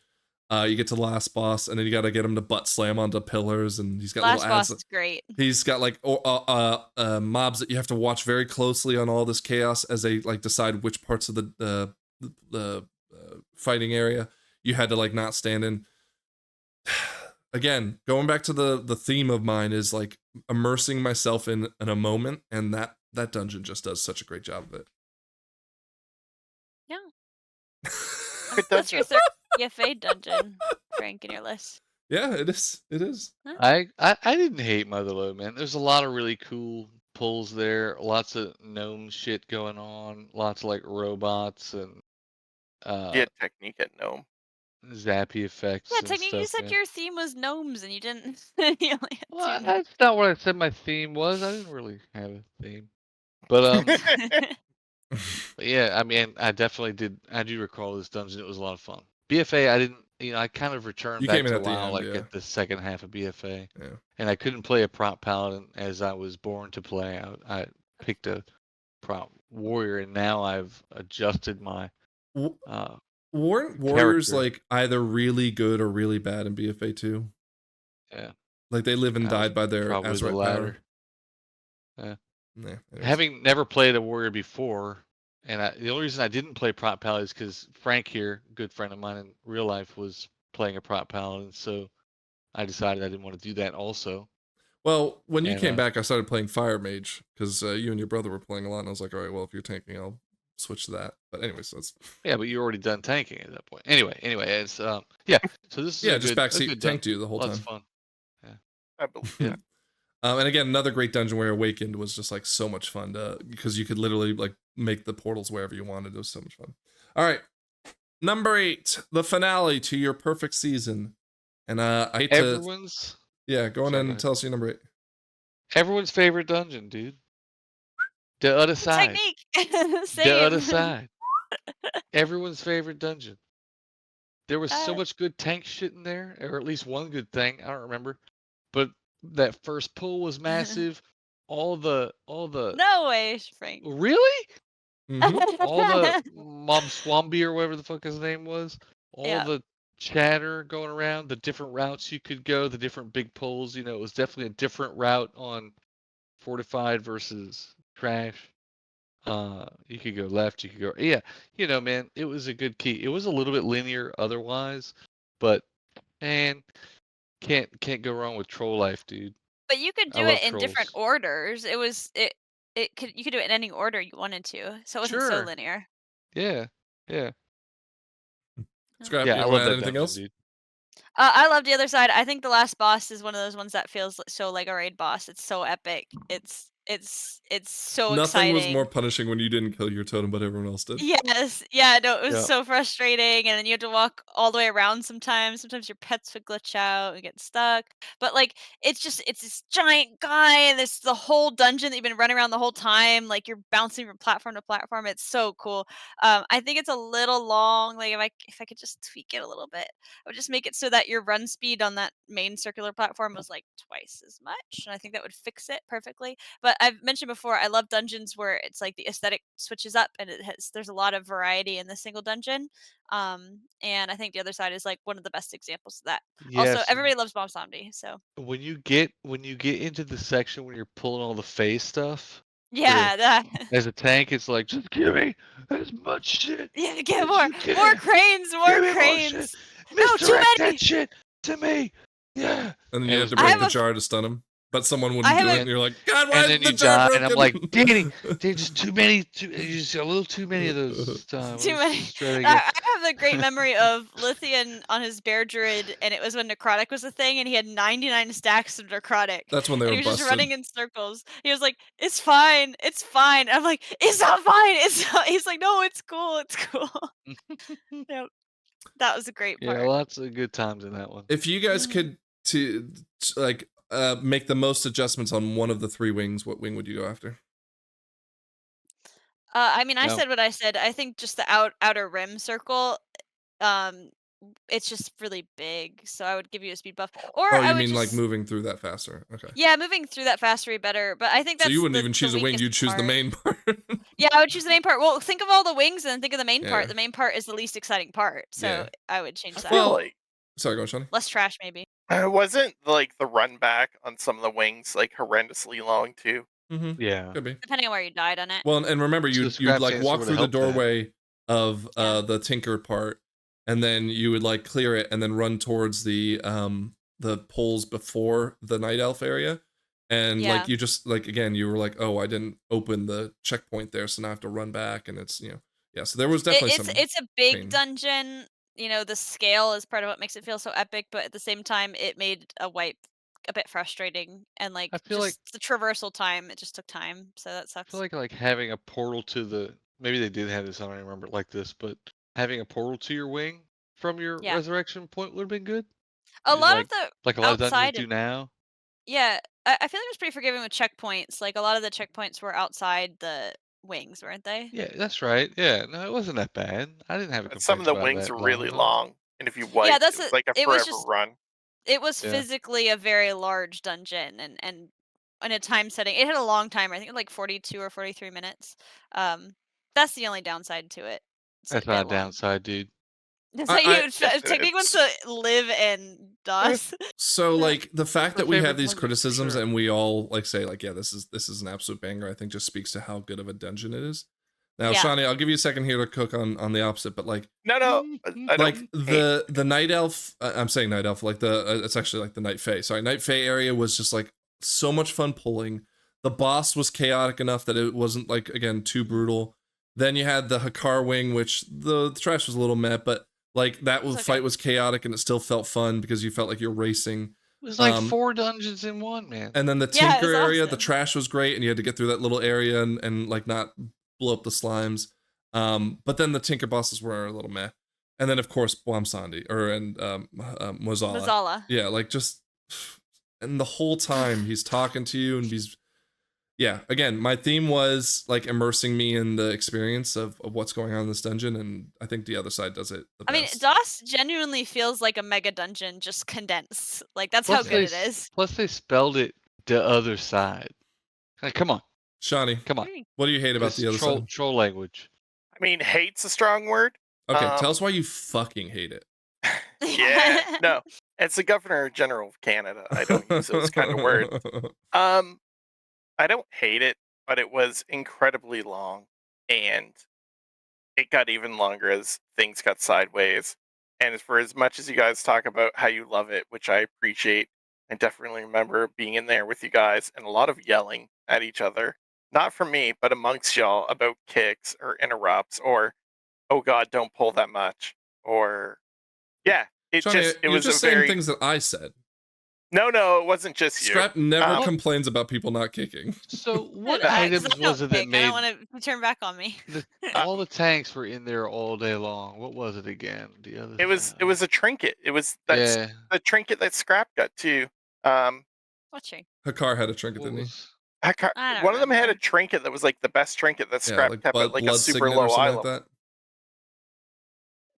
you get to the last boss, and then you got to get him to butt slam onto pillars, and he's got last little ads. boss is great. He's got like mobs that you have to watch very closely on all this chaos as they like decide which parts of the fighting area you had to like not stand in. Again, going back to the theme of mine is like immersing myself in a moment, and that dungeon just does such a great job of it. Yeah. That's your third BFA dungeon, Frank, in your list. Yeah, it is. It is. I didn't hate Motherlode, man. There's a lot of really cool pulls there, lots of gnome shit going on, lots of like robots and Get technique at gnome. zappy effects Yeah, and technically you stuff, said man. your theme was gnomes and you didn't. You only had Well, two. that's not what I said my theme was. I didn't really have a theme. But but yeah, I mean, I definitely did. I do recall this dungeon. It was a lot of fun. BFA, I didn't. I kind of returned You back came in to at the WoW end, like yeah. at the second half of BFA, Yeah. and I couldn't play a prop paladin as I was born to play. I picked a prop warrior, and now I've adjusted my W- uh, Weren't warriors character. like either really good or really bad in BFA 2? Yeah, Like they live and I was died by their probably the Azerite latter. power. Yeah. Yeah. Anyways. Having never played a warrior before, and the only reason I didn't play prop paladin is because Frank here, good friend of mine in real life, was playing a prop paladin, so I decided I didn't want to do that also. Well, when you And came back, I started playing Fire Mage because you and your brother were playing a lot, and I was like, all right, well, if you're tanking, I'll switch to that. But anyways, that's yeah, but you're already done tanking at that point. Anyway, it's yeah. So this is yeah, a just good backseat done. tanked you the whole Lots time. of fun. Yeah. I believe Yeah. that. And again, another great dungeon where Awakened was just like so much fun because you could literally like make the portals wherever you wanted. It was so much fun. All right, number 8, the finale to your perfect season. And I hate Everyone's to go on Sorry, go and ahead. tell us your number 8. Everyone's favorite dungeon, dude. The other side. Technique. The other Same. side. Everyone's favorite dungeon. There was so Uh, much good tank shit in there, or at least one good thing. I don't remember, but that first pull was massive. All the No way, Frank. really Mm-hmm. all the Mob Swamby or whatever the fuck his name was. All Yeah. the chatter going around, the different routes you could go, the different big pulls. It was definitely a different route on fortified versus trash. You could go left, you could go man, it was a good key. It was a little bit linear otherwise, but man, can't go wrong with troll life, dude. But you could I do it love in different trolls. orders. You could do it in any order you wanted to, so it wasn't so Sure. linear. Yeah. Scrap, Yeah, you I want love to add that anything dungeon, else? dude. I love the other side. I think the last boss is one of those ones that feels so like a raid boss. It's so epic. It's so Nothing was exciting. more punishing when you didn't kill your totem, but everyone else did. Yes. Yeah, no, it was Yeah. so frustrating, and then you had to walk all the way around sometimes. Sometimes your pets would glitch out and get stuck. But like it's this giant guy and it's the whole dungeon that you've been running around the whole time, like you're bouncing from platform to platform. It's so cool. I think it's a little long. Like if I could just tweak it a little bit, I would just make it so that your run speed on that main circular platform was like twice as much. And I think that would fix it perfectly. But I've mentioned before, I love dungeons where it's like the aesthetic switches up and there's a lot of variety in the single dungeon. And I think the other side is like one of the best examples of that. Also, Yes. everybody loves Bomb Zombie, so When you get into the section when you're pulling all the phase stuff, yeah, that as a tank, it's like just give me as much shit yeah, get as more you can. cranes, more Give me more shit. cranes. No, too Misdirect many. that shit to me. Yeah. And then And you it had was to I break have the a jar to stun him, but someone I wouldn't have do it, a and you're like, God, why and is then the you jar die, broken? and I'm like, Danny, just too many, just a little too many of those this time. too Let's many. just try to again. I have the great memory of Lithian on his bear druid, and it was when necrotic was a thing, and he had 99 stacks of necrotic, That's when they and were he was just busted. running in circles. He was like, "It's fine, it's fine." I'm like, "It's not fine. It's not." He's like, "No, it's cool. It's cool." Yep, that was a great Yeah, part. lots of good times in that one. If you guys Mhm. could like make the most adjustments on one of the 3 wings, what wing would you go after? I mean, I No. said what I said. I think just the outer rim circle, um, it's just really big, so I would give you a speed buff, or Oh, I you would mean like just moving through that faster? Okay. yeah, moving through that faster would be better. But I think So you that's wouldn't the even choose a wing, weakest you'd choose the part. main part. Yeah, I would choose the main part. Well, think of all the wings and then think of the main Yeah, part. yeah. The main part is the least exciting part, so Yeah. I would change I that. feel Well, like sorry, go on, Shawnee. Less trash, maybe. wasn't like the run back on some of the wings like horrendously long too. Mm-hmm. Yeah. Could be. Depending on where you died on it. Well, and remember, So you'd like Scrap's walk answer through the would've helped that. doorway of Yeah. the tinker part, and then you would like clear it, and then run towards the poles before the night elf area, and Yeah. like you just like again you were like, oh, I didn't open the checkpoint there, so now I have to run back, and it's yeah. So there was definitely some. It's a big pain. dungeon. The scale is part of what makes it feel so epic, but at the same time, it made a wipe a bit frustrating, and like I feel like just the traversal time, it just took time, so that I sucks. feel like having a portal to the maybe they did have this, I don't remember it like this, but having a portal to your wing from your Yeah. resurrection point would have been good. A lot of Like the a lot of dungeons outside do of now. yeah, I feel like it was pretty forgiving with checkpoints. Like a lot of the checkpoints were outside the wings, weren't they? Yeah, that's right. Yeah, no, it wasn't that bad. I didn't have But some of complaints the about wings that were long really though. long, and if you Yeah, wiped, it that's was a like a it was forever just run. it was Yeah. physically a very large dungeon, and in a time setting. It had a long timer. I think it was like 42 or 43 minutes. That's the only downside to it. It's a That's not bit a long. downside, dude. It's like I Technique wants It's to live in DOS. so like the fact Her that we have favorite these dungeon, for criticisms sure. and we all like say like, yeah, this is an absolute banger, I think just speaks to how good of a dungeon it is. Now, Yeah. Shawnee, I'll give you a second here to cook on the opposite, but like no, I don't like hate. the night elf, I'm saying night elf, like it's actually like the night fae. Sorry, night fae area was just like so much fun pulling. The boss was chaotic enough that it wasn't like again too brutal. Then you had the Hakar wing, which the trash was a little meh, but like that It's fight okay. was chaotic and it still felt fun because you felt like you're racing. It was like Um, 4 dungeons in one, man. And then the Yeah, it Tinker was area, the awesome. trash was great, and you had to get through that little area and like not blow up the slimes. But then the Tinker bosses were a little meh. And then of course Blomsandi and Mozala. Mazala. Yeah, like just and the whole time he's talking to you and he's yeah, again, my theme was like immersing me in the experience of what's going on in this dungeon, and I think the other side does it the I mean, best. DOS genuinely feels like a mega dungeon just condensed. Like that's how Plus good it is. plus they spelled it the other side. Like, come on, Shawnee, come on. what do you hate about It's the other side? troll language. I mean, hate's a strong word. Okay, tell us why you fucking hate it. Yeah, no, it's the Governor General of Canada. I don't use those kind of words. I don't hate it, but it was incredibly long, and it got even longer as things got sideways. And for as much as you guys talk about how you love it, which I appreciate, I definitely remember being in there with you guys and a lot of yelling at each other. Not from me, but amongst y'all about kicks or interrupts or, oh God, don't pull that much. Or, yeah, Shawnee, it you're was just a saying very. things that I said. No, it wasn't just you. Scrap never Um, complains about people not kicking. So what Good, 'cause items I was don't it that kick. I made don't want to turn back on me. all the tanks were in there all day long? What was it again? The other It was a trinket. It was that's yeah. the trinket that Scrap got too. Um, Watching. Hakar had a trinket, What didn't he? was I don't one of them had a remember. trinket that was like the best trinket that Yeah, Scrap like kept at like a blood super signet or low eye something like level.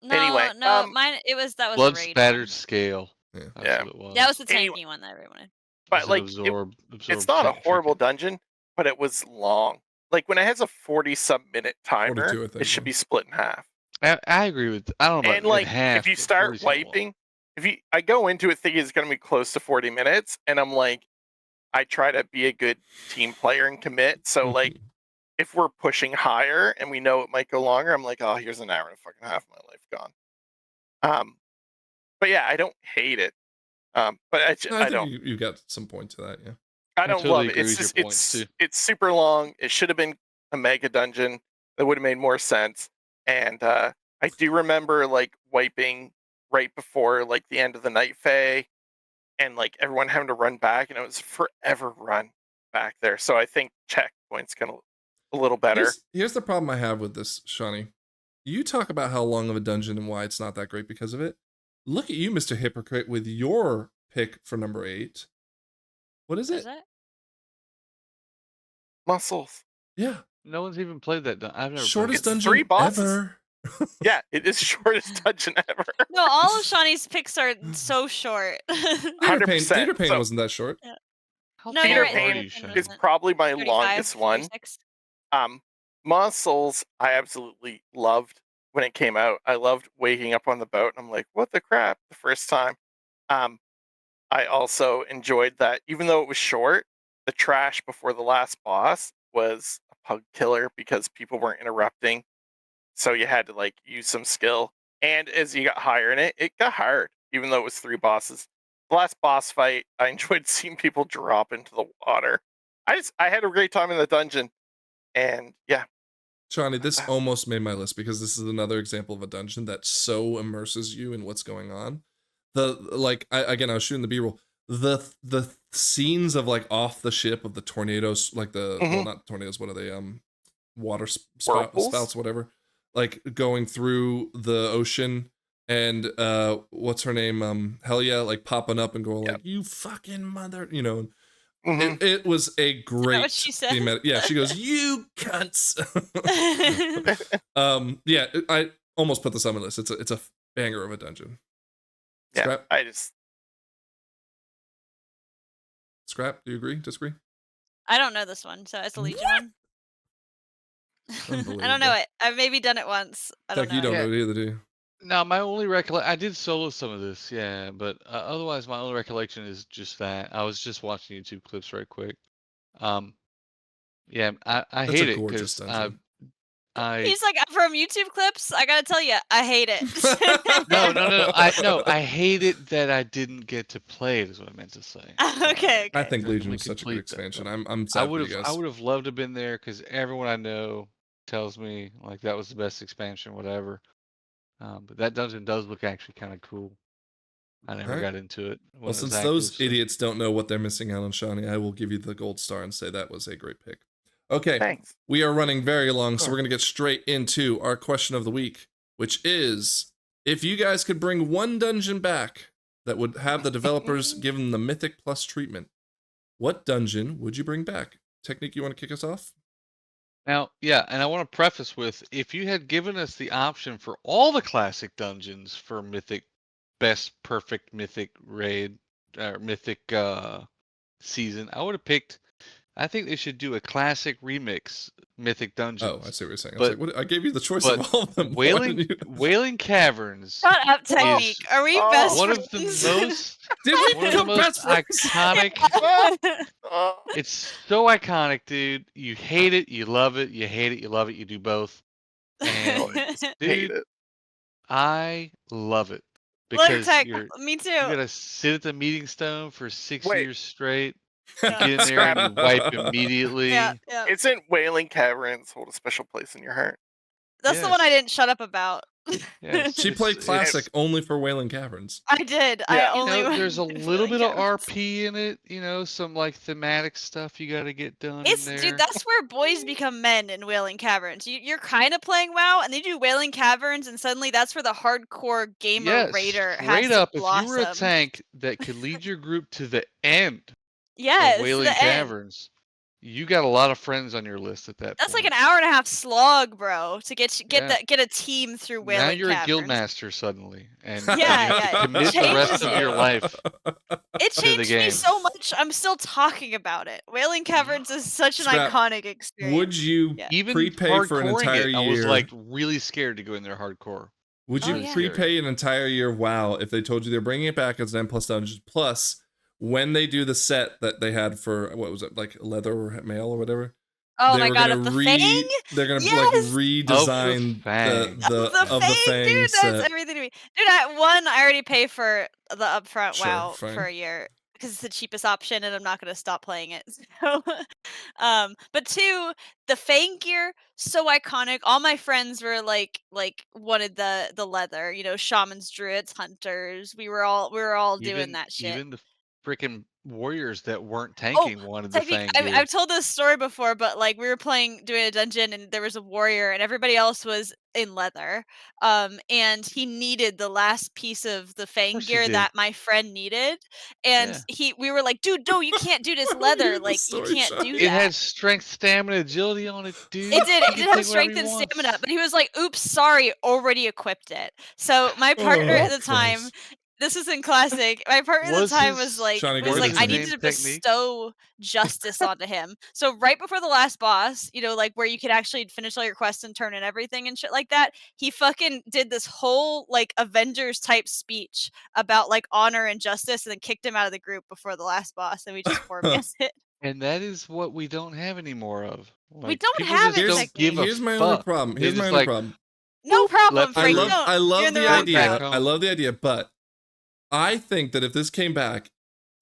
that. Anyway, No, mine. That was a blood raid spattered one. scale? Yeah. That's Yeah. what it was. That was the Anyway, tanky one that everyone wanted. but Was it like absorb it's not a tank horrible trinket? dungeon, but it was long. Like when it has a 40-some-minute timer, 42, I think, it should yeah. be split in half. I agree with. I don't know about And in like half. if you but start 40 's a lot. wiping, I go into it thinking it's gonna be close to 40 minutes, and I'm like, I try to be a good team player and commit. So like if we're pushing higher and we know it might go longer, I'm like, oh, here's an hour and a fucking half of my life gone. But yeah, I don't hate it. But No, I think don't. you got some point to that, yeah. I I don't totally love it. agree It's with your just points too. it's super long. It should have been a mega dungeon. That would have made more sense. And I do remember like wiping right before like the end of the night fae, and like everyone having to run back, and it was forever run back there. So I think checkpoints kind of a little better. Here's the problem I have with this, Shawnee. You talk about how long of a dungeon and why it's not that great because of it. Look at you, Mr. Hypocrite, with your pick for number 8. What is Is it? it? Muscles. Yeah. No one's even played that. I've never Shortest played It's that. dungeon 3 bosses. ever. Yeah, it is shortest dungeon ever. No, all of Shawnee's picks are so short. Theater 100%. Pain So wasn't that short. Yeah. How No, tall you're Peter right. are Pan you, Shane? is probably my 35, longest one. 36. Muscles, I absolutely loved when it came out. I loved waking up on the boat and I'm like, what the crap, the first time. I also enjoyed that, even though it was short, the trash before the last boss was a pug killer because people weren't interrupting. So you had to like use some skill. And as you got higher in it, it got hard, even though it was 3 bosses. The last boss fight, I enjoyed seeing people drop into the water. I had a great time in the dungeon. And yeah, Shawnee, this almost made my list because this is another example of a dungeon that so immerses you in what's going on. I was shooting the B-roll. the scenes of like off the ship of the tornadoes, like the well, Mhm. not tornadoes, what are they? Water Whirlpools? spouts, whatever. Like going through the ocean and what's her name? Helia, like popping up and going Yep. like, "You fucking mother," you know. Mhm. It was a Is that great what she said? thematic. Yeah, she goes, "You cunts." Yeah, I almost put this on my list. It's a banger of a dungeon. Yeah, Scrap, Scrap. Do you agree? Disagree? I don't know this one, so it's a Legion What? one. I don't know Unbelievable. it. I've maybe done it once. I don't Tech, you know don't it. Yeah. know it either, do you? No, my only recollection, I did solo some of this, yeah, but otherwise my only recollection is just that. I was just watching YouTube clips right quick. Yeah, I That's hate a it gorgeous because dungeon. He's like, from YouTube clips, I gotta tell you, I hate it. no, I hate it that I didn't get to play it is what I meant to say. Okay, I okay. think To Legion really was such a good complete that expansion. stuff. I'm I sad for would you have I guys. would have loved to have been there because everyone I know tells me like that was the best expansion, whatever. But that dungeon does look actually kind of cool. I never Alright. got into it Well, when it was since active. those So. idiots don't know what they're missing out on Shawnee, I will give you the gold star and say that was a great pick. Okay, Thanks. we are running very long, so Sure. we're going to get straight into our question of the week, which is, if you guys could bring one dungeon back that would have the developers give them the Mythic Plus treatment, what dungeon would you bring back? Technique, you want to kick us off? Now, yeah, and I want to preface with if you had given us the option for all the classic dungeons for Mythic, best perfect Mythic raid, or Mythic season, I would have picked. I think they should do a classic remix Mythic dungeons. Oh, I see what you're saying. I was But like, what? I gave you the choice but of all of them. Why didn't you? Wailing Caverns Shut up, is Technique. Are we Oh. best one of the friends? most Did we one of the become most best friends? iconic. Oh, It's so iconic, dude. You hate it, you love it. You hate it, you love it. You do both. And I just hate dude, it. I love it Look, because Tech, you me too. gotta sit at the meeting stone for 6 Wait. years straight. Yeah. You get in there and you wipe immediately. Yeah. Isn't Wailing Caverns hold a special place in your heart? That's the one I Yes. didn't shut up about. Yes, She played classic only for Wailing Caverns. I did. Yeah. I only went there's a to little Wailing bit of Caverns. RP in it. Some like thematic stuff you got to get done It's in there. dude, that's where boys become men in Wailing Caverns. You're kind of playing WoW, and they do Wailing Caverns, and suddenly that's where the hardcore gamer Yes, raider straight has up. to If you were a blossom. tank that could lead your group to the end of Yes, Wailing the end. Caverns, you got a lot of friends on your list at that That's point. like an hour-and-a-half slog, bro, to get Yeah. a team through Wailing Now you're a guild Caverns. master suddenly, and Yeah, you have yeah, to it commit the rest changes of your you. life. It to the changed me game. so much. I'm still talking about it. Wailing Caverns is such an Scrap, iconic experience. Would you Yeah. Even prepay for an hardcoring entire it, year? I was like really scared to go in there hardcore. Would you Oh, yeah. prepay an entire year of WoW if they told you they're bringing it back as an N plus dungeon plus when they do the set that they had for what was it, like leather or mail or whatever? Oh they my were god, gonna of the Fang? They're gonna like Yes! redesign Fang. the Fang dude, set. that's everything to me. Dude, I already pay for the upfront Sure, WoW fine. for a year because it's the cheapest option, and I'm not gonna stop playing it. So, but two, the Fang gear so iconic. All my friends were like wanted the leather. You know, shamans, druids, hunters. We were all doing that shit. Even the freaking warriors that weren't tanking wanted the Fang gear. I've told this story before, but like we were doing a dungeon, and there was a warrior, and everybody else was in leather. And he needed the last piece of the Fang course he gear did. that my friend needed, and Yeah. we were like, dude, no, you can't do this Why would you leather. do Like this you story, can't Sean? do It that. had strength, stamina, agility on it, dude. It did. He It can did have take whatever strength he and wants. stamina, but he was like, "Oops, sorry, already equipped it." So my partner Oh, at the time, Christ. this is in classic. My partner at Was the time his- was like, Shawnee, go ahead, I his needed name to Technique? bestow justice onto him. So right before the last boss, you know, like where you could actually finish all your quests and turn in everything and shit like that, he fucking did this whole like Avengers type speech about like honor and justice, and then kicked him out of the group before the last boss, and we just formed it. And that is what we don't have any more of. Like, We don't people have just it, don't Technique. give a Here's my fuck. only problem. They Here's my just only like, problem. No problem, left the Frank. group. No, I you're love in the the wrong idea. group. home. I love the idea, but I think that if this came back,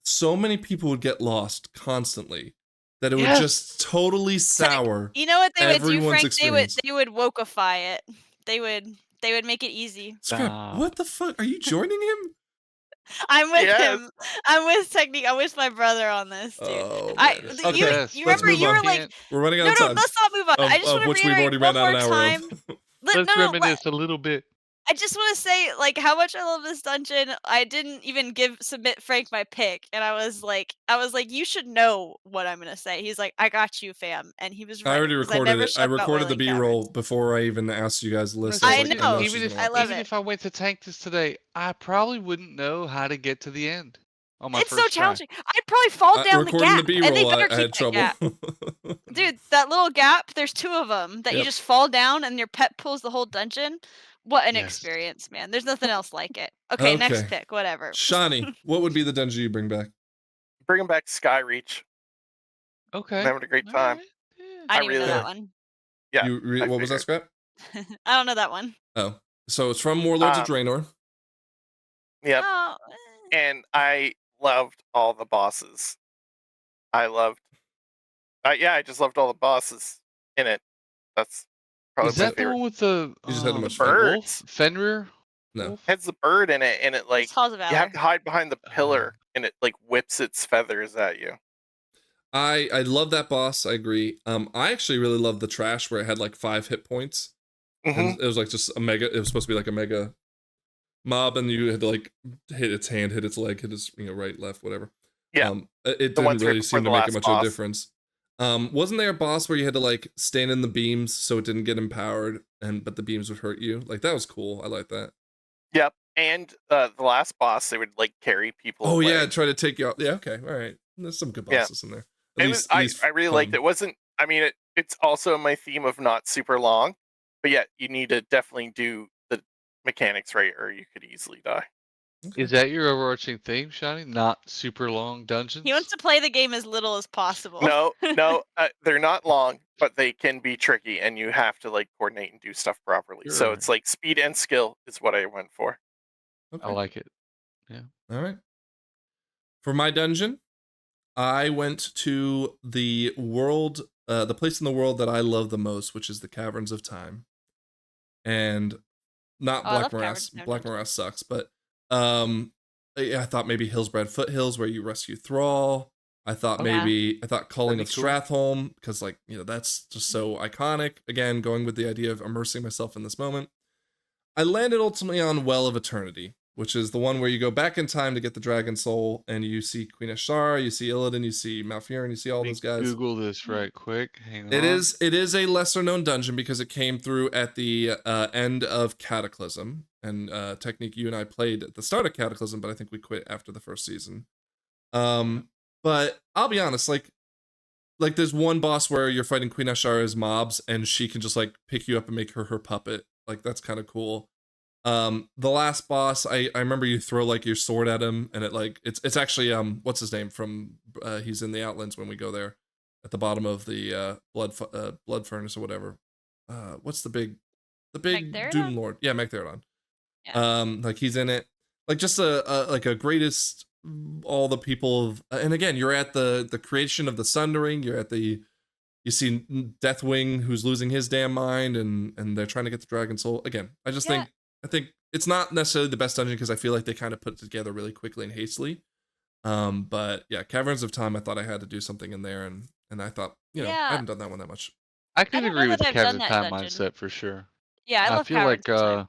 so many people would get lost constantly that it would Yes. just totally sour. You know what they would do, everyone's Frank? experience. They would wokeify it. They would make it easy. Scrap, Stop. what the fuck? Are you joining him? I'm with Yes. him. I'm with Technique. I'm with my brother on this, dude. Oh I man. It's you the Okay, best, you let's remember man. move you on. were like, Can't- We're running out no, of time. let's not move on. I just Of want to which we've reiterate already ran one out more an hour time. of. Let's reminisce a little bit. I just want to say like how much I love this dungeon. I didn't even submit Frank my pick, and I was like, you should know what I'm gonna say. He's like, I got you, fam, and he was right. I already 'cause recorded never it. I shut about recorded the Wailing B-roll Caverns. before I even asked you guys to I'm list. gonna I was I say, like, I know. know she's even if gonna I want love even it. if I went to tank this today, I probably wouldn't know how to get to the end on my It's so first try. challenging. I'd probably fall down the recording gap, the and they B-roll, better I had keep that trouble. gap. Dude, that little gap, there's 2 of them that you Yep. just fall down and your pet pulls the whole dungeon. What an Yes. experience, man. There's nothing else like it. Okay, next Okay. pick, whatever. Shawnee, what would be the dungeon you bring back? Bringing back Skyreach. Okay. I'm having a great time. Alright, yeah. I didn't even know really that like- one. Yeah. What was that, Scrap? I don't know that one. Oh, so it's from Warlords of Draenor. Yep. Oh, And I loved all the bosses. I just loved all the bosses in it. That's probably Is my that the favorite. one with the You just had too much fun. bird. wolf? Fenrir? No. Wolf? It has the bird in it, and it like it's Halls of you Valor. have to hide behind the pillar, and it like whips its feathers at you. I love that boss. I agree. I actually really loved the trash where it had like 5 hit points. Mhm. And it was like just a mega. It was supposed to be like a mega mob, and you had to like hit its hand, hit its leg, hit its right, left, whatever. Yeah. It The didn't ones right really before seem the to make last much of a boss. difference. Wasn't there a boss where you had to like stand in the beams so it didn't get empowered, but the beams would hurt you? Like that was cool. I like that. Yep. And the last boss, they would like carry people Oh away. yeah, try to take you out. Yeah, okay, all right. There's some good Yeah. bosses in there. At It least, was, I really liked it. It wasn't. I mean, it's also my theme of not super long, but yeah, you need to definitely do the mechanics right, or you could easily die. Okay. Is that your overarching theme, Shiny? Not super long dungeons? He wants to play the game as little as possible. No, they're not long, but they can be tricky, and you have to like coordinate and do stuff properly. So Sure. it's like speed and skill is what I went for. Okay. I like it. All right. For my dungeon, I went to the world, the place in the world that I love the most, which is the Caverns of Time. And not Oh, I Black love Caverns Morass. of Time Black dungeons. Morass sucks, but I thought maybe Hillsbrad Foothills where you rescue Thrall. I thought Oh, yeah. maybe Calling of That'd be cool. Stratholme, because like, that's just so iconic. Again, going with the idea of immersing myself in this moment. I landed ultimately on Well of Eternity, which is the one where you go back in time to get the Dragon Soul, and you see Queen Ashara, you see Illidan, you see Malfurion, you see all Let me those guys. Google this right quick. Hang on. It is a lesser known dungeon because it came through at the end of Cataclysm, and Technique, you and I played at the start of Cataclysm, but I think we quit after the first season. But I'll be honest, like there's one boss where you're fighting Queen Ashara's mobs, and she can just like pick you up and make her puppet. Like that's kind of cool. The last boss, I remember you throw like your sword at him, and it like it's actually what's his name from he's in the Outlands when we go there at the bottom of the blood furnace or whatever. What's the big Magtheridon? Doom Lord? Yeah, Magtheridon. Yeah. Like he's in it. Like just a greatest all the people of, and again, you're at the creation of the Sundering. You're at you see Deathwing who's losing his damn mind, and they're trying to get the Dragon Soul. Again, I think it's not necessarily the best dungeon because I feel like they kind of put it together really quickly and hastily. But yeah, Caverns of Time, I thought I had to do something in there, and I thought, I haven't done that one that much. I can don't agree know with that the I've done Caverns of that Time dungeon. mindset for sure. Yeah, I love feel Caverns like of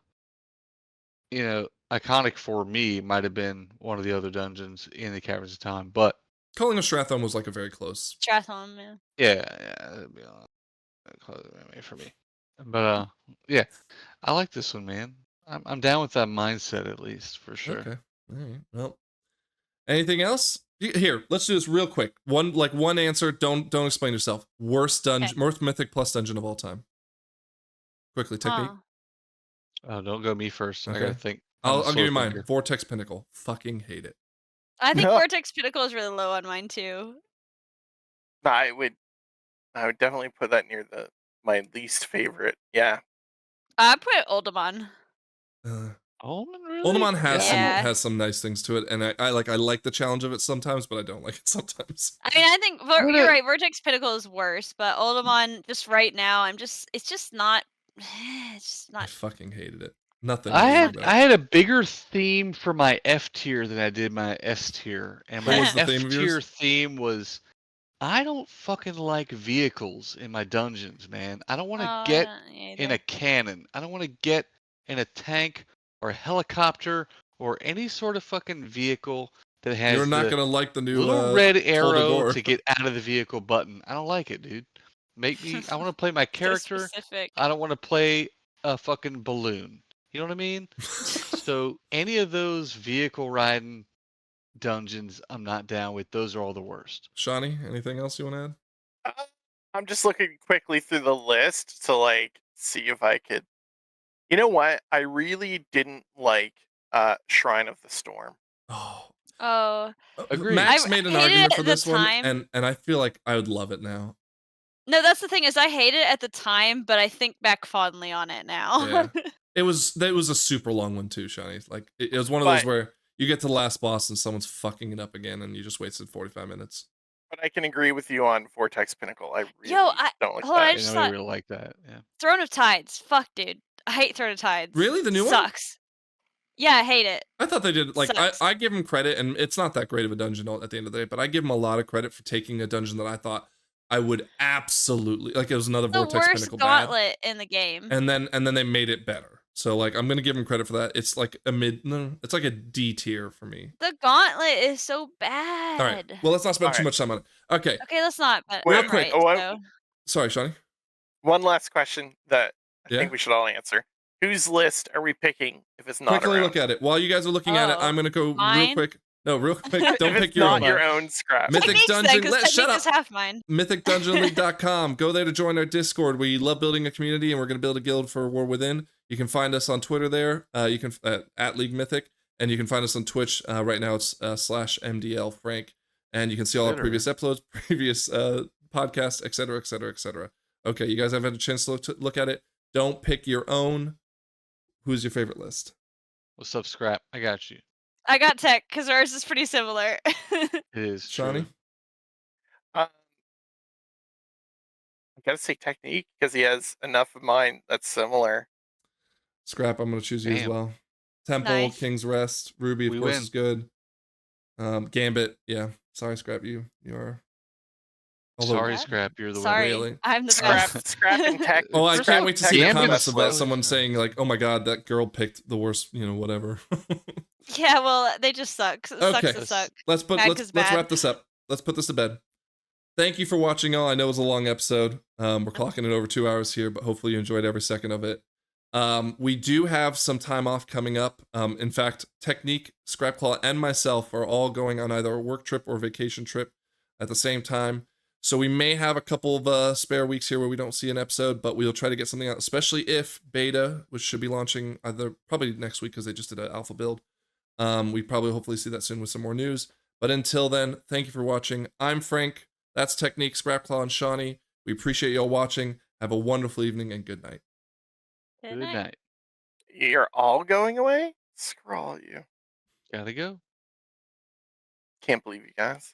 Time. iconic for me might have been one of the other dungeons in the Caverns of Time, but Calling of Stratholme was like a very close. Stratholme, yeah. yeah, that'd be a close for me. But yeah, I like this one, man. I'm down with that mindset at least for sure. Okay. All right. Well, anything else? Here, let's do this real quick. One answer. Don't explain yourself. Worst dungeon, worst Mythic plus dungeon of all time. Quickly, Technique. Oh. Don't go me first. I Okay. gotta think. I'm a I'll give slow you mine. thinker. Vortex Pinnacle. Fucking hate it. I think No. Vortex Pinnacle is really low on mine too. I would definitely put that near my least favorite. Yeah. I put Oldemon. Ulman, really? Oldemon has Yeah. has some nice things to it, and I like the challenge of it sometimes, but I don't like it sometimes. I mean, I think you're right. Vortex Pinnacle is worse, but Oldemon just right now, it's just not. It's just I not. fucking hated it. Nothing. I to worry had about. I had a bigger theme for my F tier than I did my S tier, and What my was the F theme of tier yours? theme was I don't fucking like vehicles in my dungeons, man. I don't want Oh, to I get don't in a either. cannon. I don't want to get in a tank or a helicopter or any sort of fucking vehicle that You're has not the gonna like the new little red Tol de arrow Gore. to get out of the vehicle button. I don't like it, dude. I want to play my So character. specific. I don't want to play a fucking balloon. You know what I mean? So any of those vehicle riding dungeons, I'm not down with. Those are all the worst. Shawnee, anything else you want to add? I'm just looking quickly through the list to like see if I could. You know what? I really didn't like Shrine of the Storm. Oh, Oh, Agreed. Max I made an hated argument it for at the this one, time. and I feel like I would love it now. No, that's the thing is I hate it at the time, but I think back fondly on it now. Yeah, it was a super long one too, Shawnee. Like it was one of those But where you get to the last boss and someone's fucking it up again, and you just wasted 45 minutes. I can agree with you on Vortex Pinnacle. I really Yo, don't like hold on, that. I Yeah, just nobody thought really like that. Yeah. Throne of Tides. Fuck, dude. I hate Throne of Tides. Really, the new one? Sucks. Yeah, I hate it. I thought they did like Sucks. I give them credit, and it's not that great of a dungeon at the end of the day, but I give them a lot of credit for taking a dungeon that I thought I would absolutely like. It was another The Vortex worst Pinnacle bad, gauntlet in the game. and then they made it better. So like I'm gonna give them credit for that. It's like it's like a D tier for me. The gauntlet is so All right. bad. Well, let's not spend All too right. much time on it. Okay. Okay, let's not. But Real I'm quick. right, so. Sorry, Shawnee. One last question that I Yeah. think we should all answer. Whose list are we picking if it's not Quickly around? look at it. While you guys are looking at it, I'm gonna go real Mine? quick. No, real quick. Don't if pick it's your not own. your own, scrap. Mythic Techniques then, Dungeon. 'cause Shut Technique up. is half mine. MythicDungeonLeague.com. Go there to join our Discord. We love building a community, and we're going to build a guild for War Within. You can find us on Twitter there. You can at League Mythic, and you can find us on Twitch. Right now it's /MDL Frank, and you can see all our previous episodes, previous podcasts, etc., etc., etc. Okay, you guys have had a chance to look at it. Don't pick your own. Who's your favorite list? What's up, Scrap? I got you. I got Tech, because ours is pretty similar. It is Shawnee? true. I gotta say Technique because he has enough of mine that's similar. Scrap, I'm going to choose you as Damn. well. Temple, Nice. King's Rest, Ruby, of We course, win. is good. Gambit, yeah. Sorry, Scrap, you are. Although, Sorry, Scrap? Scrap. You're the Sorry, Really? I'm the Scrap, best. Scrap and Tech. Oh, I Scrap can't and wait to Tech see the is Gambit comments best of that. list. Someone saying like, "Oh my god, that girl picked the worst," whatever. Yeah, well, they just suck. It sucks Okay. to suck. let's Magda's let's bad. wrap this up. Let's put this to bed. Thank you for watching, all. I know it was a long episode. We're clocking it over 2 hours here, but hopefully you enjoyed every second of it. We do have some time off coming up. In fact, Technique, Scrapclaw, and myself are all going on either a work trip or vacation trip at the same time. So we may have a couple of spare weeks here where we don't see an episode, but we'll try to get something out, especially if beta, which should be launching either probably next week because they just did an alpha build. We probably hopefully see that soon with some more news. But until then, thank you for watching. I'm Frank. That's Technique, Scrapclaw, and Shawnee. We appreciate y'all watching. Have a wonderful evening and good night. Good night. You're all going away? Screw all you. Gotta go. Can't believe you guys.